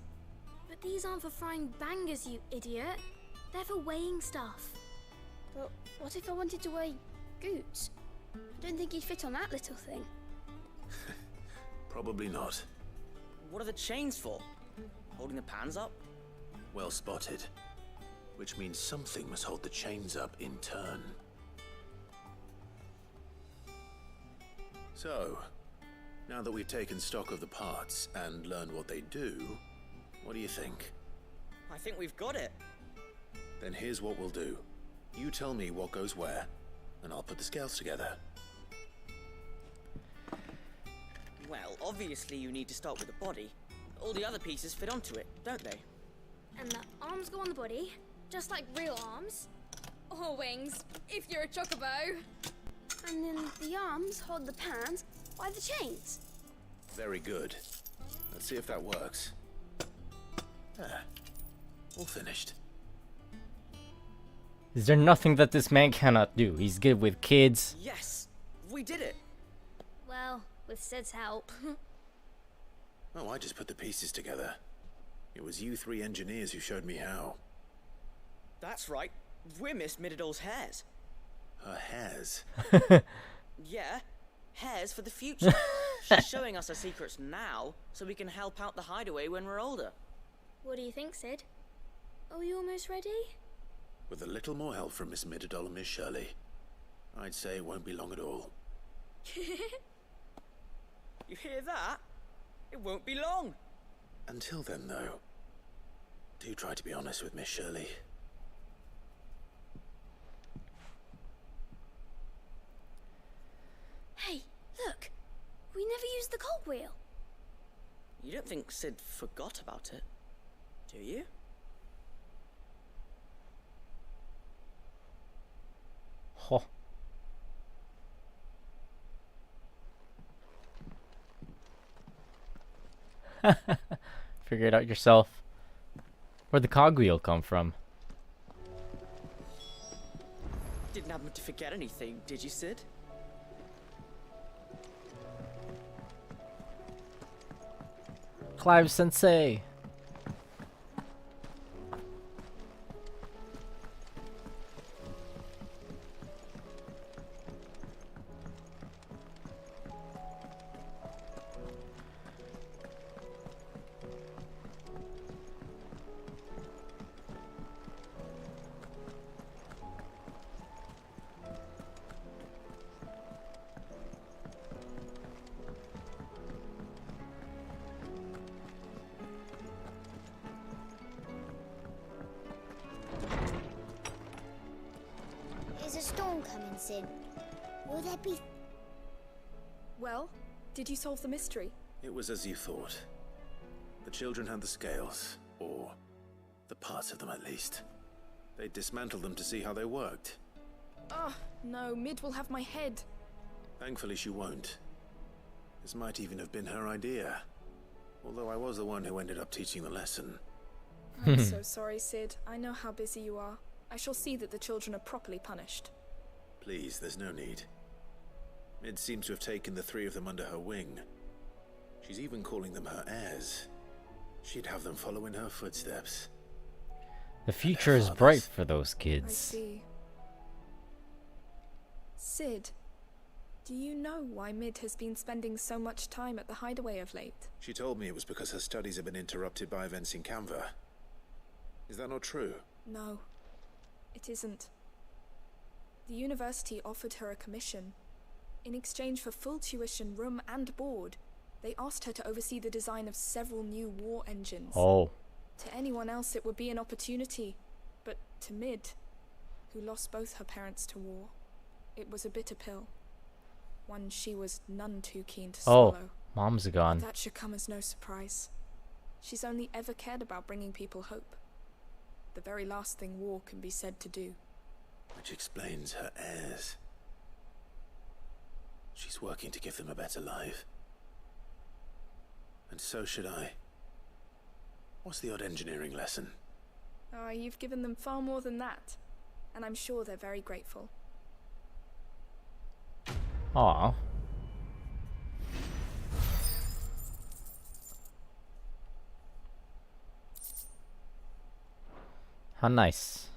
Speaker 3: But these aren't for frying bangers, you idiot. They're for weighing stuff. But what if I wanted to weigh goods? I don't think he'd fit on that little thing.
Speaker 6: Probably not.
Speaker 10: What are the chains for? Holding the pans up?
Speaker 6: Well spotted. Which means something must hold the chains up in turn. So, now that we've taken stock of the parts and learned what they do, what do you think?
Speaker 10: I think we've got it.
Speaker 6: Then here's what we'll do. You tell me what goes where, and I'll put the scales together.
Speaker 10: Well, obviously you need to start with the body. All the other pieces fit onto it, don't they?
Speaker 3: And the arms go on the body, just like real arms. Or wings, if you're a chocobo. And then the arms hold the pans by the chains.
Speaker 6: Very good. Let's see if that works. There. All finished.
Speaker 1: Is there nothing that this man cannot do? He's good with kids.
Speaker 10: Yes! We did it!
Speaker 3: Well, with Sid's help.
Speaker 6: Oh, I just put the pieces together. It was you three engineers who showed me how.
Speaker 10: That's right. We're Miss Midadol's hairs.
Speaker 6: Her hairs?
Speaker 10: Yeah, hairs for the future. She's showing us her secrets now, so we can help out the hideaway when we're older.
Speaker 3: What do you think, Sid? Are we almost ready?
Speaker 6: With a little more help from Miss Midadol and Miss Shirley, I'd say it won't be long at all.
Speaker 10: You hear that? It won't be long.
Speaker 6: Until then, though, do try to be honest with Miss Shirley.
Speaker 3: Hey, look! We never used the cogwheel.
Speaker 10: You don't think Sid forgot about it? Do you?
Speaker 1: Ho. Figure it out yourself. Where'd the cogwheel come from?
Speaker 10: Didn't happen to forget anything, did you, Sid?
Speaker 1: Clive Sensei.
Speaker 3: Is a storm coming, Sid? Will there be...
Speaker 9: Well, did you solve the mystery?
Speaker 6: It was as you thought. The children had the scales, or the parts of them at least. They dismantled them to see how they worked.
Speaker 9: Oh, no, Mid will have my head.
Speaker 6: Thankfully she won't. This might even have been her idea. Although I was the one who ended up teaching the lesson.
Speaker 9: I'm so sorry, Sid. I know how busy you are. I shall see that the children are properly punished.
Speaker 6: Please, there's no need. Mid seems to have taken the three of them under her wing. She's even calling them her heirs. She'd have them follow in her footsteps.
Speaker 1: The future is bright for those
Speaker 9: I
Speaker 1: kids.
Speaker 9: see. Sid, do you know why Mid has been spending so much time at the hideaway of late?
Speaker 6: She told me it was because her studies have been interrupted by events in Canva. Is that not true?
Speaker 9: No, it isn't. The university offered her a commission. In exchange for full tuition, room and board, they asked her to oversee the design of several new war engines.
Speaker 1: Oh.
Speaker 9: To anyone else it would be an opportunity, but to Mid, who lost both her parents to war, it was a bitter pill. One she was none too keen to swallow.
Speaker 1: Mom's gone.
Speaker 9: That should come as no surprise. She's only ever cared about bringing people hope. The very last thing war can be said to do.
Speaker 6: Which explains her heirs. She's working to give them a better life. And so should I. What's the odd engineering lesson?
Speaker 9: Oh, you've given them far more than that. And I'm sure they're very grateful.
Speaker 1: Aw. How nice.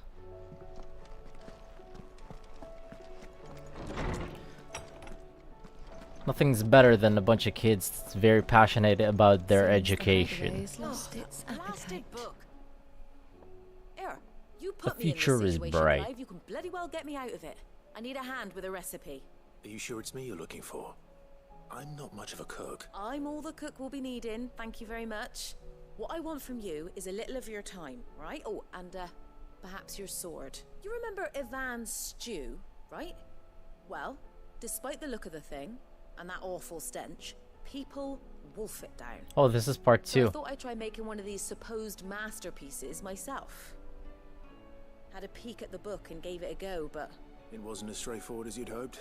Speaker 1: Nothing's better than a bunch of kids that's very passionate about their education.
Speaker 4: Blasted book. Here, you put
Speaker 1: The
Speaker 4: me in this
Speaker 1: future is
Speaker 4: situation,
Speaker 1: bright.
Speaker 4: Clive. You can bloody well get me out of it. I need a hand with a recipe.
Speaker 6: Are you sure it's me you're looking for? I'm not much of a cook.
Speaker 4: I'm all the cook will be needing, thank you very much. What I want from you is a little of your time, right? Oh, and perhaps your sword. You remember Ivan's stew, right? Well, despite the look of the thing, and that awful stench, people wolf it down.
Speaker 1: Oh, this is part
Speaker 4: So I
Speaker 1: 2.
Speaker 4: thought I'd try making one of these supposed masterpieces myself. Had a peek at the book and gave it a go, but...
Speaker 6: It wasn't as straightforward as you'd hoped.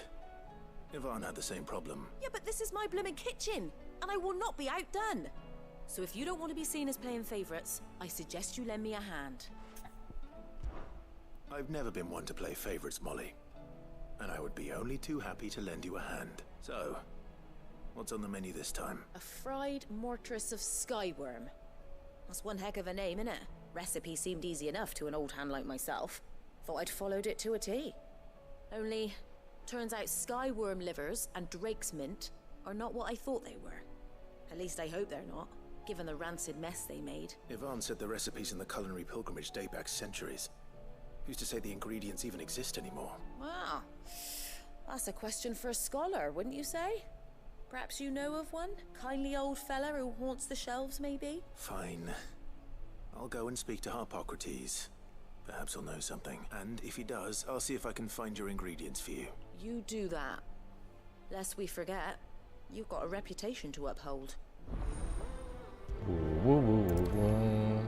Speaker 6: Ivan had the same problem.
Speaker 4: Yeah, but this is my blooming kitchen, and I will not be outdone. So if you don't want to be seen as playing favourites, I suggest you lend me a hand.
Speaker 6: I've never been one to play favorites, Molly. And I would be only too happy to lend you a hand. So, what's on the menu this time?
Speaker 4: A fried mortress of skyworm. That's one heck of a name, innit? Recipe seemed easy enough to an old hand like myself. Thought I'd followed it to a T. Only, turns out skyworm livers and drake's mint are not what I thought they were. At least I hope they're not, given the rancid mess they made.
Speaker 6: Ivan said the recipes in the culinary pilgrimage date back centuries. Who's to say the ingredients even exist anymore?
Speaker 4: Wow. That's a question for a scholar, wouldn't you say? Perhaps you know of one? Kindly old fella who haunts the shelves, maybe?
Speaker 6: Fine. I'll go and speak to Harpocrates. Perhaps he'll know something. And if he does, I'll see if I can find your ingredients for you.
Speaker 4: You do that. Lest we forget, you've got a reputation to uphold.
Speaker 1: Woo, woo, woo, woo.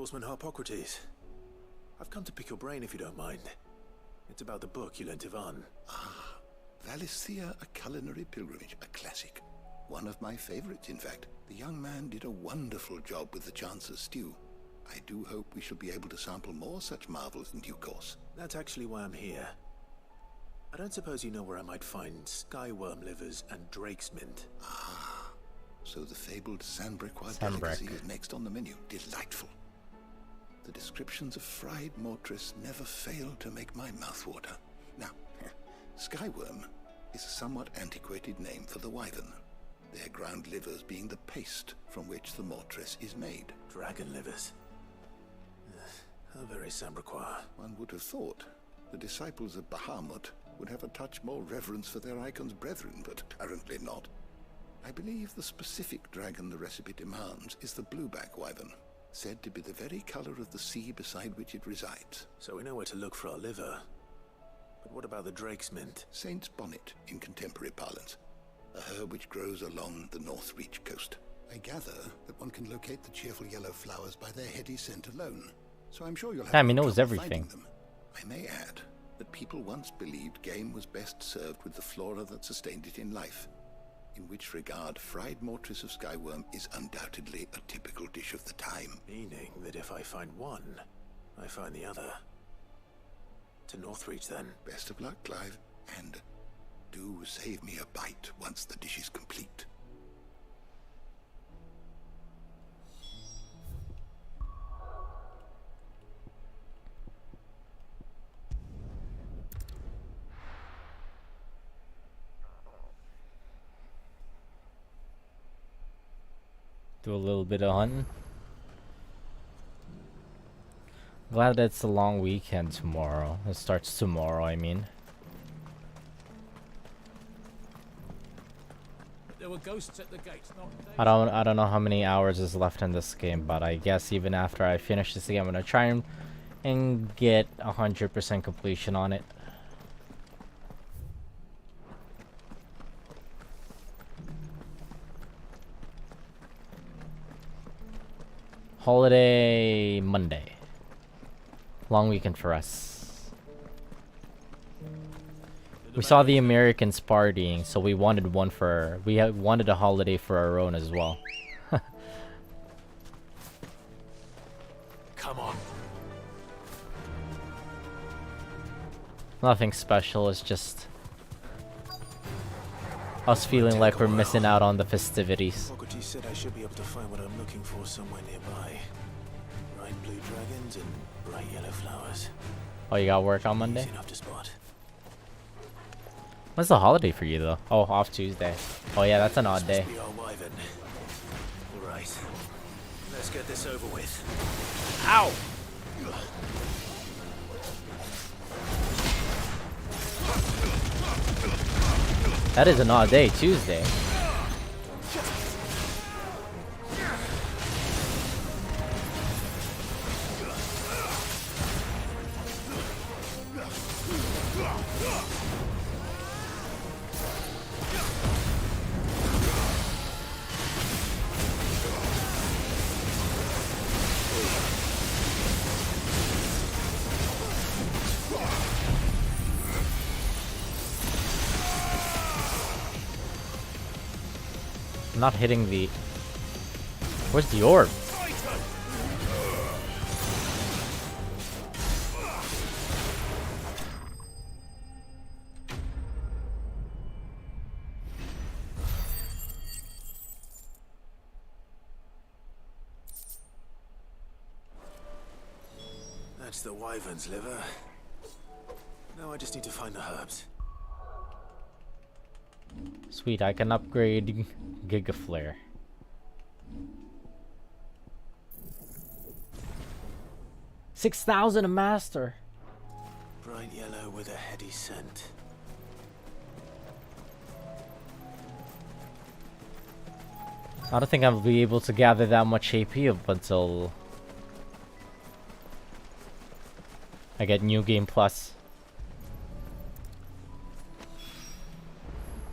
Speaker 6: Swordsman Harpocrates. I've come to pick your brain if you don't mind. It's about the book you lent Ivan.
Speaker 11: Ah, Valisthea, A Culinary Pilgrimage, a classic. One of my favorites, in fact. The young man did a wonderful job with the Chance's stew. I do hope we shall be able to sample more such marvels in due course.
Speaker 6: That's actually why I'm here. I don't suppose you know where I might find skyworm livers and drake's mint.
Speaker 11: Ah, so the fabled Sandbrequois
Speaker 1: Sandbrec.
Speaker 11: delicacy is next on the menu. Delightful. The descriptions of fried mortress never fail to make my mouth water. Now, skyworm is a somewhat antiquated name for the wyvern, their ground livers being the paste from which the mortress is made.
Speaker 6: Dragon livers. How very Sandbrequois.
Speaker 11: One would have thought the disciples of Bahamut would have a touch more reverence for their icon's brethren, but apparently not. I believe the specific dragon the recipe demands is the blueback wyvern, said to be the very color of the sea beside which it resides.
Speaker 6: So we know where to look for our liver. But what about the drake's mint?
Speaker 11: Saint's bonnet in contemporary parlance, a herb which grows along the North Reach coast. I gather that one can locate the cheerful yellow flowers by their heady scent alone, so I'm sure you'll have
Speaker 1: Damn, he
Speaker 11: no
Speaker 1: knows
Speaker 11: trouble
Speaker 1: everything.
Speaker 11: finding them. I may add that people once believed game was best served with the flora that sustained it in life, in which regard fried mortress of skyworm is undoubtedly a typical dish of the time.
Speaker 6: Meaning that if I find one, I find the other. To Northreach, then.
Speaker 11: Best of luck, Clive, and do save me a bite once the dish is complete.
Speaker 1: Do a little bit of hunting. Glad that it's a long weekend tomorrow. It starts tomorrow, I mean.
Speaker 5: There were ghosts at the gates, not
Speaker 1: I don't know how many hours is left in this game, but I guess even after I finish this game, I'm gonna try and get 100% completion on it. Holiday Monday. Long weekend for us. We saw the Americans partying, so we wanted one for... We wanted a holiday for our own as well.
Speaker 6: Come on.
Speaker 1: Nothing special, it's just... us feeling like we're missing out on the festivities.
Speaker 6: Socrates said I should be able to find what I'm looking for somewhere nearby. Bright blue dragons and bright yellow flowers.
Speaker 1: Oh, you got work on Monday?
Speaker 6: Easy enough to spot.
Speaker 1: When's the holiday for you, though? Oh, off Tuesday. Oh, yeah, that's an odd day.
Speaker 6: Must be our wyvern. All right, let's get this over with.
Speaker 1: Ow! That is an odd day, Tuesday. I'm not hitting the... Where's the orb?
Speaker 6: That's the wyvern's liver. Now I just need to find the herbs.
Speaker 1: Sweet, I can upgrade Giga Flare. $6,000 a master.
Speaker 6: Bright yellow with a heady scent.
Speaker 1: I don't think I'll be able to gather that much AP up until I get New Game Plus.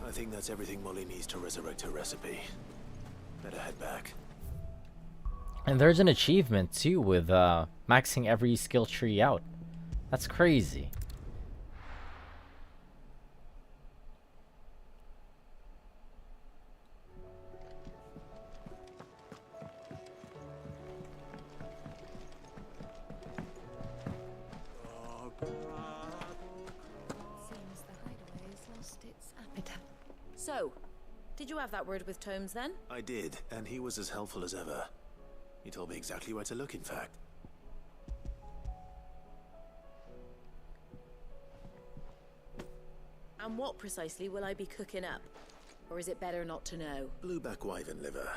Speaker 6: I think that's everything Molly needs to resurrect her recipe. Better head back.
Speaker 1: And there's an achievement too with maxing every skill tree out. That's crazy.
Speaker 15: Seems the hideaway's lost its appetite.
Speaker 16: So, did you have that word with Tomes then?
Speaker 2: I did, and he was as helpful as ever. He told me exactly where to look, in fact.
Speaker 16: And what precisely will I be cooking up? Or is it better not to know?
Speaker 2: Blueback wyvern liver.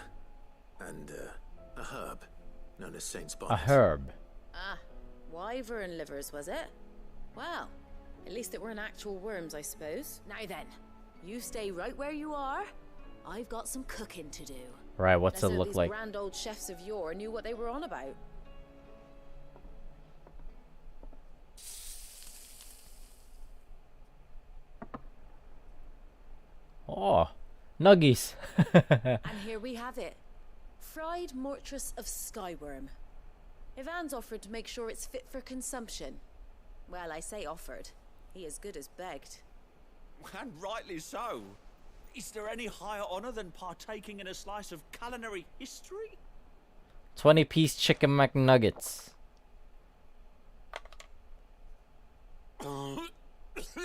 Speaker 2: And, a herb known as Saint's
Speaker 1: A
Speaker 2: bonnet.
Speaker 1: herb.
Speaker 16: Ah, wyvern livers, was it? Well, at least it weren't actual worms, I suppose. Now then, you stay right where you are. I've got some cooking to do.
Speaker 1: Right, what's
Speaker 16: Let's
Speaker 1: it
Speaker 16: hope
Speaker 1: look
Speaker 16: these
Speaker 1: like?
Speaker 16: grand old chefs of yore knew what they were on about.
Speaker 1: Oh, nuggies.
Speaker 16: And here we have it. Fried mortress of skyworm. Ivan's offered to make sure it's fit for consumption. Well, I say offered. He as good as begged.
Speaker 12: And rightly so. Is there any higher honor than partaking in a slice of culinary history?
Speaker 1: 20-piece chicken McNuggets.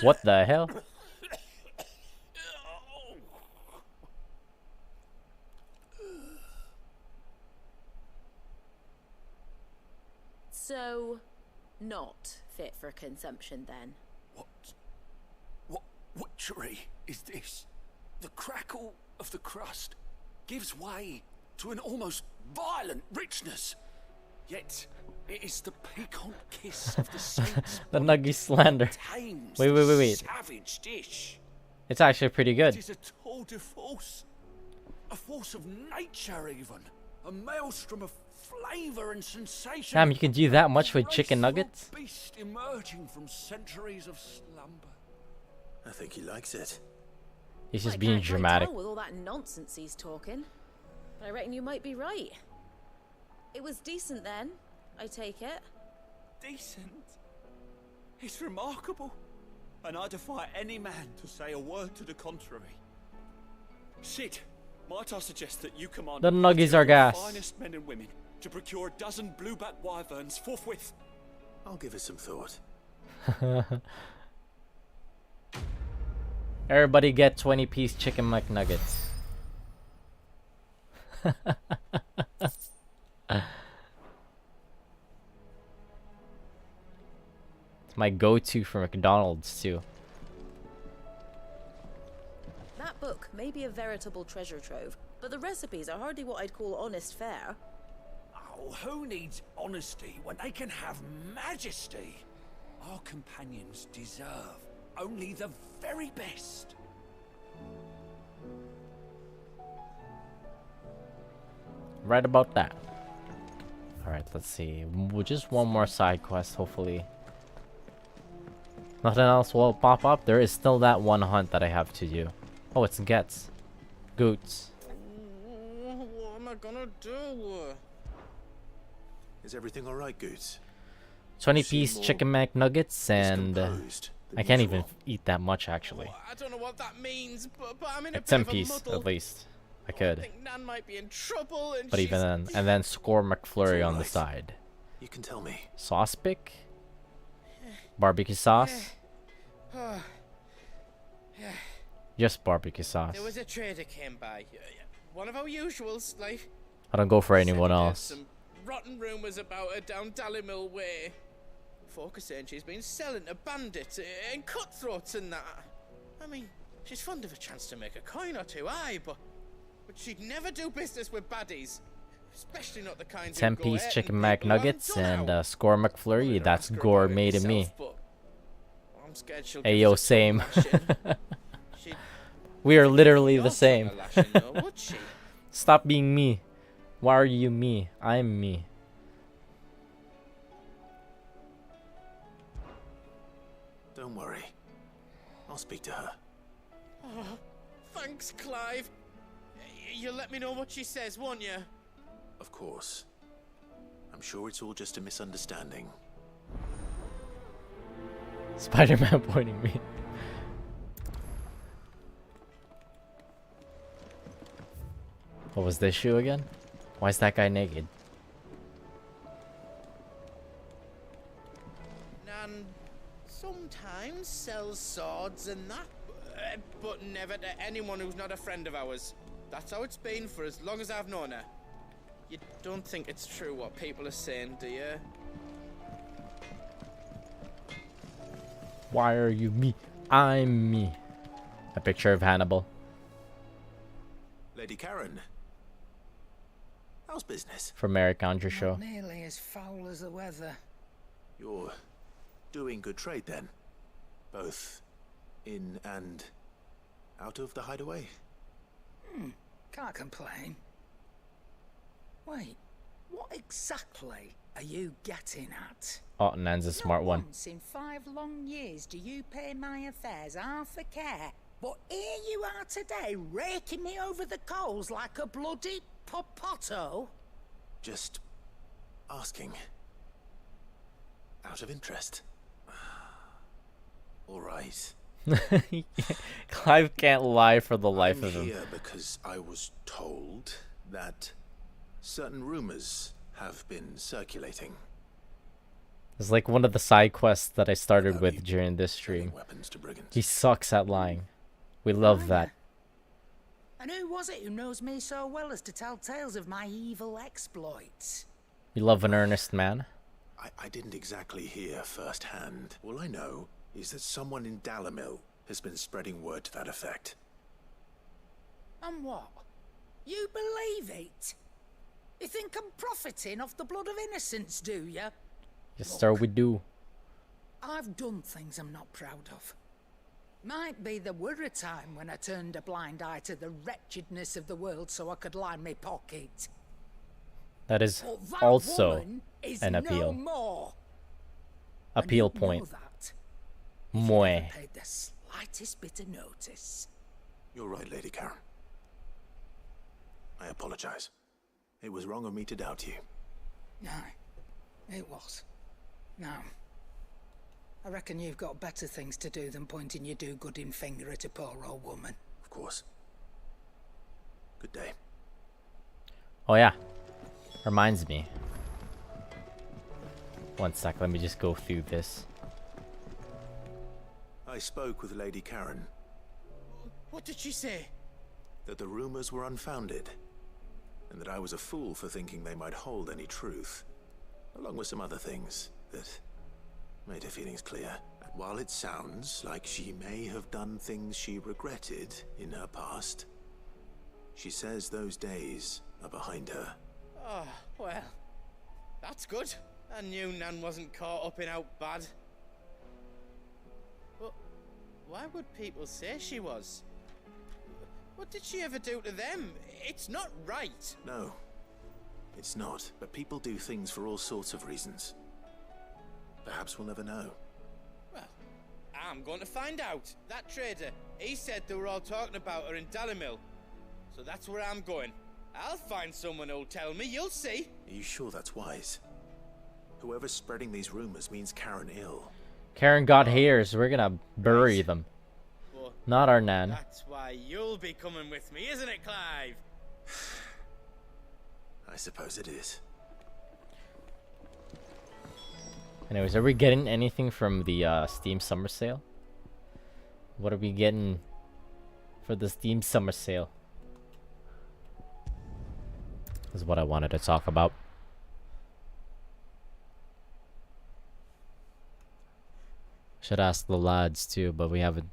Speaker 1: What the hell?
Speaker 16: So, not fit for consumption then.
Speaker 12: What witchery is this? The crackle of the crust gives way to an almost violent richness. Yet, it is the piquant kiss of the saints.
Speaker 1: The nuggy slander.
Speaker 12: Tames
Speaker 1: Wait.
Speaker 12: the savage dish.
Speaker 1: It's actually pretty good.
Speaker 12: It is a tour de force. A force of nature even. A maelstrom of flavor and sensation.
Speaker 1: Damn, you can do that much with chicken nuggets?
Speaker 12: Beast emerging from centuries of slumber.
Speaker 2: I think he likes it.
Speaker 1: He's just
Speaker 16: I
Speaker 1: being
Speaker 16: can't quite
Speaker 1: dramatic.
Speaker 16: tell with all that nonsense he's talking. But I reckon you might be right. It was decent then, I take it.
Speaker 12: Decent? It's remarkable. And I defy any man to say a word to the contrary. Sid, might I suggest that you command
Speaker 1: The nuggies are
Speaker 12: the
Speaker 1: gas.
Speaker 12: finest men and women to procure a dozen blueback wyverns forthwith?
Speaker 2: I'll give it some thought.
Speaker 1: Everybody get 20-piece chicken McNuggets. It's my go-to for McDonald's too.
Speaker 16: That book may be a veritable treasure trove, but the recipes are hardly what I'd call honest fare.
Speaker 12: Oh, who needs honesty when they can have majesty? Our companions deserve only the very best.
Speaker 1: Right about that. Alright, let's see. Just one more side quest, hopefully. Nothing else will pop up. There is still that one hunt that I have to do. Oh, it's Gets. Goots.
Speaker 10: What am I gonna do?
Speaker 2: Is everything alright, Goots?
Speaker 1: 20-piece
Speaker 2: more
Speaker 1: chicken McNuggets, and
Speaker 2: discomposed than
Speaker 1: I can't even
Speaker 2: usual.
Speaker 1: eat that much actually.
Speaker 10: I don't know what that means, but I'm in a
Speaker 1: A
Speaker 10: bit of a
Speaker 1: 10-piece
Speaker 10: muddle.
Speaker 1: at least. I
Speaker 10: I
Speaker 1: could.
Speaker 10: think Nan might be in trouble, and
Speaker 1: But
Speaker 10: she's...
Speaker 1: even then, and then score McFlurry on the side.
Speaker 2: You can tell me.
Speaker 1: Sauce pick? Barbecue sauce?
Speaker 10: Oh,
Speaker 1: Just barbecue sauce.
Speaker 10: there was a trader came by. One of our usuals, like...
Speaker 1: I don't go for
Speaker 10: said
Speaker 1: anyone
Speaker 10: there's
Speaker 1: else.
Speaker 10: Some rotten rumours about her down Dallimil Way. Folk are saying she's been selling to bandits and cutthroats and that. I mean, she's fond of a chance to make a coin or two, aye, but she'd never do business with baddies. Especially not the kinds who go
Speaker 1: 10-piece
Speaker 10: out
Speaker 1: chicken
Speaker 10: and people
Speaker 1: McNuggets
Speaker 10: aren't done
Speaker 1: and score McFlurry. That's gourmet to me.
Speaker 10: myself, but I'm scared she'll give
Speaker 1: Ayo,
Speaker 10: us a
Speaker 1: same.
Speaker 10: lashing. She'd
Speaker 1: We are literally the
Speaker 10: yours
Speaker 1: same.
Speaker 10: a lashing, though, would she?
Speaker 1: Stop being me. Why are you me? I'm me.
Speaker 2: Don't worry. I'll speak to her.
Speaker 10: Oh, thanks, Clive. You'll let me know what she says, won't you?
Speaker 2: Of course.
Speaker 6: I'm sure it's all just a misunderstanding.
Speaker 1: Spider-Man pointing me. What was this shoe again? Why is that guy naked?
Speaker 10: Nan sometimes sells swords and that, but never to anyone who's not a friend of ours. That's how it's been for as long as I've known her. You don't think it's true what people are saying, do you?
Speaker 1: Why are you me? I'm me. A picture of Hannibal.
Speaker 6: Lady Karen. How's business?
Speaker 1: From Eric Andre show.
Speaker 7: Nearly as foul as the weather.
Speaker 6: You're doing good trade then? Both in and out of the hideaway?
Speaker 7: Can't complain. Wait, what exactly are you getting at?
Speaker 1: Oh, Nan's a smart one.
Speaker 7: Once in 5 long years do you pay my affairs half a care, but here you are today raking me over the coals like a bloody popoto?
Speaker 6: Just asking. Out of interest. All right.
Speaker 1: Clive can't lie for the life
Speaker 6: I'm
Speaker 1: of him.
Speaker 6: here because I was told that certain rumors have been circulating.
Speaker 1: It's like one of the side quests that I started with during this stream. He sucks at lying. We love that.
Speaker 7: And who was it who knows me so well as to tell tales of my evil exploits?
Speaker 1: You love an earnest man.
Speaker 6: I didn't exactly hear firsthand. All I know is that someone in Dalimil has been spreading word to that effect.
Speaker 7: And what? You believe it? You think I'm profiting off the blood of innocents, do you?
Speaker 1: Yes, sir, we do.
Speaker 7: I've done things I'm not proud of. Might be there were a time when I turned a blind eye to the wretchedness of the world so I could line my pocket.
Speaker 1: That is
Speaker 7: But that
Speaker 1: also
Speaker 7: woman is
Speaker 1: an
Speaker 7: no
Speaker 1: appeal.
Speaker 7: more.
Speaker 1: Appeal
Speaker 7: And you'd know
Speaker 1: point.
Speaker 7: that
Speaker 1: Mouais.
Speaker 7: if you ever paid the slightest bit of notice.
Speaker 6: You're right, Lady Karen. I apologize. It was wrong of me to doubt you.
Speaker 7: No, it was. Now, I reckon you've got better things to do than pointing your do-gooding finger at a poor old woman.
Speaker 6: Of course. Good day.
Speaker 1: Oh yeah. Reminds me. One sec, let me just go through this.
Speaker 6: I spoke with Lady Karen.
Speaker 10: What did she say?
Speaker 6: That the rumors were unfounded, and that I was a fool for thinking they might hold any truth, along with some other things that made her feelings clear. And while it sounds like she may have done things she regretted in her past, she says those days are behind her.
Speaker 10: Oh, well, that's good. I knew Nan wasn't caught up in out bad. But why would people say she was? What did she ever do to them? It's not right.
Speaker 6: No, it's not. But people do things for all sorts of reasons. Perhaps we'll never know.
Speaker 10: Well, I'm going to find out. That trader, he said they were all talking about her in Dalimil. So that's where I'm going. I'll find someone who'll tell me, you'll see.
Speaker 6: Are you sure that's wise? Whoever's spreading these rumors means Karen ill.
Speaker 1: Karen got hairs. We're gonna bury them.
Speaker 10: Well,
Speaker 1: Not our Nan.
Speaker 10: that's why you'll be coming with me, isn't it, Clive?
Speaker 6: I suppose it is.
Speaker 1: Anyways, are we getting anything from the Steam Summer Sale? What are we getting for the Steam Summer Sale? This is what I wanted to talk about. Should ask the lads too, but we haven't.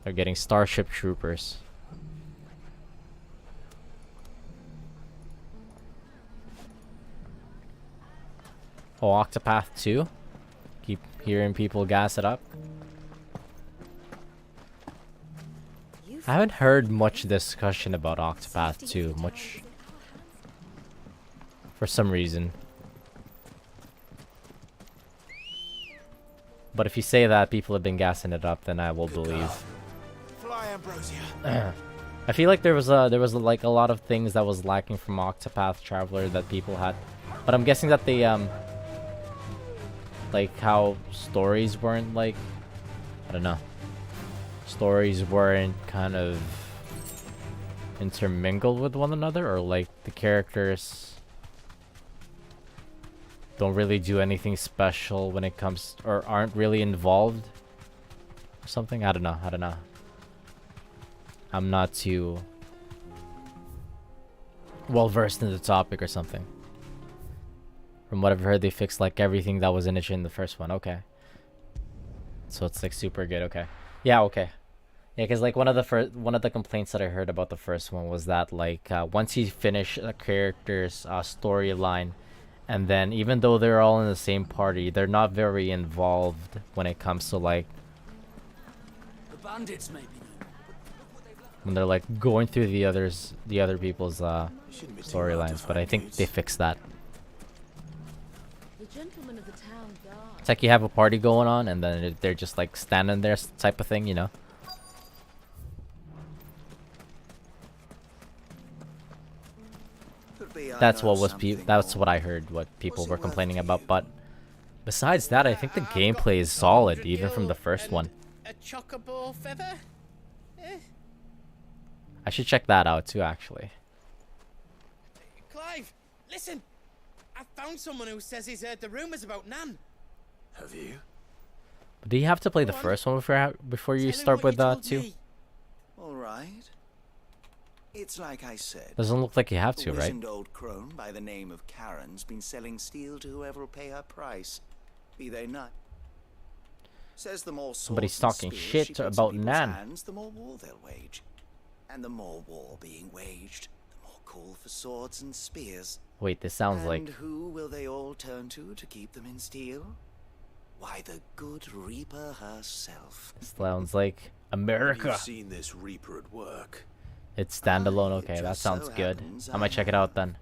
Speaker 1: They're getting Starship Troopers. Oh, Octopath 2? Keep hearing people gas it up. I haven't heard much discussion about Octopath 2, much for some reason. But if you say that people have been gassing it up, then I will believe.
Speaker 12: Fly, Ambrosia.
Speaker 1: I feel like there was like a lot of things that was lacking from Octopath Traveler that people had, but I'm guessing that they like how stories weren't like, I don't know, stories weren't kind of intermingled with one another, or like the characters don't really do anything special when it comes, or aren't really involved or something. I don't know. I'm not too well versed in the topic or something. From what I've heard, they fixed like everything that was an issue in the first one. Okay. So it's like super good. Okay. Yeah, okay. Yeah, because like one of the complaints that I heard about the first one was that like once you finish a character's storyline, and then even though they're all in the same party, they're not very involved when it comes to like
Speaker 12: The bandits, maybe.
Speaker 1: when they're like going through the other people's storylines. But I think they fixed that.
Speaker 15: The gentlemen of the town guard.
Speaker 1: It's like you have a party going on, and then they're just like standing there, type of thing, you know. That's what was that's what I heard. What people were complaining about, but besides that, I think the gameplay is solid, even from the first one.
Speaker 10: A chocobo feather?
Speaker 1: I should check that out too, actually.
Speaker 10: Clive, listen! I found someone who says he's heard the rumors about Nan.
Speaker 2: Have you?
Speaker 1: But do you have to play the first one before you start with 2?
Speaker 17: All right. It's like I said.
Speaker 1: Doesn't look like you have to,
Speaker 17: a
Speaker 1: right?
Speaker 17: wizened old crone by the name of Karen's been selling steel to whoever will pay her price, be they not. Says the more
Speaker 1: Somebody's
Speaker 17: swords
Speaker 1: talking
Speaker 17: and spears
Speaker 1: shit
Speaker 17: she puts in
Speaker 1: about
Speaker 17: people's
Speaker 1: Nan.
Speaker 17: hands, the more war they'll wage. And the more war being waged, the more call for swords and spears.
Speaker 1: Wait, this sounds
Speaker 17: And
Speaker 1: like
Speaker 17: who will they all turn to keep them in steel? Why, the good Reaper herself.
Speaker 1: sounds like America.
Speaker 6: You've seen this Reaper at work.
Speaker 1: It's standalone. Okay, that sounds good. I might check it out then.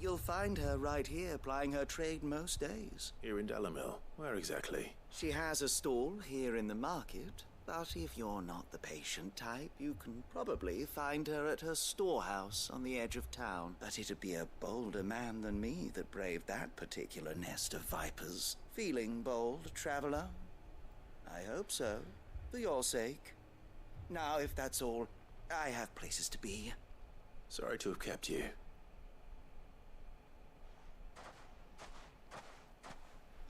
Speaker 17: You'll find her right here plying her trade most days.
Speaker 6: Here in Dalamil. Where exactly?
Speaker 17: She has a stall here in the market, but if you're not the patient type, you can probably find her at her storehouse on the edge of town. But it'd be a bolder man than me that braved that particular nest of vipers. Feeling bold, traveler? I hope so, for your sake. Now, if that's all, I have places to be.
Speaker 6: Sorry to have kept you.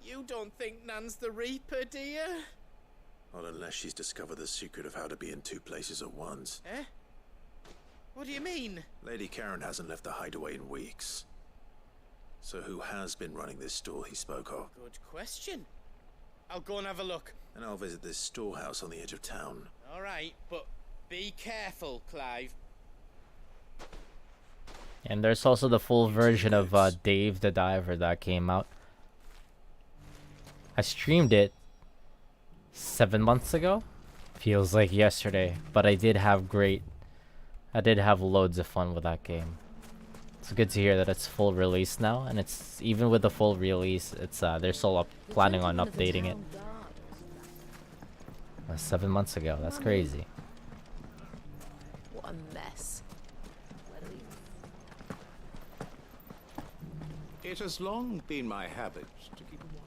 Speaker 10: You don't think Nan's the Reaper, do you?
Speaker 6: Not unless she's discovered the secret of how to be in 2 places at once.
Speaker 10: Eh? What do you mean?
Speaker 6: Lady Karen hasn't left the hideaway in weeks. So who has been running this store he spoke of?
Speaker 10: Good question. I'll go and have a look.
Speaker 6: And I'll visit this storehouse on the edge of town.
Speaker 10: All right, but be careful, Clive.
Speaker 1: And there's also the full version of Dave the Diver that came out. I streamed it 7 months ago. Feels like yesterday, but I did have loads of fun with that game. It's good to hear that it's full release now, and it's even with the full release, it's they're still planning on updating it. 7 months ago, that's crazy.
Speaker 15: What a mess.
Speaker 20: It has long been my habit to keep a watch.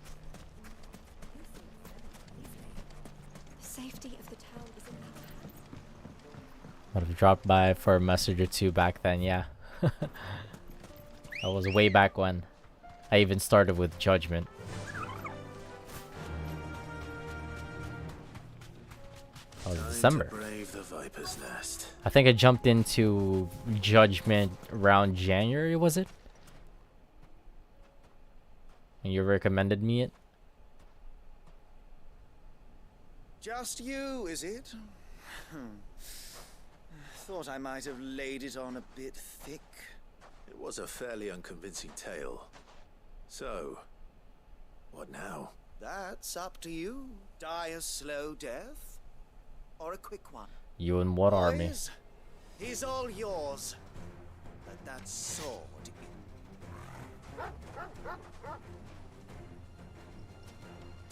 Speaker 3: The safety of the town is in our hands.
Speaker 1: Would have dropped by for a message or 2 back then, yeah. That was way back when. I even started with Judgment. That was December.
Speaker 6: Brave the Viper's Nest.
Speaker 1: I think I jumped into Judgment around January, was it? And you recommended me it?
Speaker 17: Just you, is it? Thought I might have laid it on a bit thick.
Speaker 6: It was a fairly unconvincing tale. So, what now?
Speaker 17: That's up to you. Die a slow death, or a quick one.
Speaker 1: You and what army?
Speaker 17: Boys, he's all yours. But that sword.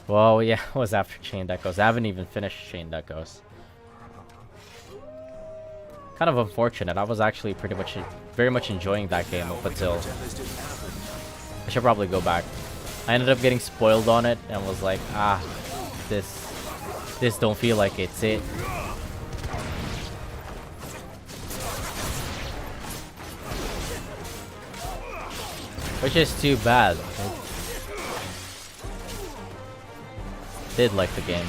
Speaker 1: Well, yeah, it was after Chained Echoes. I haven't even finished Chained Echoes. Kind of unfortunate. I was actually very much enjoying that game up until... I should probably go back. I ended up getting spoiled on it and was like, ah, this don't feel like it's it. Which is too bad. I did like the game.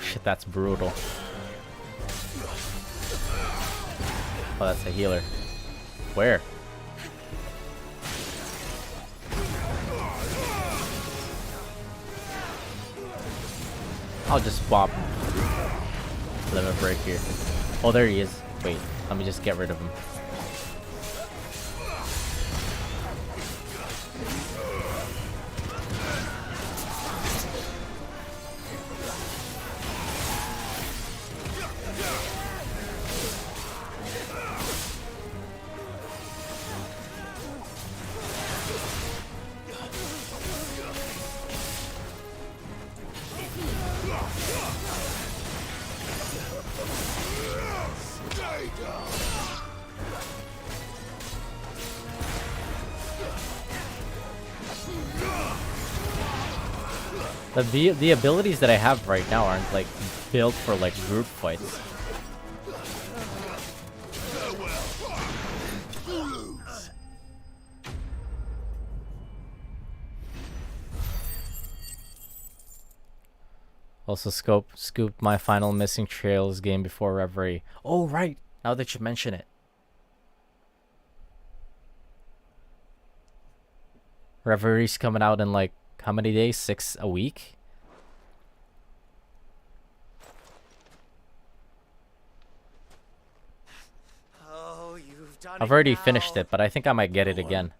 Speaker 1: Shit, that's brutal. Oh, that's a healer. Where? I'll just swap. Limit break here. Oh, there he is. Wait, let me just get rid of him. The abilities that I have right now aren't like built for like group fights. Also scooped my final Missing Trails game before Reverie. Oh right, now that you mention it. Reverie's coming out in like how many days? 6 a week?
Speaker 6: Oh, you've done
Speaker 1: I've already finished it, but I think I might get it again.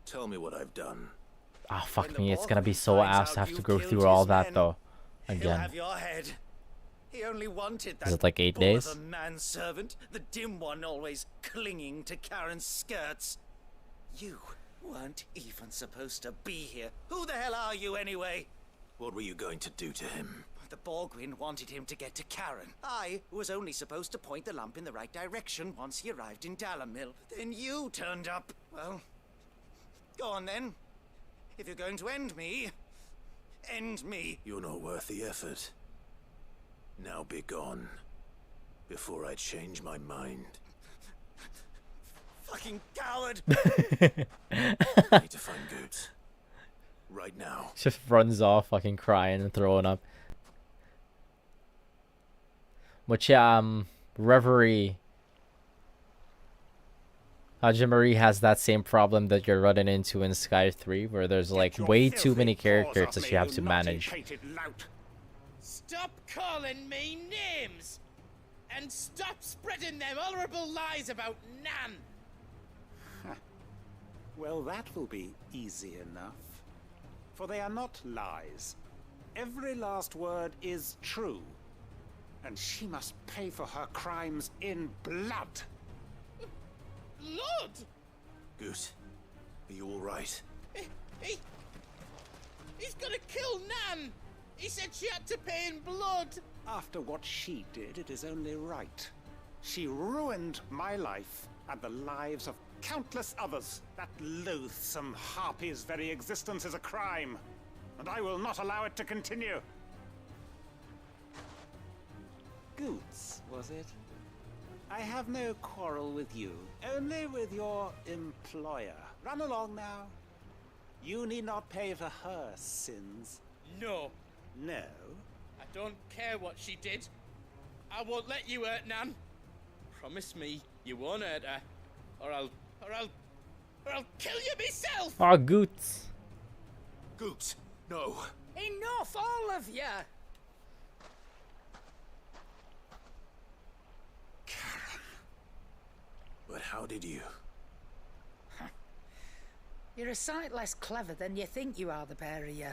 Speaker 6: Tell me what I've done.
Speaker 1: Ah, fuck me, it's gonna be so ass to have to go through all that though.
Speaker 6: He'll
Speaker 1: Again.
Speaker 6: have your head. He only wanted that.
Speaker 1: Is it like 8
Speaker 6: bull
Speaker 1: days?
Speaker 6: of a manservant, the dim one always clinging to Karen's skirts. You weren't even supposed to be here. Who the hell are you anyway? What were you going to do to him? The Borgwyn wanted him to get to Karen. I was only supposed to point the lamp in the right direction once he arrived in Dalamil. Then you turned up. Well, go on then. If you're going to end me, end me. You're not worth the effort. Now be gone, before I change my mind. Fucking coward! I need to find Goots. Right now.
Speaker 1: Just runs off fucking crying and throwing up. Which Reverie Hajimari has that same problem that you're running into in Sky 3, where there's like way too many characters that you have to manage.
Speaker 10: Stop calling me names! And stop spreading them horrible lies about Nan!
Speaker 19: Well, that will be easy enough. For they are not lies. Every last word is true. And she must pay for her crimes in blood.
Speaker 10: Blood?
Speaker 6: Goose, are you alright?
Speaker 10: He's gonna kill Nan! He said she had to pay in blood!
Speaker 19: After what she did, it is only right. She ruined my life and the lives of countless others. That loathsome harpy's very existence is a crime, and I will not allow it to continue. Goots, was it? I have no quarrel with you, only with your employer. Run along now. You need not pay for her sins.
Speaker 10: No.
Speaker 19: No?
Speaker 10: I don't care what she did. I won't let you hurt Nan. Promise me you won't hurt her, or I'll kill you myself!
Speaker 1: Ah, Goots.
Speaker 6: Goots, no.
Speaker 7: Enough, all of you!
Speaker 6: But how did you?
Speaker 7: You're a sight less clever than you think you are, the pair of you.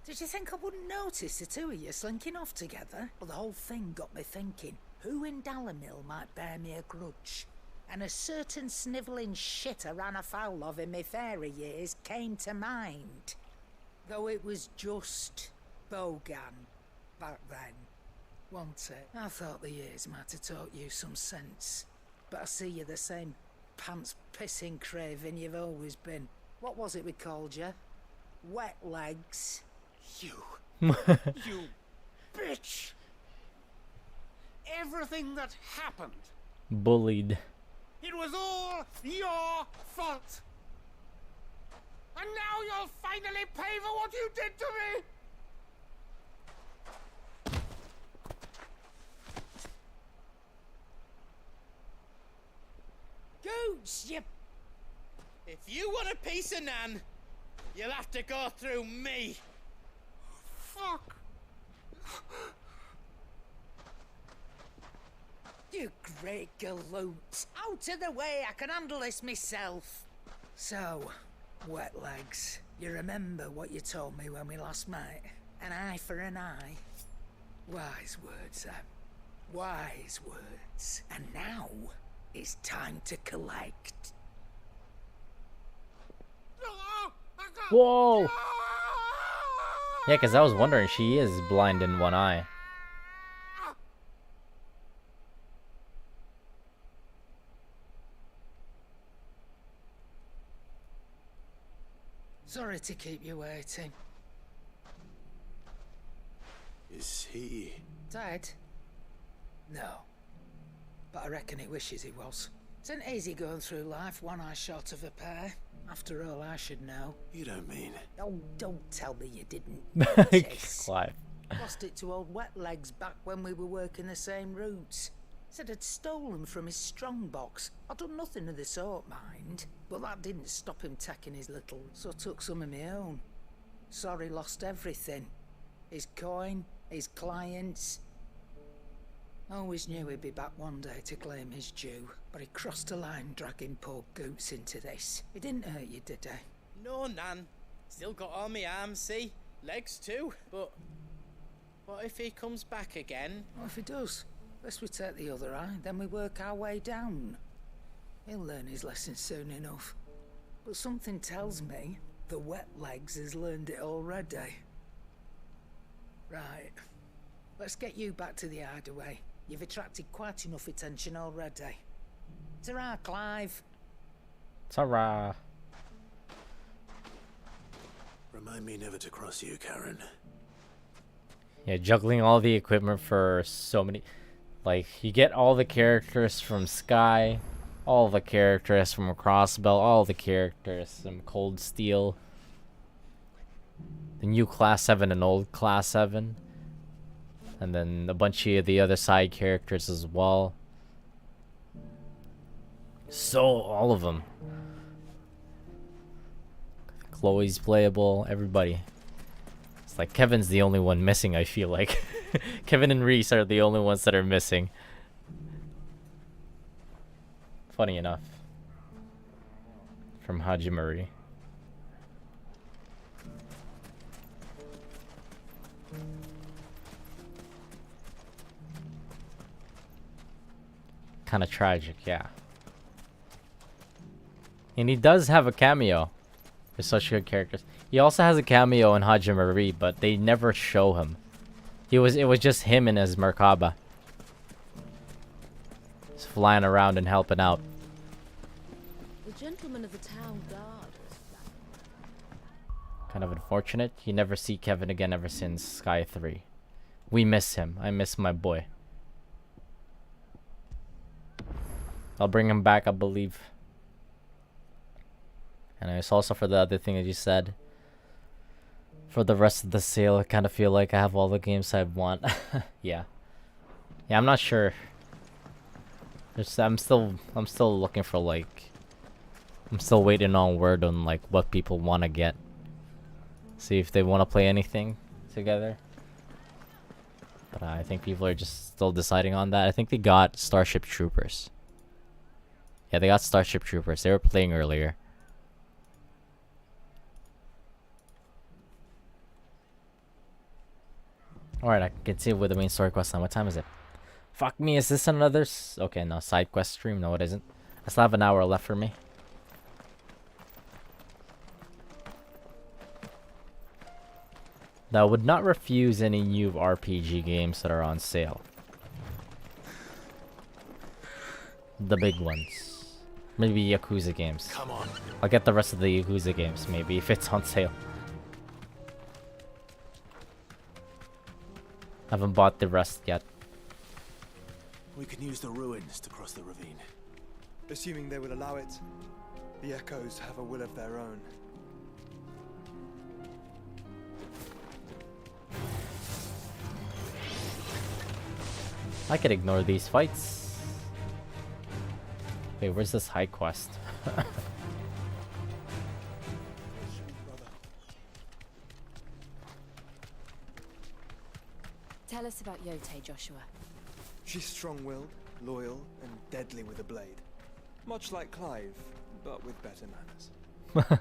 Speaker 7: Did you think I wouldn't notice the two of you slinking off together? Well, the whole thing got me thinking, who in Dalamil might bear me a grudge? And a certain snivelling shit I ran afoul of in my fairy years came to mind. Though it was just Bogan back then, wasn't it? I thought the years might have taught you some sense. But I see you're the same pants-pissing craven you've always been. What was it we called you? Wet legs.
Speaker 19: You bitch! Everything that happened,
Speaker 1: Bullied.
Speaker 19: it was all your fault. And now you'll finally pay for what you did to me!
Speaker 7: Gooch, you...
Speaker 10: If you want a piece of Nan, you'll have to go through me.
Speaker 19: Fuck!
Speaker 7: You great galoot. Out of the way, I can handle this myself. So, wet legs, you remember what you told me when we last met? An eye for an eye. Wise words, wise words. And now, it's time to collect.
Speaker 1: Whoa! Yeah, because I was wondering, she is blind in one eye.
Speaker 7: Sorry to keep you waiting.
Speaker 2: Is he...
Speaker 7: Dead? No. But I reckon he wishes he was. It's an easy going through life, one eye short of a pair. After all, I should know.
Speaker 2: You don't mean...
Speaker 7: Oh, don't tell me you didn't notice.
Speaker 1: Clive.
Speaker 7: Lost it to old Wet Legs back when we were working the same routes. Said I'd stolen from his strongbox. I'd done nothing of the sort, mind. But that didn't stop him taking his little, so I took some of my own. Sorry, lost everything. His coin, his clients. Always knew he'd be back one day to claim his due, but he crossed a line dragging poor Goots into this. He didn't hurt you, did he?
Speaker 10: No, Nan. Still got all my arms, see? Legs too. But what if he comes back again?
Speaker 7: What if he does? First we take the other eye, then we work our way down. He'll learn his lesson soon enough. But something tells me the Wet Legs has learned it already. Right. Let's get you back to the hideaway. You've attracted quite enough attention already. Ta-ra, Clive.
Speaker 1: Ta-ra.
Speaker 2: Remind me never to cross you, Karen.
Speaker 1: Yeah, juggling all the equipment for so many... Like, you get all the characters from Sky, all the characters from Crossbell, all the characters from Cold Steel. The new Class 7 and old Class 7. And then a bunch of the other side characters as well. So, all of them. Chloe's playable, everybody. It's like Kevin's the only one missing, I feel like. Kevin and Reese are the only ones that are missing. Funny enough. From Hajimari. Kind of tragic, yeah. And he does have a cameo. They're such good characters. He also has a cameo in Hajimari, but they never show him. It was just him and his Merkaba. Just flying around and helping out.
Speaker 15: The gentleman of the town guard.
Speaker 1: Kind of unfortunate. You never see Kevin again ever since Sky 3. We miss him. I miss my boy. I'll bring him back, I believe. And it's also for the other thing that you said. For the rest of the sale, I kind of feel like I have all the games I want. Yeah. Yeah, I'm not sure. I'm still looking for like... I'm still waiting on word on like what people want to get. See if they want to play anything together. But I think people are just still deciding on that. I think they got Starship Troopers. Yeah, they got Starship Troopers. They were playing earlier. Alright, I can continue with the main story quest line. What time is it? Fuck me, is this another... Okay, no, side quest stream? No, it isn't. I still have an hour left for me. That I would not refuse any new RPG games that are on sale. The big ones. Maybe Yakuza games.
Speaker 2: Come on.
Speaker 1: I'll get the rest of the Yakuza games, maybe, if it's on sale. Haven't bought the rest yet.
Speaker 2: We can use the ruins to cross the ravine.
Speaker 18: Assuming they will allow it. The echoes have a will of their own.
Speaker 1: I could ignore these fights. Wait, where's this high quest?
Speaker 4: Tell us about Yote, Joshua.
Speaker 18: She's strong-willed, loyal, and deadly with a blade. Much like Clive, but with better manners.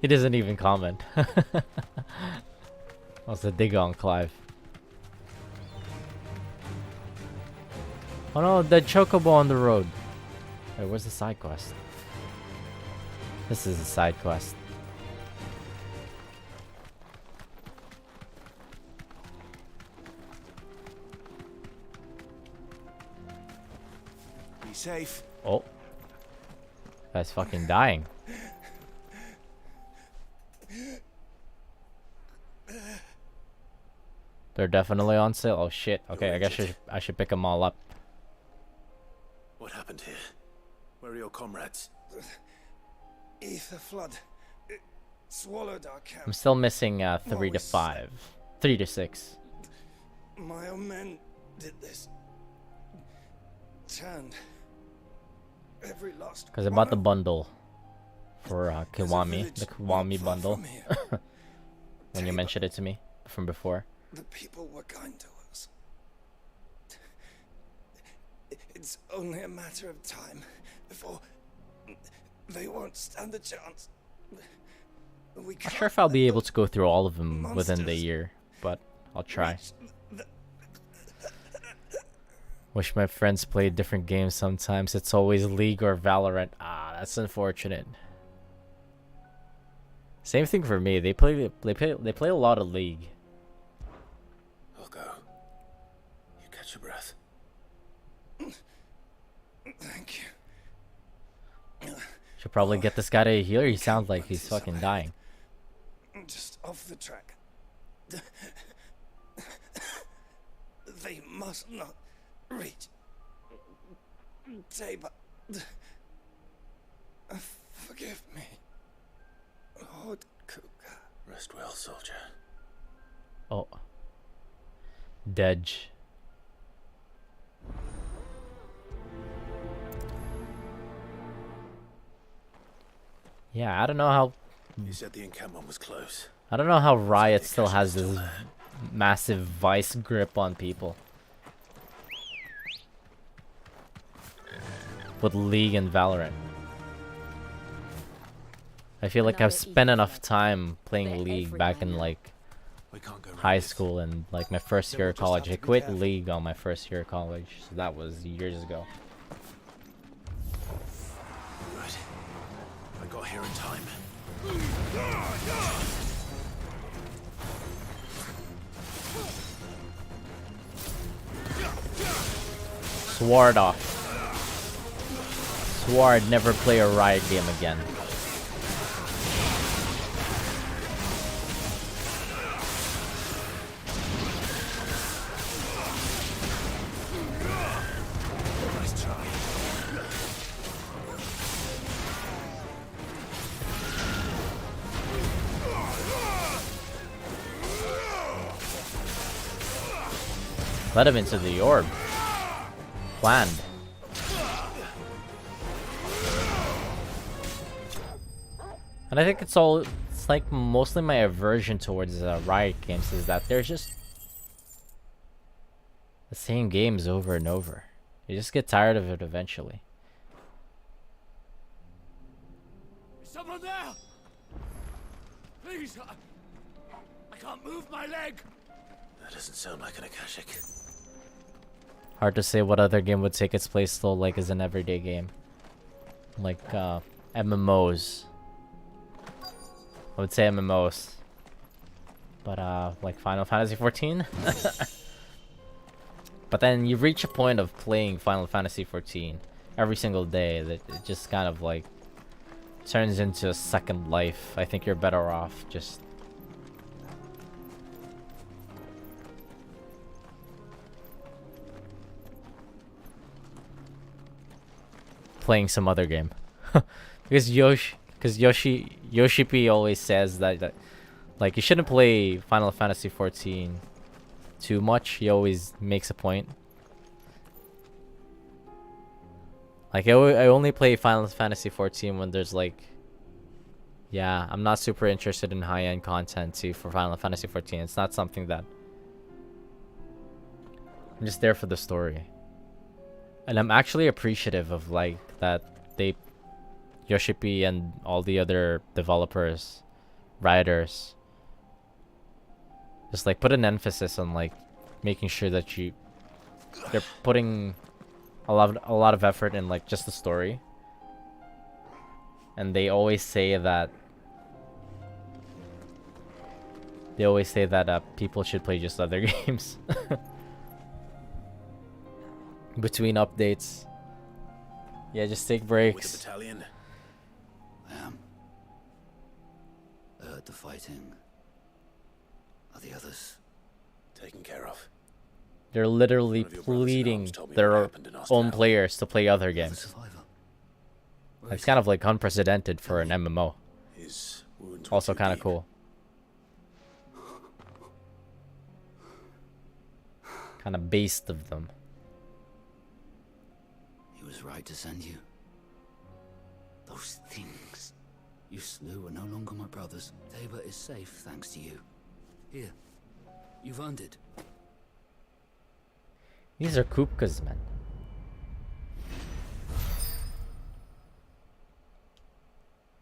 Speaker 1: He doesn't even comment. What's the dig on Clive? Oh no, the chocobo on the road. Wait, where's the side quest? This is a side quest.
Speaker 2: Be safe.
Speaker 1: Oh. Guy's fucking dying. They're definitely on sale. Oh shit. Okay, I guess I should pick them all up.
Speaker 2: What happened here? Where are your comrades?
Speaker 18: Ether flood. It swallowed our camp.
Speaker 1: I'm still missing 3 to 5. 3 to 6.
Speaker 18: My own men did this. Turned every last.
Speaker 1: Because I bought the bundle for Kiwami. The Kiwami bundle. When you mentioned it to me from before.
Speaker 18: The people were kind to us. It's only a matter of time before they won't stand a chance.
Speaker 1: Not sure if I'll be able to go through all of them within the year, but I'll try. Wish my friends played different games sometimes. It's always League or Valorant. Ah, that's unfortunate. Same thing for me. They play a lot of League.
Speaker 2: I'll go. You catch your breath.
Speaker 18: Thank you.
Speaker 1: Should probably get this guy to heal. He sounds like he's fucking dying.
Speaker 18: Just off the track. They must not reach. Saber. Forgive me. Lord Kuka.
Speaker 2: Rest well, soldier.
Speaker 1: Oh. Dej. Yeah, I don't know how.
Speaker 2: You said the encampment was close.
Speaker 1: I don't know how Riot still has this massive vice grip on people. With League and Valorant. I feel like I've spent enough time playing League back in like high school and like my first year of college. I quit League on my first year of college, so that was years ago.
Speaker 2: Good. I got here in time.
Speaker 1: Sword off. Swore I'd never play a Riot game again.
Speaker 2: Nice try.
Speaker 1: Let him into the orb. Planned. And I think it's like mostly my aversion towards Riot games is that they're just the same games over and over. You just get tired of it eventually.
Speaker 5: Is someone there? Please, I can't move my leg.
Speaker 2: That doesn't sound like an Akashic.
Speaker 1: Hard to say what other game would take its place though, like as an everyday game. Like MMOs. I would say MMOs. But like Final Fantasy 14. But then you reach a point of playing Final Fantasy 14 every single day that it just kind of like turns into a second life. I think you're better off just playing some other game. Because Yoshi always says that like you shouldn't play Final Fantasy 14 too much. He always makes a point. Like I only play Final Fantasy 14 when there's like, yeah, I'm not super interested in high-end content too for Final Fantasy 14. It's not something that I'm just there for the story. And I'm actually appreciative of like that Yoshi and all the other developers, writers, just like put an emphasis on like making sure that they're putting a lot of effort in like just the story. And they always say that people should play just other games between updates. Yeah, just take breaks.
Speaker 6: With the battalion?
Speaker 12: I am. I heard the fighting. Are the others
Speaker 6: taken care of?
Speaker 1: They're literally pleading their own players to play other games. It's kind of like unprecedented for an MMO. Also kind of cool. Kind of based of them.
Speaker 12: He was right to send you. Those things you slew are no longer my brothers. Tabor is safe thanks to you. Here, you've earned it.
Speaker 1: These are Kupka's men.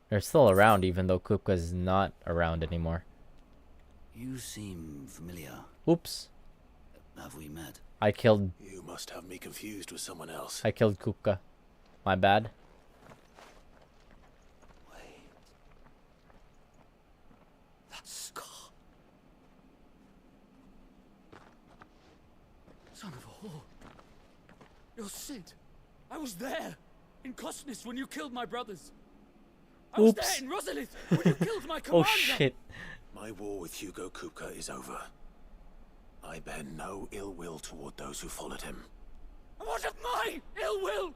Speaker 1: They're still around even though Kupka's not around anymore.
Speaker 12: You seem familiar.
Speaker 1: Oops.
Speaker 12: Have we met?
Speaker 1: I killed...
Speaker 6: You must have me confused with someone else.
Speaker 1: I killed Kupka. My bad.
Speaker 12: Wait. That scar. Son of a whore.
Speaker 8: You're Sid. I was there. In Cosnes when you killed my brothers. I
Speaker 1: Oops.
Speaker 8: was there in Rosalith when you killed my commander.
Speaker 1: Oh shit.
Speaker 6: My war with Hugo Kupka is over. I bear no ill will toward those who followed him.
Speaker 8: And what of my ill will?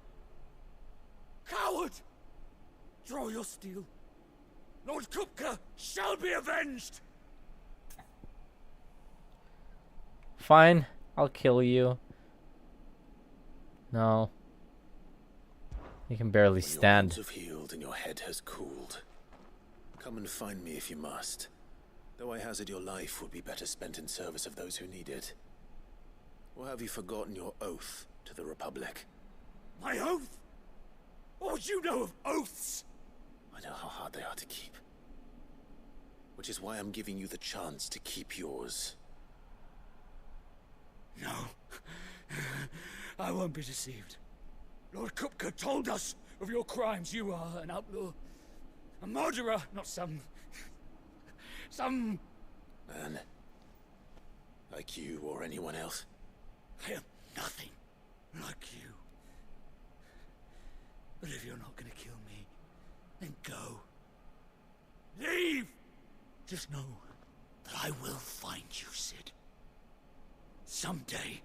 Speaker 8: Coward! Draw your steel. Lord Kupka shall be avenged!
Speaker 1: Fine. I'll kill you. No. You can barely stand.
Speaker 6: Your wounds have healed and your head has cooled. Come and find me if you must. Though I hazard your life would be better spent in service of those who need it. Or have you forgotten your oath to the Republic?
Speaker 8: My oath? What would you know of oaths?
Speaker 6: I know how hard they are to keep. Which is why I'm giving you the chance to keep yours.
Speaker 8: No. I won't be deceived. Lord Kupka told us of your crimes. You are an outlaw. A murderer, not some
Speaker 6: man. Like you or anyone else.
Speaker 8: I am nothing like you. But if you're not gonna kill me, then go. Leave! Just know that I will find you, Sid. Someday.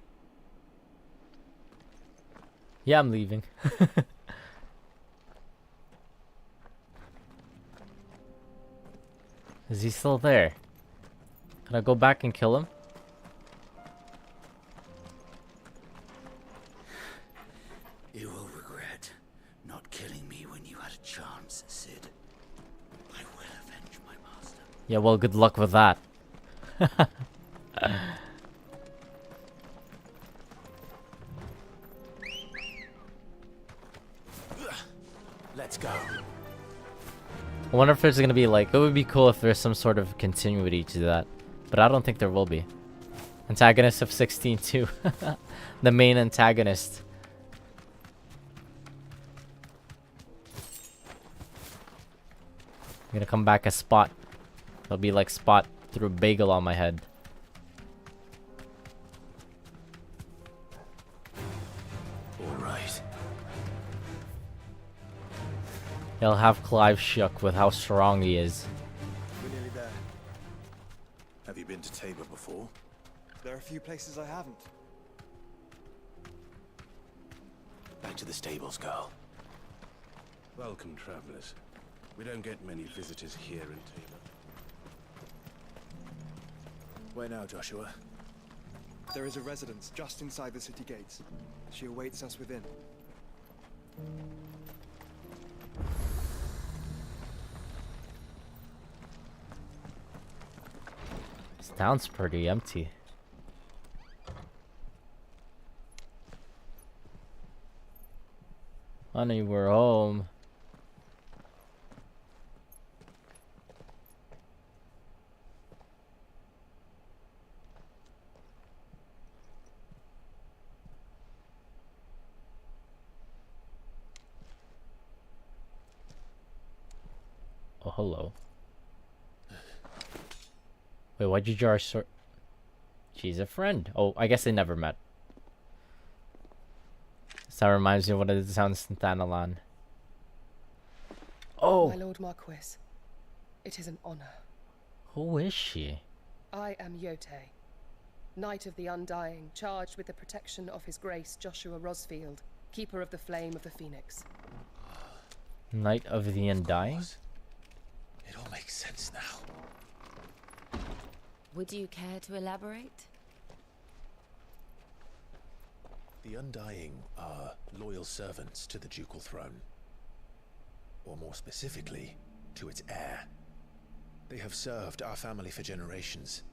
Speaker 1: Yeah, I'm leaving. Is he still there? Can I go back and kill him?
Speaker 12: You will regret not killing me when you had a chance, Sid. I will avenge my master.
Speaker 1: Yeah, well, good luck with that.
Speaker 6: Let's go.
Speaker 1: I wonder if there's gonna be like, it would be cool if there's some sort of continuity to that, but I don't think there will be. Antagonist of 16 too. The main antagonist. I'm gonna come back as Spot. It'll be like Spot Threw a bagel on my head.
Speaker 2: All right.
Speaker 1: He'll have Clive shook with how strong he is.
Speaker 18: We're nearly there.
Speaker 2: Have you been to Tabor before?
Speaker 18: There are a few places I haven't.
Speaker 2: Back to the stables, girl.
Speaker 21: Welcome, travelers. We don't get many visitors here in Tabor.
Speaker 2: Where now, Joshua?
Speaker 18: There is a residence just inside the city gates. She awaits us within.
Speaker 1: This town's pretty empty. Honey, we're home. Oh, hello. Wait, why'd you draw a sword? She's a friend. Oh, I guess they never met. So that reminds me of what it sounds in Thanalan. Oh!
Speaker 13: My Lord Marquis, it is an honor.
Speaker 1: Who is she?
Speaker 13: I am Yote, Knight of the Undying, charged with the protection of His Grace Joshua Rosfield, Keeper of the Flame of the Phoenix.
Speaker 1: Knight of the Undying?
Speaker 2: It all makes sense now.
Speaker 4: Would you care to elaborate?
Speaker 2: The Undying are loyal servants to the ducal throne. Or more specifically, to its heir. They have served our family for generations,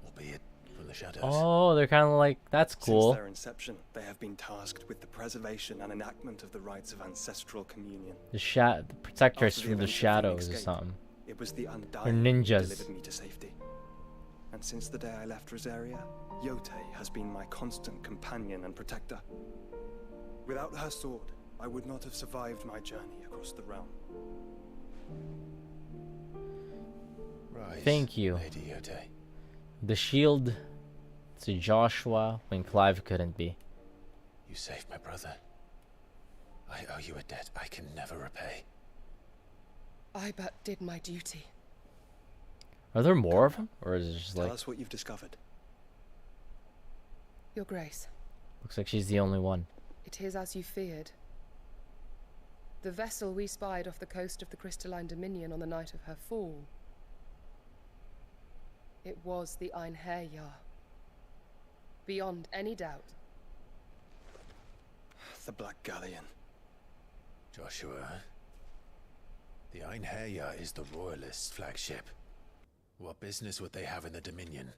Speaker 2: albeit from the shadows.
Speaker 1: Oh, they're kind of like, that's cool.
Speaker 18: Since their inception, they have been tasked with the preservation and enactment of the rites of ancestral communion.
Speaker 1: The protectors
Speaker 18: After the
Speaker 1: from the
Speaker 18: events of
Speaker 1: shadows or
Speaker 18: Phoenix Gate,
Speaker 1: something.
Speaker 18: It was the
Speaker 1: Or
Speaker 18: Undying
Speaker 1: ninjas.
Speaker 18: who delivered me to safety. And since the day I left Rosaria, Yote has been my constant companion and protector. Without her sword, I would not have survived my journey across the realm.
Speaker 2: Rise,
Speaker 1: Thank you.
Speaker 2: Lady Yote.
Speaker 1: The shield to Joshua when Clive couldn't be.
Speaker 2: You saved my brother. I owe you a debt I can never repay.
Speaker 13: I but did my duty.
Speaker 1: Are there more of them? Or is it just
Speaker 18: Tell
Speaker 1: like...
Speaker 18: us what you've discovered.
Speaker 13: Your Grace,
Speaker 1: Looks like she's the only one.
Speaker 13: it is as you feared. The vessel we spied off the coast of the Crystalline Dominion on the night of her fall. It was the Einherjar. Beyond any doubt.
Speaker 18: The Black Galleon.
Speaker 2: Joshua, the Einherjar is the Royalist flagship. What business would they have in the Dominion?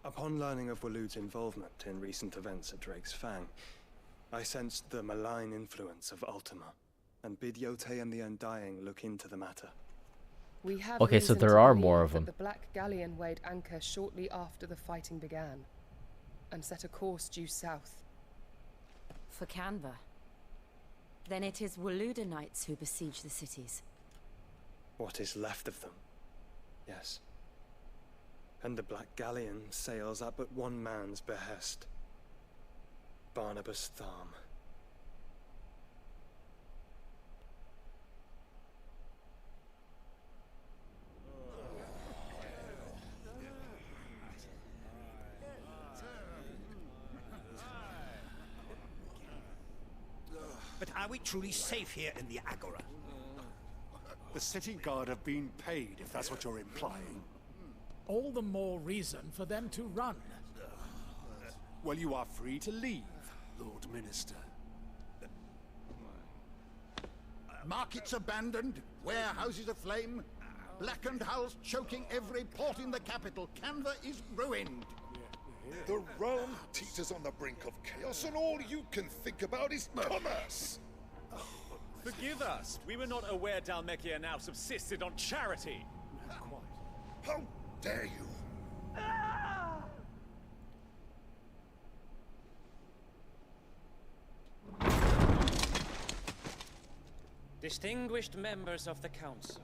Speaker 18: Upon learning of Waloed's involvement in recent events at Drake's Fang, I sensed the malign influence of Ultima, and bid Yote and the Undying look into the matter.
Speaker 13: We have
Speaker 1: Okay, so
Speaker 13: reason
Speaker 1: there
Speaker 13: to
Speaker 1: are
Speaker 13: believe
Speaker 1: more of
Speaker 13: that
Speaker 1: them.
Speaker 13: The Black Galleon weighed anchor shortly after the fighting began, and set a course due south.
Speaker 4: For Canva. Then it is Waloeda Knights who besiege the cities.
Speaker 18: What is left of them? Yes. And the Black Galleon sails at but one man's behest. Barnabas Tharm.
Speaker 22: But are we truly safe here in the Agora?
Speaker 23: The city guard have been paid, if that's what you're implying.
Speaker 24: All the more reason for them to run.
Speaker 23: Well, you are free to leave, Lord Minister.
Speaker 25: Markets abandoned, warehouses aflame, blackened hulls choking every port in the capital. Canva is ruined.
Speaker 26: The realm teeters on the brink of chaos, and all you can think about is commerce.
Speaker 27: Forgive us. We were not aware Dhalmekia now subsisted on charity.
Speaker 26: How dare you?
Speaker 28: Distinguished members of the Council,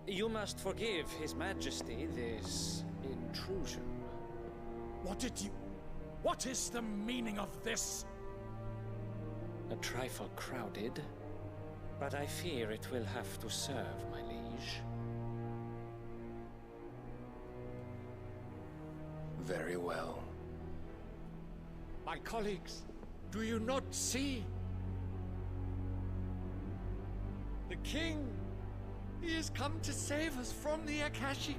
Speaker 3: You must forgive His Majesty this intrusion.
Speaker 24: What is the meaning of this?
Speaker 3: A trifle crowded, but I fear it will have to serve, my liege.
Speaker 9: Very well.
Speaker 5: My colleagues, do you not see? The king, he has come to save us from the Akashic.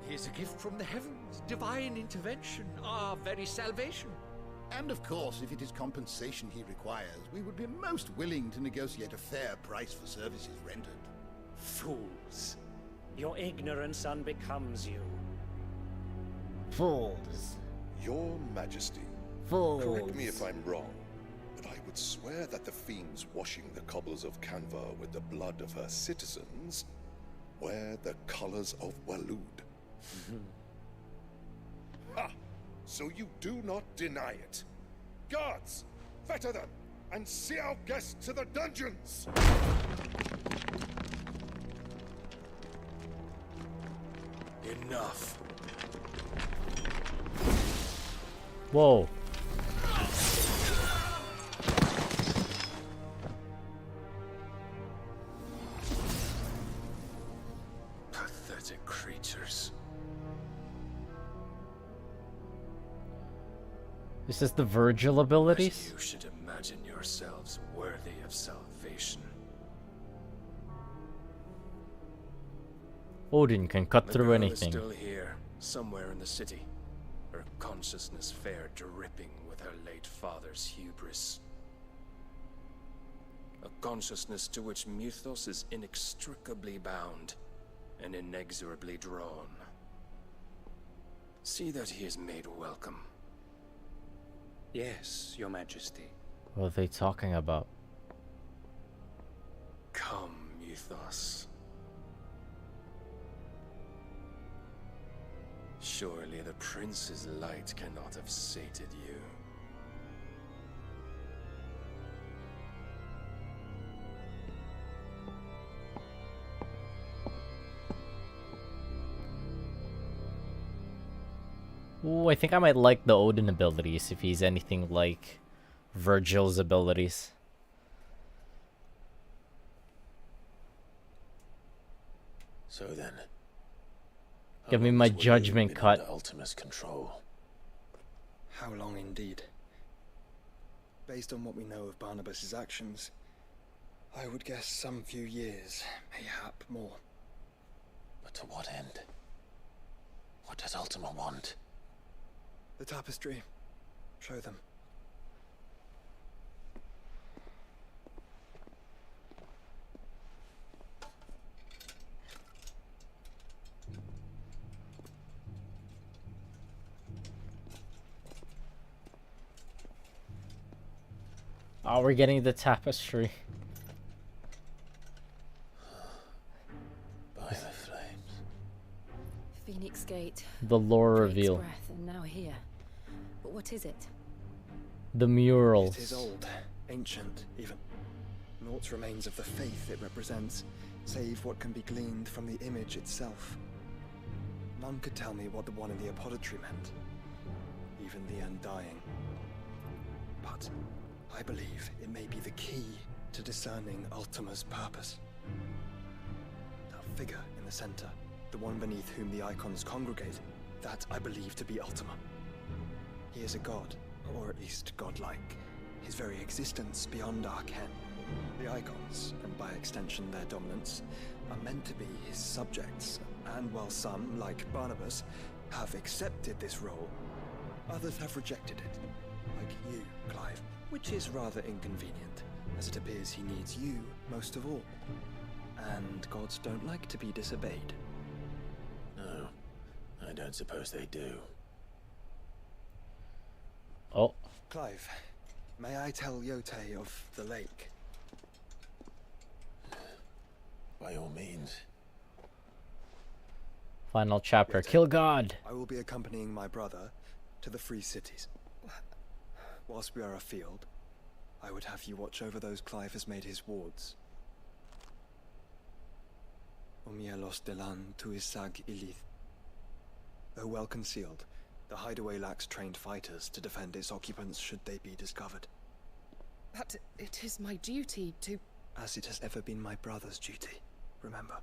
Speaker 5: He is a gift from the heavens, divine intervention, our very salvation.
Speaker 25: And of course, if it is compensation he requires, we would be most willing to negotiate a fair price for services rendered.
Speaker 11: Fools. Your ignorance unbecomes you.
Speaker 1: Fools.
Speaker 26: Your Majesty.
Speaker 1: Fools.
Speaker 26: Correct me if I'm wrong, but I would swear that the fiends washing the cobbles of Canva with the blood of her citizens wear the colors of Waloed. Ha! So you do not deny it. Guards, fetter them, and see our guests to the dungeons!
Speaker 9: Enough.
Speaker 1: Whoa.
Speaker 9: Pathetic creatures.
Speaker 1: This is the Virgil abilities?
Speaker 9: You should imagine yourselves worthy of salvation.
Speaker 1: Odin can cut through
Speaker 9: girl
Speaker 1: anything.
Speaker 9: Is still here, somewhere in the city. Her consciousness fair dripping with her late father's hubris. A consciousness to which Mythos is inextricably bound and inexorably drawn. See that he is made welcome.
Speaker 3: Yes, Your Majesty.
Speaker 1: What are they talking about?
Speaker 9: Come, Mythos. Surely the prince's light cannot have sated you.
Speaker 1: Ooh, I think I might like the Odin abilities if he's anything like Virgil's abilities.
Speaker 2: So then,
Speaker 1: Give me my judgment cut.
Speaker 2: Under Ultima's control.
Speaker 18: How long indeed? Based on what we know of Barnabas's actions, I would guess some few years, mayhap more.
Speaker 2: But to what end? What does Ultima want?
Speaker 18: The tapestry. Show them.
Speaker 1: Oh, we're getting the tapestry.
Speaker 2: By the flames.
Speaker 4: Phoenix Gate.
Speaker 1: The lore
Speaker 4: Drake's
Speaker 1: reveal.
Speaker 4: breath, and now here. But what is it?
Speaker 1: The murals.
Speaker 18: It is old, ancient, even. Naught remains of the faith it represents, save what can be gleaned from the image itself. None could tell me what the one in the apothecary meant, even the Undying. But I believe it may be the key to discerning Ultima's purpose. That figure in the center, the one beneath whom the icons congregate, that I believe to be Ultima. He is a god, or at least godlike, his very existence beyond our ken. The icons, and by extension their dominance, are meant to be his subjects, and while some, like Barnabas, have accepted this role, others have rejected it, like you, Clive, which is rather inconvenient, as it appears he needs you most of all. And gods don't like to be disobeyed.
Speaker 2: No, I don't suppose they do.
Speaker 1: Oh.
Speaker 18: Clive, may I tell Yote of the lake?
Speaker 2: By all means.
Speaker 1: Final chapter.
Speaker 18: Yote,
Speaker 1: Kill God.
Speaker 18: I will be accompanying my brother to the free cities. Whilst we are afield, I would have you watch over those Clive has made his wards. Omielos delan tuisag ilith. Though well concealed, the hideaway lacks trained fighters to defend its occupants should they be discovered.
Speaker 13: But it is my duty to...
Speaker 18: As it has ever been my brother's duty, remember.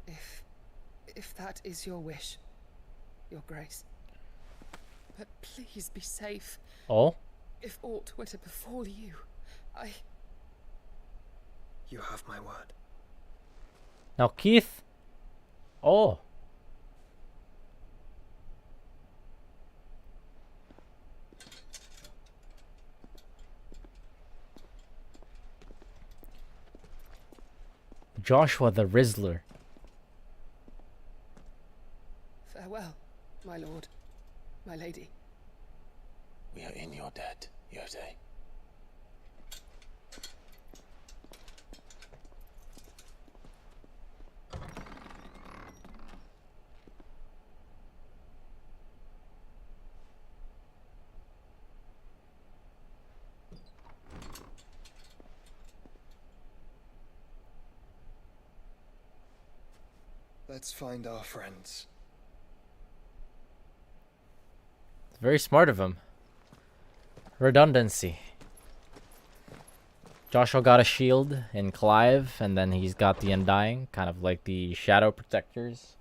Speaker 13: If that is your wish, Your Grace. But please be safe.
Speaker 1: Oh?
Speaker 13: If aught were to befall you,
Speaker 18: You have my word.
Speaker 1: Now, Keith. Oh. Joshua the Rizzler.
Speaker 13: Farewell, my lord, my lady.
Speaker 2: We are in your debt, Yode.
Speaker 18: Let's find our friends.
Speaker 1: It's very smart of him. Redundancy. Joshua got a shield in Clive, and then he's got the Undying, kind of like the Shadow Protectors.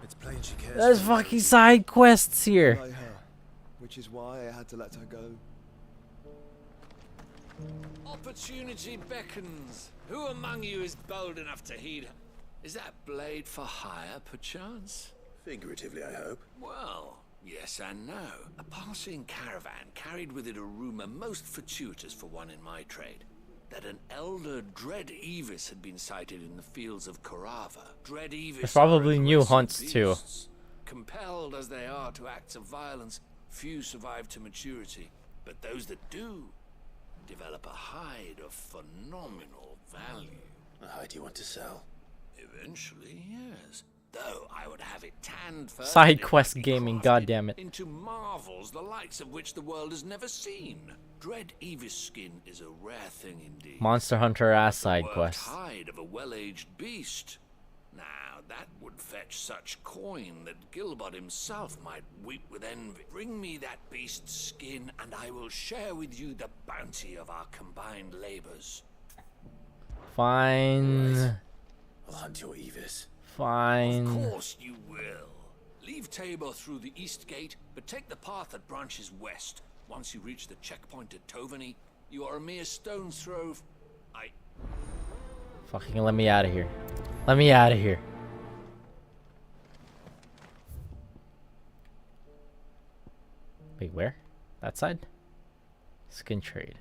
Speaker 21: It's plain she cares.
Speaker 1: There's fucking side quests here.
Speaker 18: By her, which is why I had to let her go.
Speaker 5: Opportunity beckons. Who among you is bold enough to heed her? Is that blade for hire, perchance?
Speaker 6: Figuratively, I hope.
Speaker 5: Well, yes and no. A passing caravan carried with it a rumor most fortuitous for one in my trade. That an elder Dread Evis had been sighted in the fields of Korava. Dread Evis
Speaker 1: There's probably
Speaker 5: are
Speaker 1: new
Speaker 5: aggressive
Speaker 1: hunts too.
Speaker 5: beasts. Compelled as they are to acts of violence, few survive to maturity. But those that do develop a hide of phenomenal value.
Speaker 2: A hide you want to sell?
Speaker 5: Eventually, yes. Though I would have it tanned first.
Speaker 1: Side
Speaker 5: and it
Speaker 1: quest
Speaker 5: might be
Speaker 1: gaming,
Speaker 5: crafted
Speaker 1: goddammit.
Speaker 5: into marvels the likes of which the world has never seen. Dread Evis skin is a rare thing indeed.
Speaker 1: Monster Hunter ass
Speaker 5: The
Speaker 1: side
Speaker 5: worked
Speaker 1: quest.
Speaker 5: hide of a well-aged beast. Now that would fetch such coin that Gilbert himself might weep with envy. Bring me that beast's skin, and I will share with you the bounty of our combined labors.
Speaker 1: Fine.
Speaker 2: Right. I'll hunt your Evis.
Speaker 1: Fine.
Speaker 5: Of course you will. Leave Tabor through the east gate, but take the path that branches west. Once you reach the checkpoint at Tovany, you are a mere stone's throw.
Speaker 1: Fucking let me out of here. Let me out of here. Wait, where? That side? Skin trade.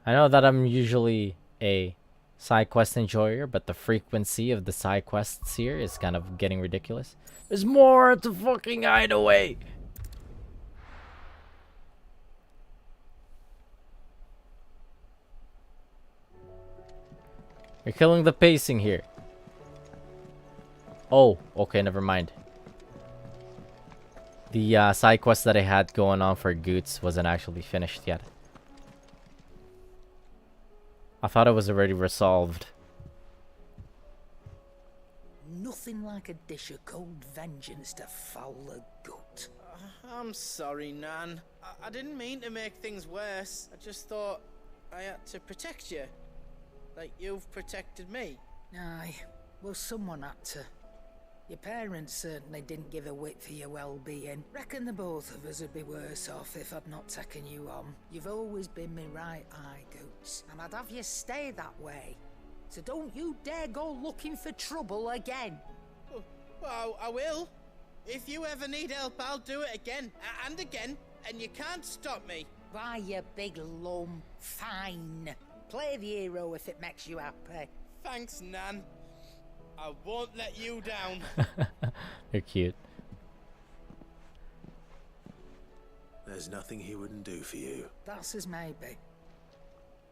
Speaker 1: I know that I'm usually a side quest enjoyer, but the frequency of the side quests here is kind of getting ridiculous. There's more to fucking Hideaway. You're killing the pacing here. Oh, okay, never mind. The side quest that I had going on for Goots wasn't actually finished yet. I thought it was already resolved.
Speaker 7: Nothing like a dish of cold vengeance to foul a gut.
Speaker 10: I'm sorry, Nan. I didn't mean to make things worse. I just thought I had to protect you. Like you've protected me.
Speaker 7: Aye, well, someone had to. Your parents certainly didn't give a whit for your well-being. Reckon the both of us would be worse off if I'd not taken you on. You've always been me right eye, Goots, and I'd have you stay that way. So don't you dare go looking for trouble again.
Speaker 10: Oh, well, I will. If you ever need help, I'll do it again and again, and you can't stop me.
Speaker 7: Why, you big lump. Fine. Play the hero if it makes you happy.
Speaker 10: Thanks, Nan. I won't let you down.
Speaker 1: They're cute.
Speaker 2: There's nothing he wouldn't do for you.
Speaker 7: That's as maybe.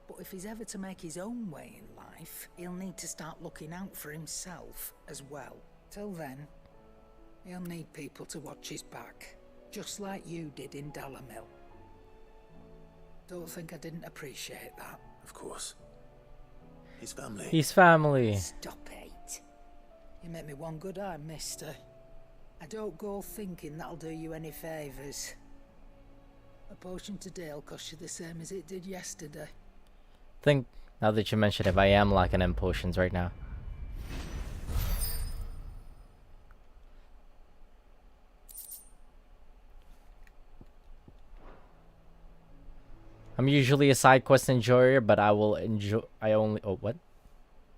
Speaker 7: But if he's ever to make his own way in life, he'll need to start looking out for himself as well. Till then, he'll need people to watch his back, just like you did in Dalamil. Don't think I didn't appreciate that.
Speaker 2: Of course. His family.
Speaker 1: His family.
Speaker 7: Stop it. You make me one good eye, mister. I don't go thinking that'll do you any favours. A potion today'll cost you the same as it did yesterday.
Speaker 1: Think, now that you mention it, I am lacking in potions right now. I'm usually a side quest enjoyer, but I only, oh, what?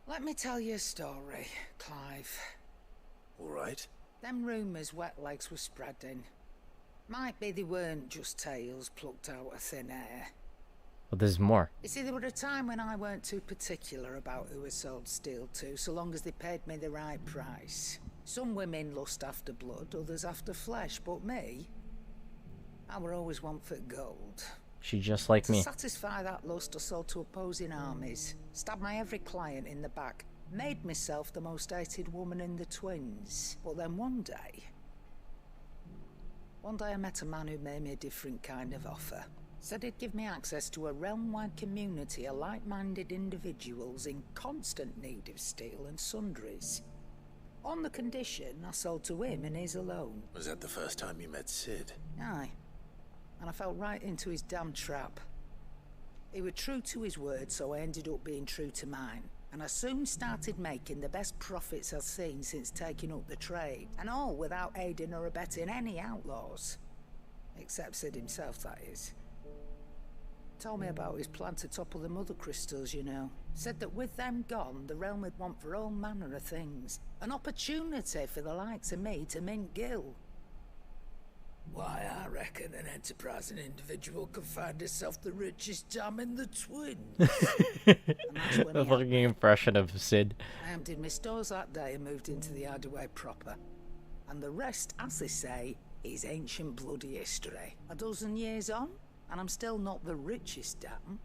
Speaker 7: Let me tell you a story, Clive.
Speaker 2: All right.
Speaker 7: Them rumours wet legs were spreading. Might be they weren't just tales plucked out of thin air.
Speaker 1: Well, there's more.
Speaker 7: You see, there were a time when I weren't too particular about who I sold steel to, so long as they paid me the right price. Some women lust after blood, others after flesh, but me, I were always one for gold.
Speaker 1: She just like me.
Speaker 7: To satisfy that lust, I sold to opposing armies, stabbed my every client in the back, made myself the most hated woman in the twins. But then one day I met a man who made me a different kind of offer. Said he'd give me access to a realm-wide community of like-minded individuals in constant need of steel and sundries. On the condition I sold to him and his alone.
Speaker 2: Was that the first time you met Sid?
Speaker 7: Aye. And I fell right into his damn trap. He was true to his word, so I ended up being true to mine. And I soon started making the best profits I've seen since taking up the trade. And all without aiding or abetting any outlaws. Except Sid himself, that is. Told me about his plan to topple the mother crystals, you know. Said that with them gone, the realm would want for all manner of things. An opportunity for the likes of me to mint gil. Why, I reckon an enterprising individual could find himself the richest dam in the twins.
Speaker 1: The fucking impression of Sid.
Speaker 7: I emptied my stores that day and moved into the hideaway proper. And the rest, as they say, is ancient bloody history. A dozen years on, and I'm still not the richest dam.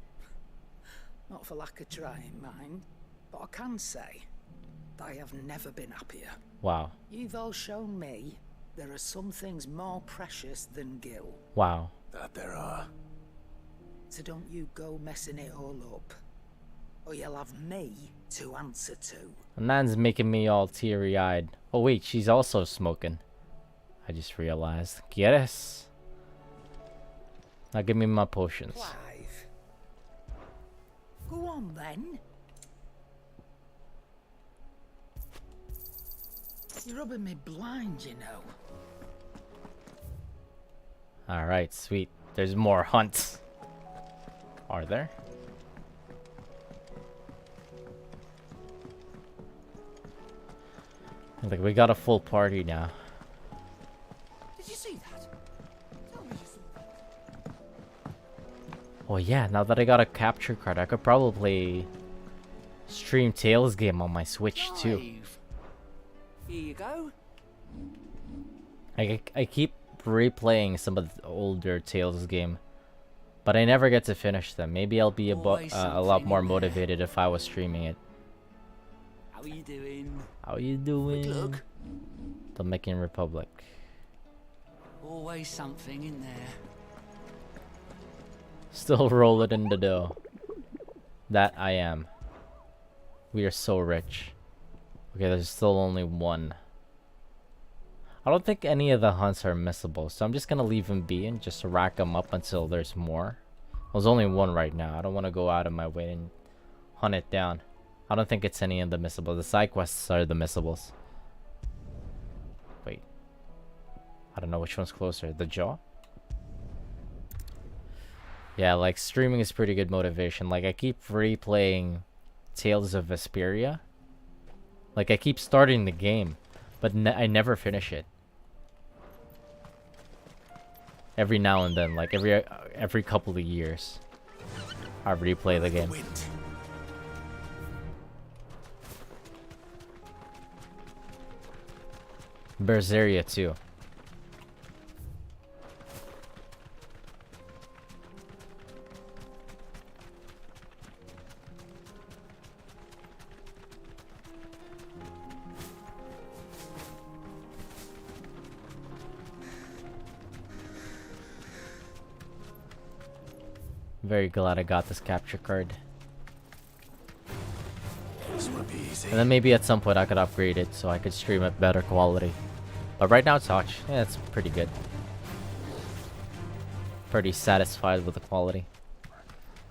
Speaker 7: Not for lack of trying, mind. But I can say that I have never been happier.
Speaker 1: Wow.
Speaker 7: You've all shown me there are some things more precious than gil.
Speaker 1: Wow.
Speaker 2: That there are.
Speaker 7: So don't you go messing it all up, or you'll have me to answer to.
Speaker 1: The man's making me all teary-eyed. Oh wait, she's also smoking. I just realized. Yes. Now give me my potions.
Speaker 7: Clive. Go on then. You're rubbing me blind, you know.
Speaker 1: Alright, sweet. There's more hunts. Are there? Like, we got a full party now.
Speaker 12: Did you see that? Tell me you saw that.
Speaker 1: Oh yeah, now that I got a capture card, I could probably stream Tales game on my Switch too.
Speaker 12: Here you go.
Speaker 1: I keep replaying some of the older Tales game, but I never get to finish them. Maybe I'll be a lot more motivated if I was streaming it.
Speaker 12: How are you doing?
Speaker 1: How you doing?
Speaker 12: Quick look.
Speaker 1: Dominican Republic.
Speaker 12: Always something in there.
Speaker 1: Still rolling in the dough. That I am. We are so rich. Okay, there's still only one. I don't think any of the hunts are missable, so I'm just gonna leave them be and just rack them up until there's more. There's only one right now. I don't want to go out of my way and hunt it down. I don't think it's any of the missables. The side quests are the missables. Wait. I don't know which one's closer. The jaw? Yeah, like, streaming is pretty good motivation. Like, I keep replaying Tales of Vesperia. Like, I keep starting the game, but I never finish it. Every now and then, like, every couple of years, I replay the game. Berseria too. Very glad I got this capture card.
Speaker 2: This won't be easy.
Speaker 1: And then maybe at some point I could upgrade it so I could stream at better quality. But right now it's Hotch. Yeah, it's pretty good. Pretty satisfied with the quality.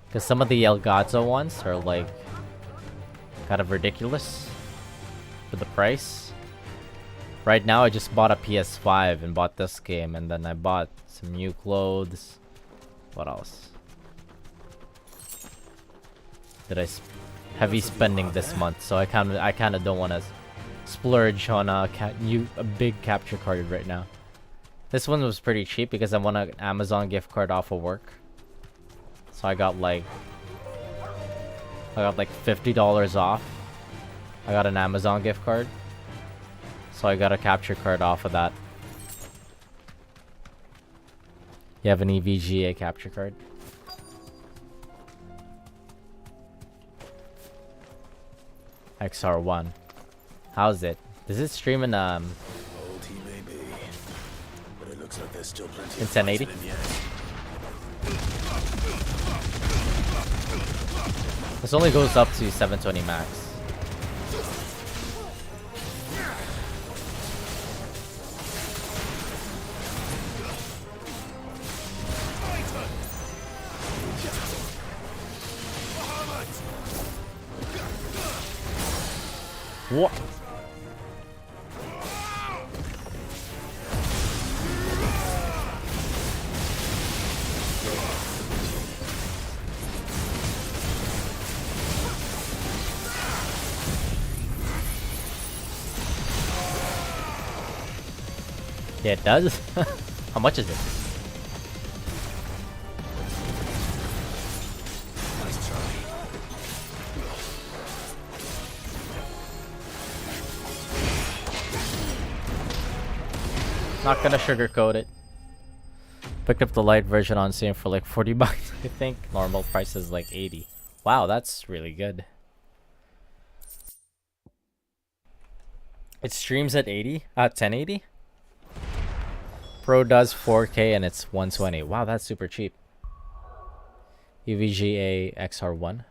Speaker 1: Because some of the Elgato ones are like kind of ridiculous for the price. Right now I just bought a PS5 and bought this game, and then I bought some new clothes. What else? Did I heavy spending this month, so I kind of don't want to splurge on a big capture card right now. This one was pretty cheap because I won an Amazon gift card off of work. So I got like $50 off. I got an Amazon gift card. So I got a capture card off of that. You have an EVGA capture card? XR1. How's it? Does it stream in
Speaker 2: Old he may be, but it looks like there's still plenty
Speaker 1: in
Speaker 2: of fight
Speaker 1: 1080?
Speaker 2: in him yet.
Speaker 1: This only goes up to 720 max. What? Yeah, it does. How much is it?
Speaker 2: Nice try.
Speaker 1: Not gonna sugarcoat it. Picked up the light version on sale for like 40 bucks, I think. Normal price is like 80. Wow, that's really good. It streams at 1080? Pro does 4K and it's 120. Wow, that's super cheap. UVGA XR1.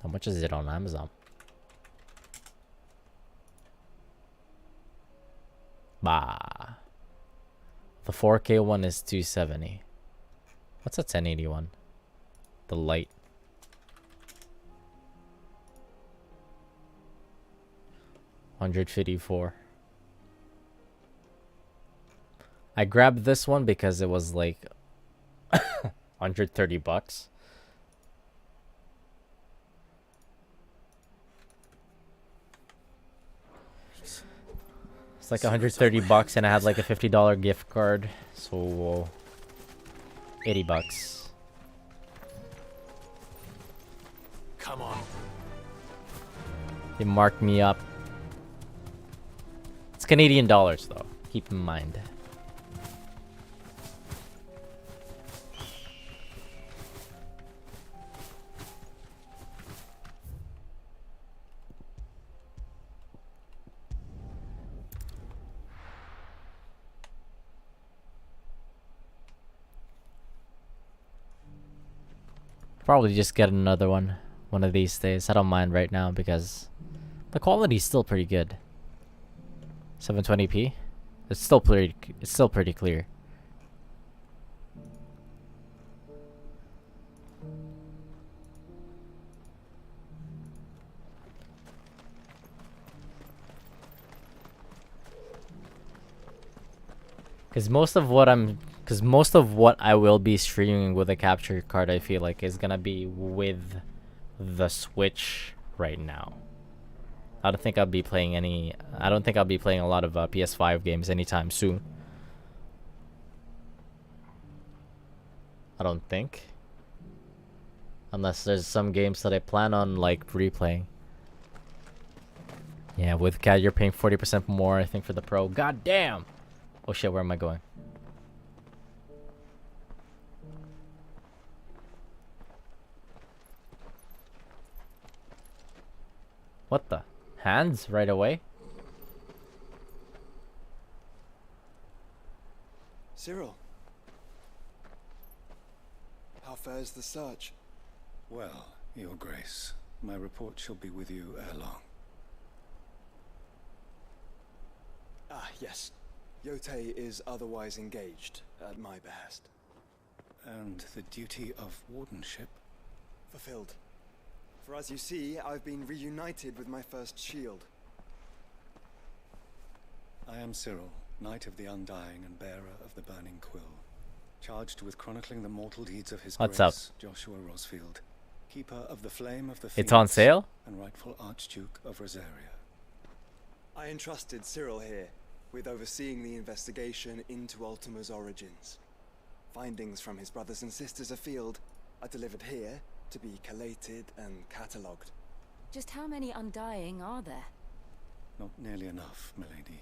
Speaker 1: How much is it on Amazon? Bah. The 4K one is 270. What's a 1080 one? The light. $154. I grabbed this one because it was like 130 bucks. It's like 130 bucks and I had like a $50 gift card. So 80 bucks.
Speaker 2: Come on.
Speaker 1: They marked me up. It's Canadian dollars though. Keep in mind. Probably just get another one of these days. I don't mind right now because the quality is still pretty good. 720p. It's still pretty clear. Because most of what I will be streaming with a capture card, I feel like, is gonna be with the Switch right now. I don't think I'll be playing a lot of PS5 games anytime soon. I don't think. Unless there's some games that I plan on like replaying. Yeah, with CAD you're paying 40% more, I think, for the Pro. God damn! Oh shit, where am I going? What the? Hands right away?
Speaker 18: Cyril. How fares the search?
Speaker 21: Well, Your Grace, my report shall be with you ere long.
Speaker 18: Ah, yes. Yotei is otherwise engaged, at my behest.
Speaker 21: And the duty of wardenship?
Speaker 18: Fulfilled. For as you see, I've been reunited with my first shield.
Speaker 21: I am Cyril, Knight of the Undying and bearer of the Burning Quill, charged with chronicling the mortal deeds of his
Speaker 1: What's
Speaker 21: Grace,
Speaker 1: up?
Speaker 21: Joshua Rosfield, keeper of the Flame of the Phoenix,
Speaker 1: It's on sale?
Speaker 21: and rightful Archduke of Rosaria.
Speaker 18: I entrusted Cyril here with overseeing the investigation into Ultima's origins. Findings from his brothers and sisters afield are delivered here to be collated and catalogued.
Speaker 4: Just how many Undying are there?
Speaker 21: Not nearly enough, milady.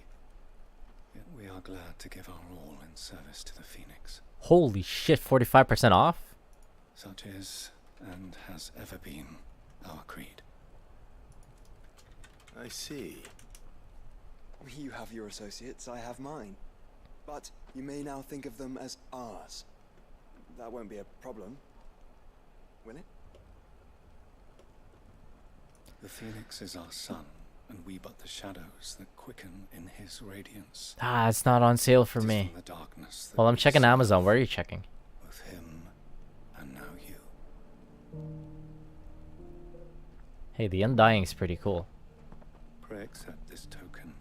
Speaker 21: Yet we are glad to give our all in service to the Phoenix.
Speaker 1: Holy shit, 45% off?
Speaker 21: Such is, and has ever been, our creed.
Speaker 6: I see.
Speaker 18: You have your associates, I have mine. But you may now think of them as ours. That won't be a problem, will it?
Speaker 21: The Phoenix is our sun, and we but the shadows that quicken in his radiance.
Speaker 1: Ah, it's not on sale for me.
Speaker 21: The darkness that
Speaker 1: Well, I'm
Speaker 21: we
Speaker 1: checking
Speaker 21: see,
Speaker 1: Amazon. Where are you checking?
Speaker 21: both him and now you.
Speaker 1: Hey, the Undying's pretty cool.
Speaker 21: Pray accept this token.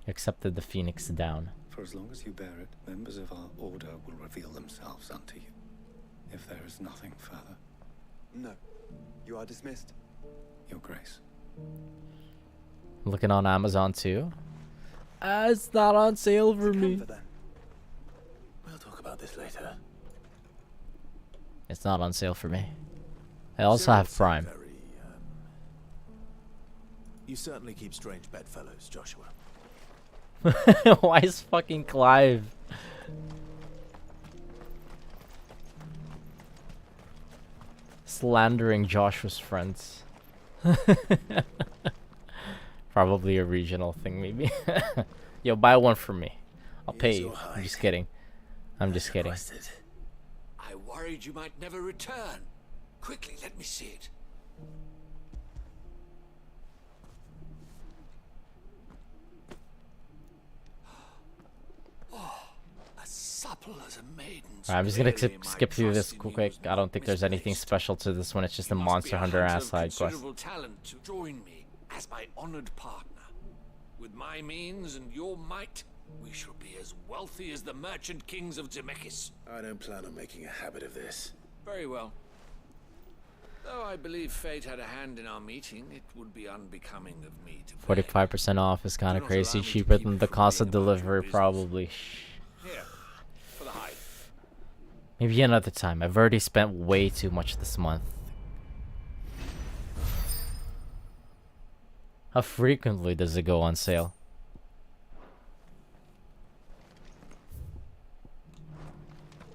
Speaker 1: Accepted the Phoenix down.
Speaker 21: For as long as you bear it, members of our order will reveal themselves unto you. If there is nothing further,
Speaker 18: No. You are dismissed.
Speaker 21: Your Grace.
Speaker 1: Looking on Amazon too. It's not on sale for me.
Speaker 6: We'll talk about this later.
Speaker 1: It's not on sale for me. I also have Prime.
Speaker 2: You certainly keep strange bedfellows, Joshua.
Speaker 1: Why is fucking Clive? Slandering Joshua's friends. Probably a regional thing, maybe. Yo, buy one for me. I'll pay you. I'm just kidding. I'm just kidding.
Speaker 12: I worried you might never return. Quickly, let me see it. Oh, as supple as a maiden's.
Speaker 1: Alright, I'm just gonna
Speaker 12: barely my
Speaker 1: skip through this
Speaker 12: trust in you
Speaker 1: quick.
Speaker 12: is
Speaker 1: I don't think there's anything special to this one. It's just a Monster Hunter ass side quest.
Speaker 12: Considerable talent to join me as my honored partner. With my means and your might, we shall be as wealthy as the merchant kings of Zemeckis.
Speaker 2: I don't plan on making a habit of this.
Speaker 12: Very well. Though I believe fate had a hand in our meeting, it would be unbecoming of me to
Speaker 1: 45% off is kind of crazy. Cheaper than the cost of delivery, probably.
Speaker 12: Here, for the hide.
Speaker 1: Maybe another time. I've already spent way too much this month. How frequently does it go on sale?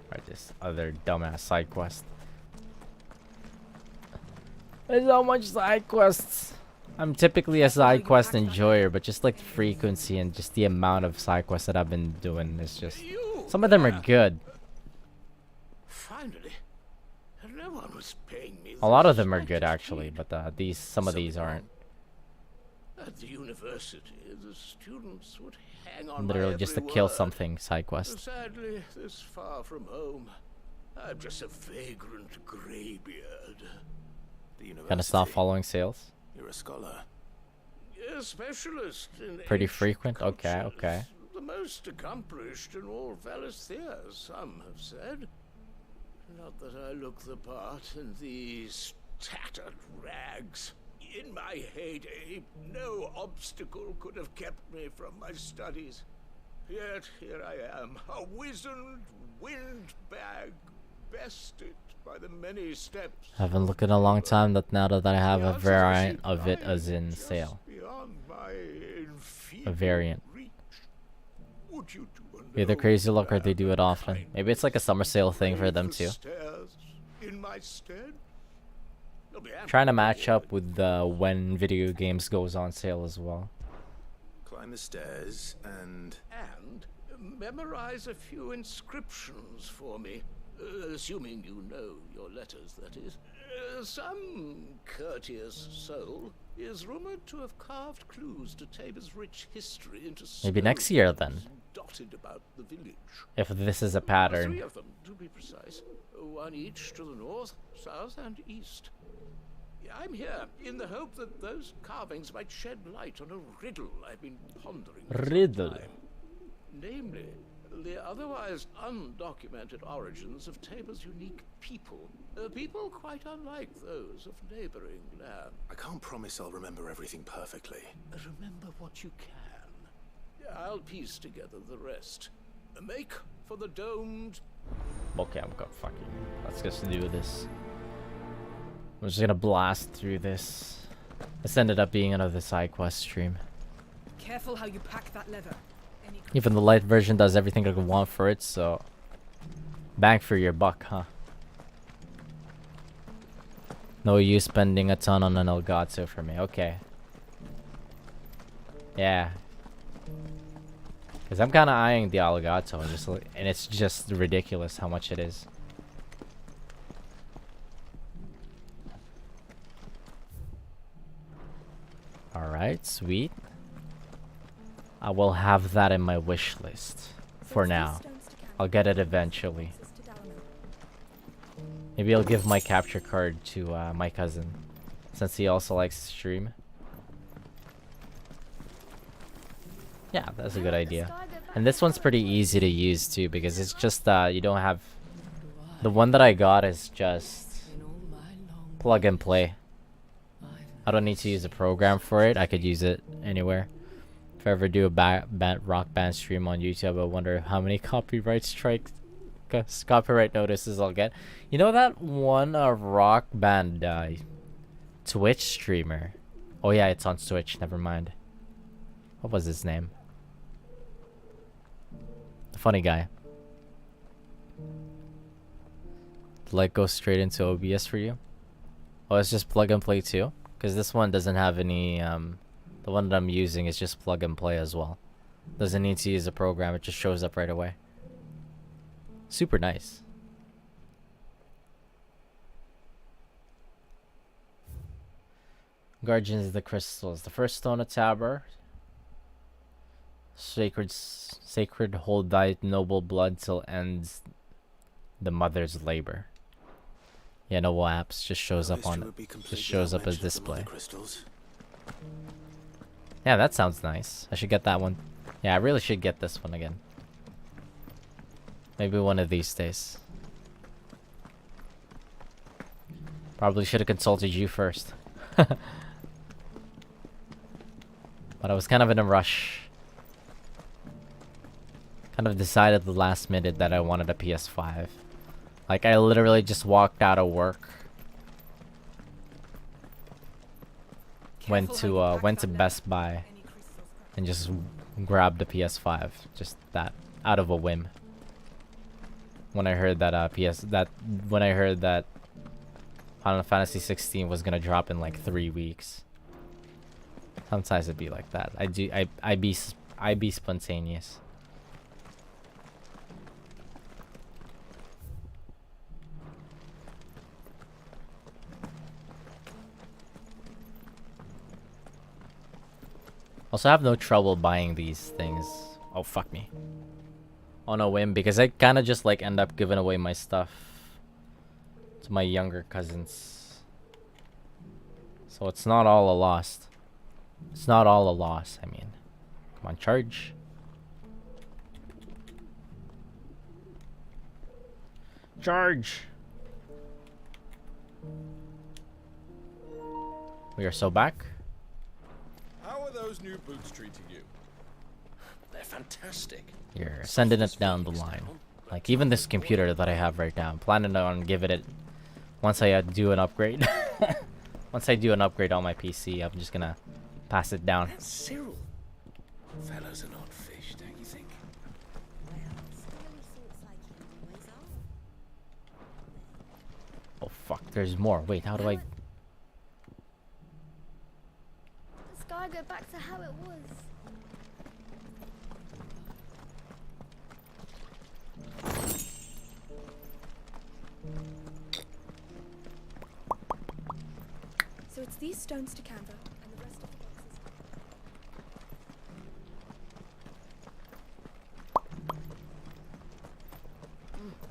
Speaker 1: Alright, this other dumbass side quest. There's so much side quests. I'm typically a side quest enjoyer, but just like the frequency and just the amount of side quests that I've been doing is just... Some of them are good.
Speaker 12: Finally, no one was paying me.
Speaker 1: A lot of them are good actually, but some of these aren't.
Speaker 12: At the university, the students would hang on
Speaker 1: Literally
Speaker 12: by
Speaker 1: just to
Speaker 12: every
Speaker 1: kill
Speaker 12: word.
Speaker 1: something side quest.
Speaker 12: Sadly, this far from home, I'm just a vagrant graybeard.
Speaker 1: Gonna stop following sales?
Speaker 2: You're a scholar.
Speaker 12: A specialist in
Speaker 1: Pretty
Speaker 12: ancient
Speaker 1: frequent? Okay,
Speaker 12: cultures.
Speaker 1: okay.
Speaker 12: The most accomplished in all Valisthea, some have said. Not that I look the part in these tattered rags. In my heyday, no obstacle could have kept me from my studies. Yet here I am, a wizened windbag, bested by the many steps.
Speaker 1: Haven't looked in a long time now that I have a variant of it as in sale.
Speaker 12: Beyond my
Speaker 1: A variant.
Speaker 12: Would you
Speaker 1: Either crazy luck or they do it often. Maybe it's like a summer sale thing for them too.
Speaker 12: stairs in my stead?
Speaker 1: Trying to match up with when video games goes on sale as well.
Speaker 6: climb the stairs and...
Speaker 5: And memorize a few inscriptions for me. Assuming you know your letters, that is. Some courteous soul is rumored to have carved clues to Tabor's rich history into
Speaker 1: Maybe next year then.
Speaker 5: dotted about the village.
Speaker 1: If this is a pattern.
Speaker 5: 3 of them, to be precise. 1 each to the north, south, and east. I'm here in the hope that those carvings might shed light on a riddle I've been pondering for some
Speaker 1: Riddle.
Speaker 5: time. Namely, the otherwise undocumented origins of Tabor's unique people. People quite unlike those of neighboring land.
Speaker 6: I can't promise I'll remember everything perfectly.
Speaker 5: Remember what you can. I'll piece together the rest. Make for the domed...
Speaker 1: Okay, I'm gonna fucking... Let's just do this. I'm just gonna blast through this. This ended up being another side quest stream.
Speaker 8: Careful how you pack that leather.
Speaker 1: Even the light version does everything I want for it, so... Bang for your buck, huh? No use spending a ton on an Elgato for me. Okay. Yeah. Because I'm kind of eyeing the Elgato, and it's just ridiculous how much it is. Alright, sweet. I will have that in my wish list for now. I'll get it eventually. Maybe I'll give my capture card to my cousin, since he also likes to stream. Yeah, that's a good idea. And this one's pretty easy to use too, because it's just you don't have... The one that I got is just plug and play. I don't need to use a program for it. I could use it anywhere. If I ever do a rock band stream on YouTube, I wonder how many copyright strikes, copyright notices I'll get. You know that one rock band Twitch streamer? Oh yeah, it's on Twitch. Never mind. What was his name? The funny guy. Did light go straight into OBS for you? Oh, it's just plug and play too? Because this one doesn't have any... The one that I'm using is just plug and play as well. Doesn't need to use a program, it just shows up right away. Super nice. Guardians of the Crystals. The first stone of Tabor. Sacred, hold thy noble blood till ends the mother's labor. Yeah, no apps, just shows up on it. Just shows up as display. Yeah, that sounds nice. I should get that one. Yeah, I really should get this one again. Maybe one of these days. Probably should have consulted you first. But I was kind of in a rush. Kind of decided the last minute that I wanted a PS5. Like, I literally just walked out of work. Went to Best Buy and just grabbed the PS5, just that out of a whim. When I heard that when I heard that Final Fantasy 16 was gonna drop in like 3 weeks. Sometimes it'd be like that. I be spontaneous. Also, I have no trouble buying these things. Oh, fuck me. On a whim, because I kind of just like end up giving away my stuff to my younger cousins. So it's not all a loss. It's not all a loss, I mean. Come on, charge. Charge! We are so back.
Speaker 27: How are those new boots treating you?
Speaker 9: They're fantastic.
Speaker 1: You're sending it down the line. Like, even this computer that I have right now, I'm planning on giving it... Once I do an upgrade... Once I do an upgrade on my PC, I'm just gonna pass it down.
Speaker 9: That's Cyril. Fellows are not fish, don't you think?
Speaker 1: Oh, fuck. There's more. Wait, how do I...
Speaker 14: The sky go back to how it was.
Speaker 8: It's these stones to Canva, and the rest of the boxes.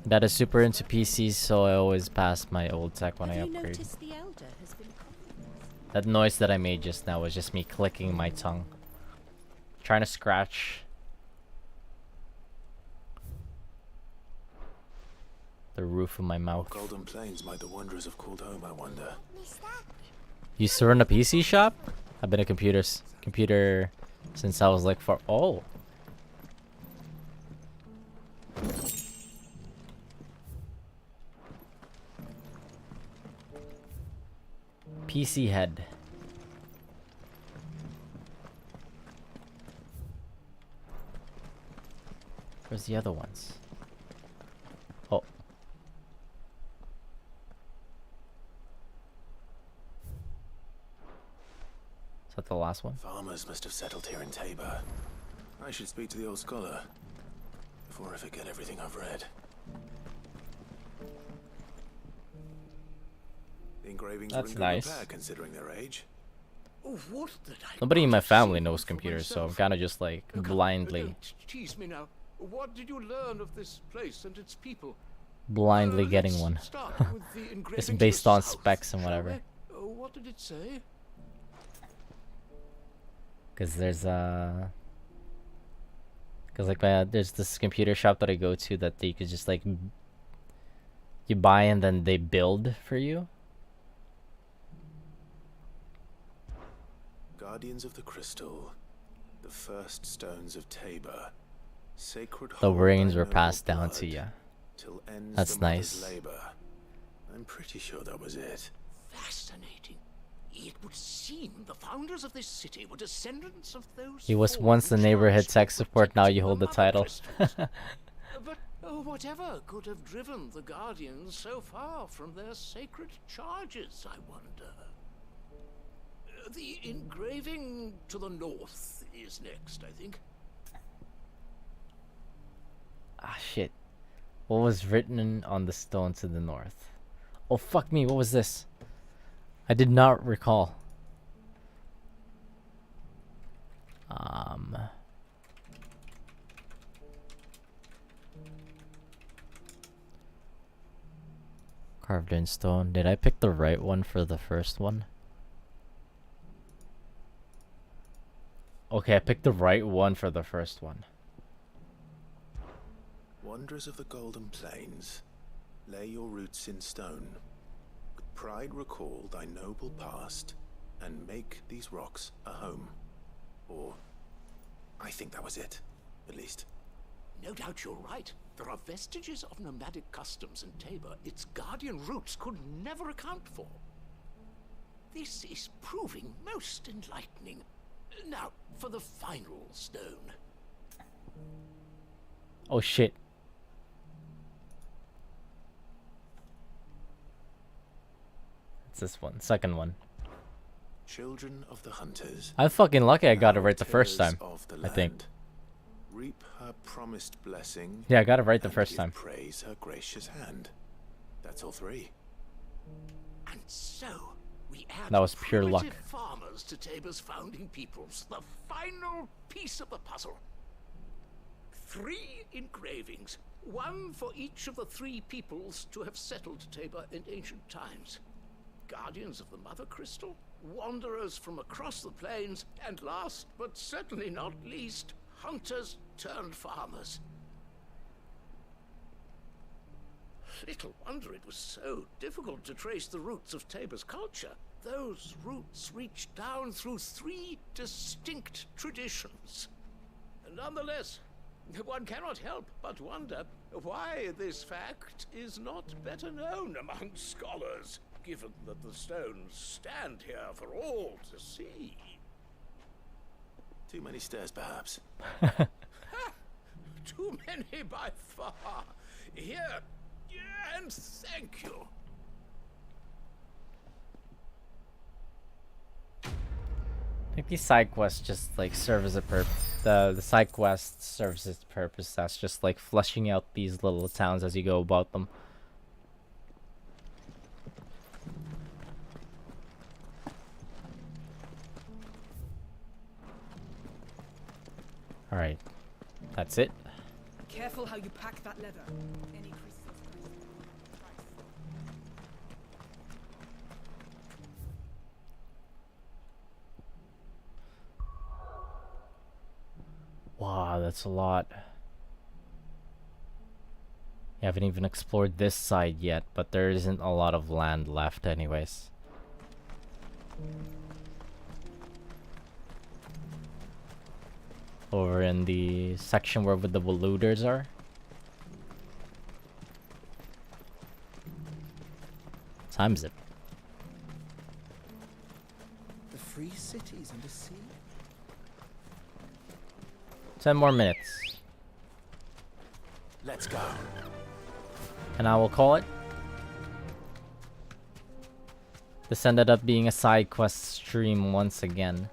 Speaker 1: That is super into PCs, so I always pass my old tech when I upgrade.
Speaker 14: The elder has been
Speaker 1: That noise that I made just now was just me clicking my tongue. Trying to scratch the roof of my mouth.
Speaker 2: Golden Plains might the wanderers have called home, I wonder.
Speaker 1: You used to run a PC shop? I've been a computer since I was like oh. PC head. Where's the other ones? Oh. Is that the last one?
Speaker 2: Farmers must have settled here in Tabor. I should speak to the old scholar before I forget everything I've read. The engravings
Speaker 1: That's
Speaker 2: were in good
Speaker 1: nice.
Speaker 2: repair considering their age.
Speaker 12: Oh, what did I
Speaker 1: Nobody in my
Speaker 12: not
Speaker 1: family
Speaker 12: see
Speaker 1: knows
Speaker 12: for
Speaker 1: computers, so I'm
Speaker 12: myself?
Speaker 1: kind of just like blindly,
Speaker 12: Don't tease me now. What did you learn of this place and its people?
Speaker 1: getting
Speaker 12: Let's
Speaker 1: one.
Speaker 12: start with the engraving
Speaker 1: It's
Speaker 12: to the
Speaker 1: based on
Speaker 12: south,
Speaker 1: specs and
Speaker 12: shall
Speaker 1: whatever.
Speaker 12: we? What did it say?
Speaker 1: Cause there's there's this computer shop that I go to that you could just like you buy and then they build for you.
Speaker 2: Guardians of the Crystal, the first stones of Tabor, sacred.
Speaker 1: The
Speaker 2: hold
Speaker 1: rings
Speaker 2: thy
Speaker 1: were
Speaker 2: noble
Speaker 1: passed down
Speaker 2: blood
Speaker 1: to you.
Speaker 2: till ends
Speaker 1: That's
Speaker 2: the mother's
Speaker 1: nice.
Speaker 2: labor. I'm pretty sure that was it.
Speaker 12: Fascinating. It would seem the founders of this city were descendants of those.
Speaker 1: He was once the neighborhood tech support. Now you hold the title.
Speaker 12: But whatever could have driven the Guardians so far from their sacred charges, I wonder. The engraving to the north is next, I think.
Speaker 1: Ah shit! What was written on the stone to the north? Oh fuck me! What was this? I did not recall. Carved in stone. Did I pick the right one for the first one? Okay, I picked the right one for the first one.
Speaker 2: Wanderers of the Golden Plains, lay your roots in stone. With pride recall thy noble past, and make these rocks a home. Or, I think that was it, at least.
Speaker 12: No doubt you're right. There are vestiges of nomadic customs in Tabor its guardian roots could never account for. This is proving most enlightening. Now, for the final stone.
Speaker 1: Oh shit. It's this one, second one.
Speaker 2: Children of the hunters.
Speaker 1: I'm fucking lucky I got it right the first time.
Speaker 2: Of the
Speaker 1: I think.
Speaker 2: land, reap her promised blessing.
Speaker 1: Yeah, I got it right the
Speaker 2: and
Speaker 1: first
Speaker 2: give
Speaker 1: time.
Speaker 2: Praise her gracious hand. That's all three.
Speaker 12: And so, we add
Speaker 1: That was pure luck.
Speaker 12: primitive farmers to Tabor's founding peoples, the final piece of the puzzle. 3 engravings, one for each of the 3 peoples to have settled Tabor in ancient times. Guardians of the Mother Crystal, wanderers from across the plains, and last but certainly not least, hunters turned farmers. Little wonder it was so difficult to trace the roots of Tabor's culture. Those roots reach down through 3 distinct traditions. Nonetheless, one cannot help but wonder why this fact is not better known among scholars, given that the stones stand here for all to see.
Speaker 2: Too many stairs, perhaps.
Speaker 12: Too many by far. Here, and thank you.
Speaker 1: I think these side quests just like serve as a purpose. The side quest serves its purpose. That's just like fleshing out these little towns as you go about them. Alright. That's it.
Speaker 8: Careful how you pack that leather. Any crystals.
Speaker 1: Wow, that's a lot. I haven't even explored this side yet, but there isn't a lot of land left anyways. Over in the section where the looters are. What time is it?
Speaker 14: The free cities and the sea.
Speaker 1: 10 more minutes.
Speaker 14: Let's go.
Speaker 1: And I will call it. This ended up being a side quest stream once again.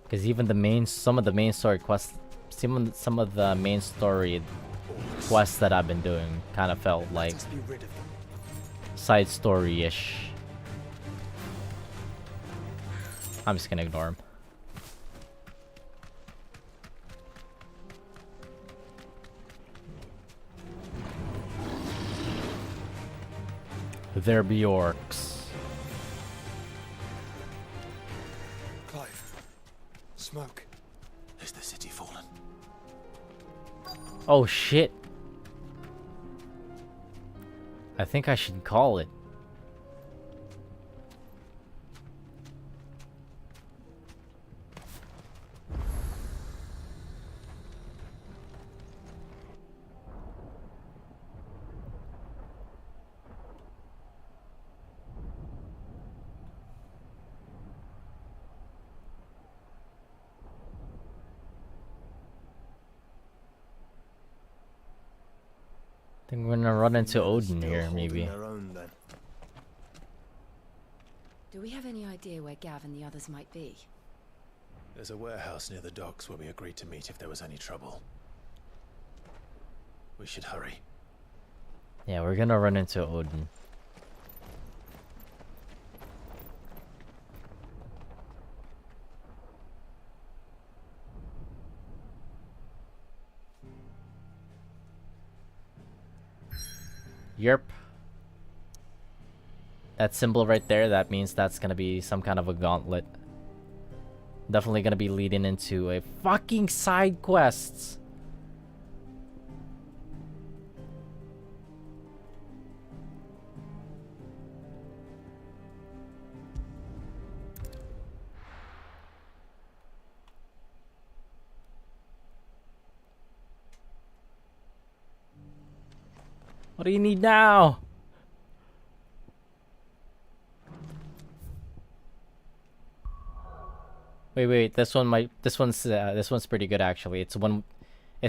Speaker 1: Because even some of the main story quests, some of the main story quests that I've been doing kind of felt like side story-ish. I'm just gonna ignore him. There be orcs.
Speaker 18: Clive. Smoke.
Speaker 14: Is the city fallen?
Speaker 1: Oh shit. I think I should call it. I think we're gonna run into Odin here, maybe.
Speaker 4: Do we have any idea where Gav and the others might be?
Speaker 2: There's a warehouse near the docks where we agreed to meet if there was any trouble. We should hurry.
Speaker 1: Yeah, we're gonna run into Odin. Yerp. That symbol right there, that means that's gonna be some kind of a gauntlet. Definitely gonna be leading into a fucking side quests. What do you need now? Wait, this one's pretty good actually. It's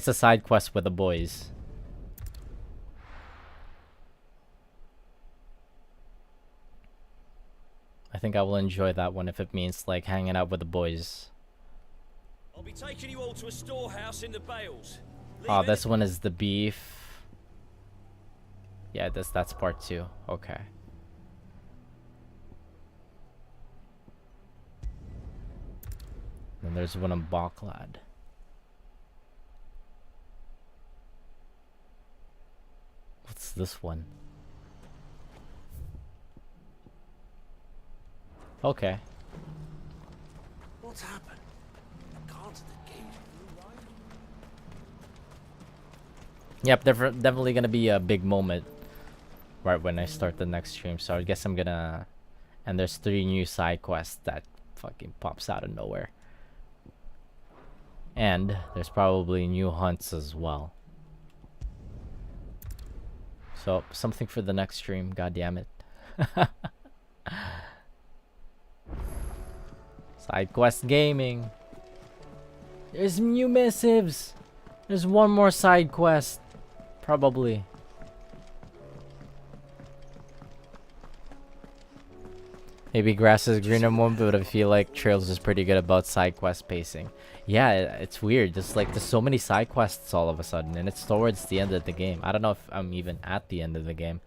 Speaker 1: a side quest with the boys. I think I will enjoy that one if it means like hanging out with the boys.
Speaker 15: I'll be taking you all to a storehouse in the Bales.
Speaker 1: Oh, this one is the beef. Yeah, that's part 2. Okay. Then there's one on Baklad. What's this one? Okay.
Speaker 14: What's happened? The guards at the gate.
Speaker 1: Yep, definitely gonna be a big moment right when I start the next stream. So I guess I'm gonna... And there's 3 new side quests that fucking pops out of nowhere. And there's probably new hunts as well. So something for the next stream, god damn it. Side quest gaming. There's new missives. There's one more side quest. Probably. Maybe grass is greener more, but I feel like Trails is pretty good about side quest pacing. Yeah, it's weird. Just like there's so many side quests all of a sudden, and it's towards the end of the game. I don't know if I'm even at the end of the game.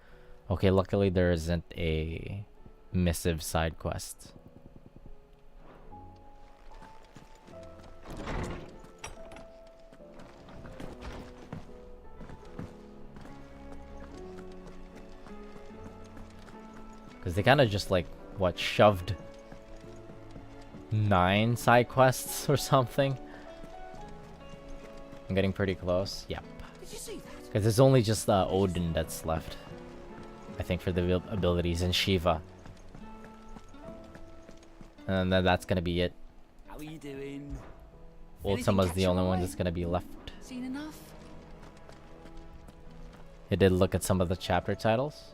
Speaker 1: Okay, luckily there isn't a missive side quest. Because they kind of just like, what, shoved 9 side quests or something? I'm getting pretty close. Yep.
Speaker 12: Did you see that?
Speaker 1: Because there's only just Odin that's left. I think for the abilities, and Shiva. And then that's gonna be it.
Speaker 12: How are you doing?
Speaker 1: Ultima's the only one that's gonna be left.
Speaker 12: Seen enough?
Speaker 1: I did look at some of the chapter titles.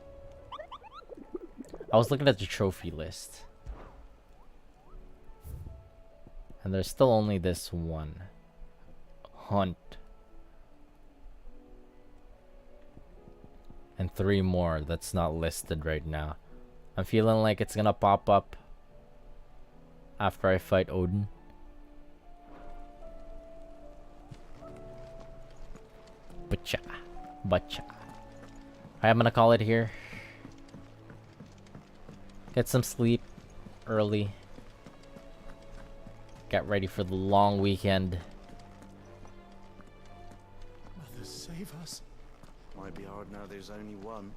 Speaker 1: I was looking at the trophy list. And there's still only this one. Hunt. And 3 more that's not listed right now. I'm feeling like it's gonna pop up after I fight Odin. Butcha. Alright, I'm gonna call it here. Get some sleep early. Get ready for the long weekend.
Speaker 14: Mother, save us.
Speaker 16: Might be hard now there's only one.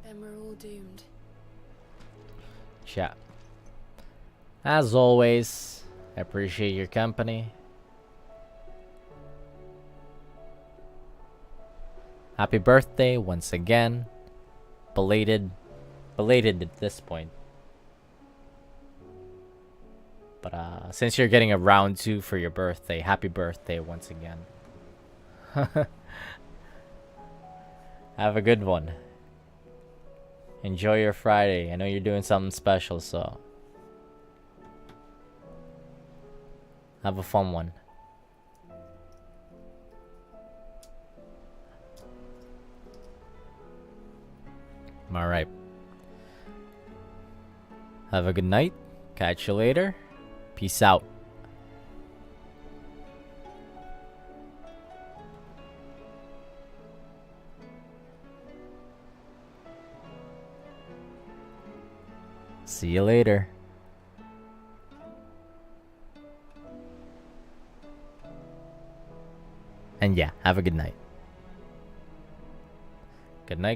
Speaker 13: Then we're all doomed.
Speaker 1: Chat. As always, I appreciate your company. Happy birthday once again. Belated at this point. But since you're getting a round 2 for your birthday, happy birthday once again. Have a good one. Enjoy your Friday. I know you're doing something special, so have a fun one. Alright. Have a good night. Catch you later. Peace out. See you later. And yeah, have a good night. Good night.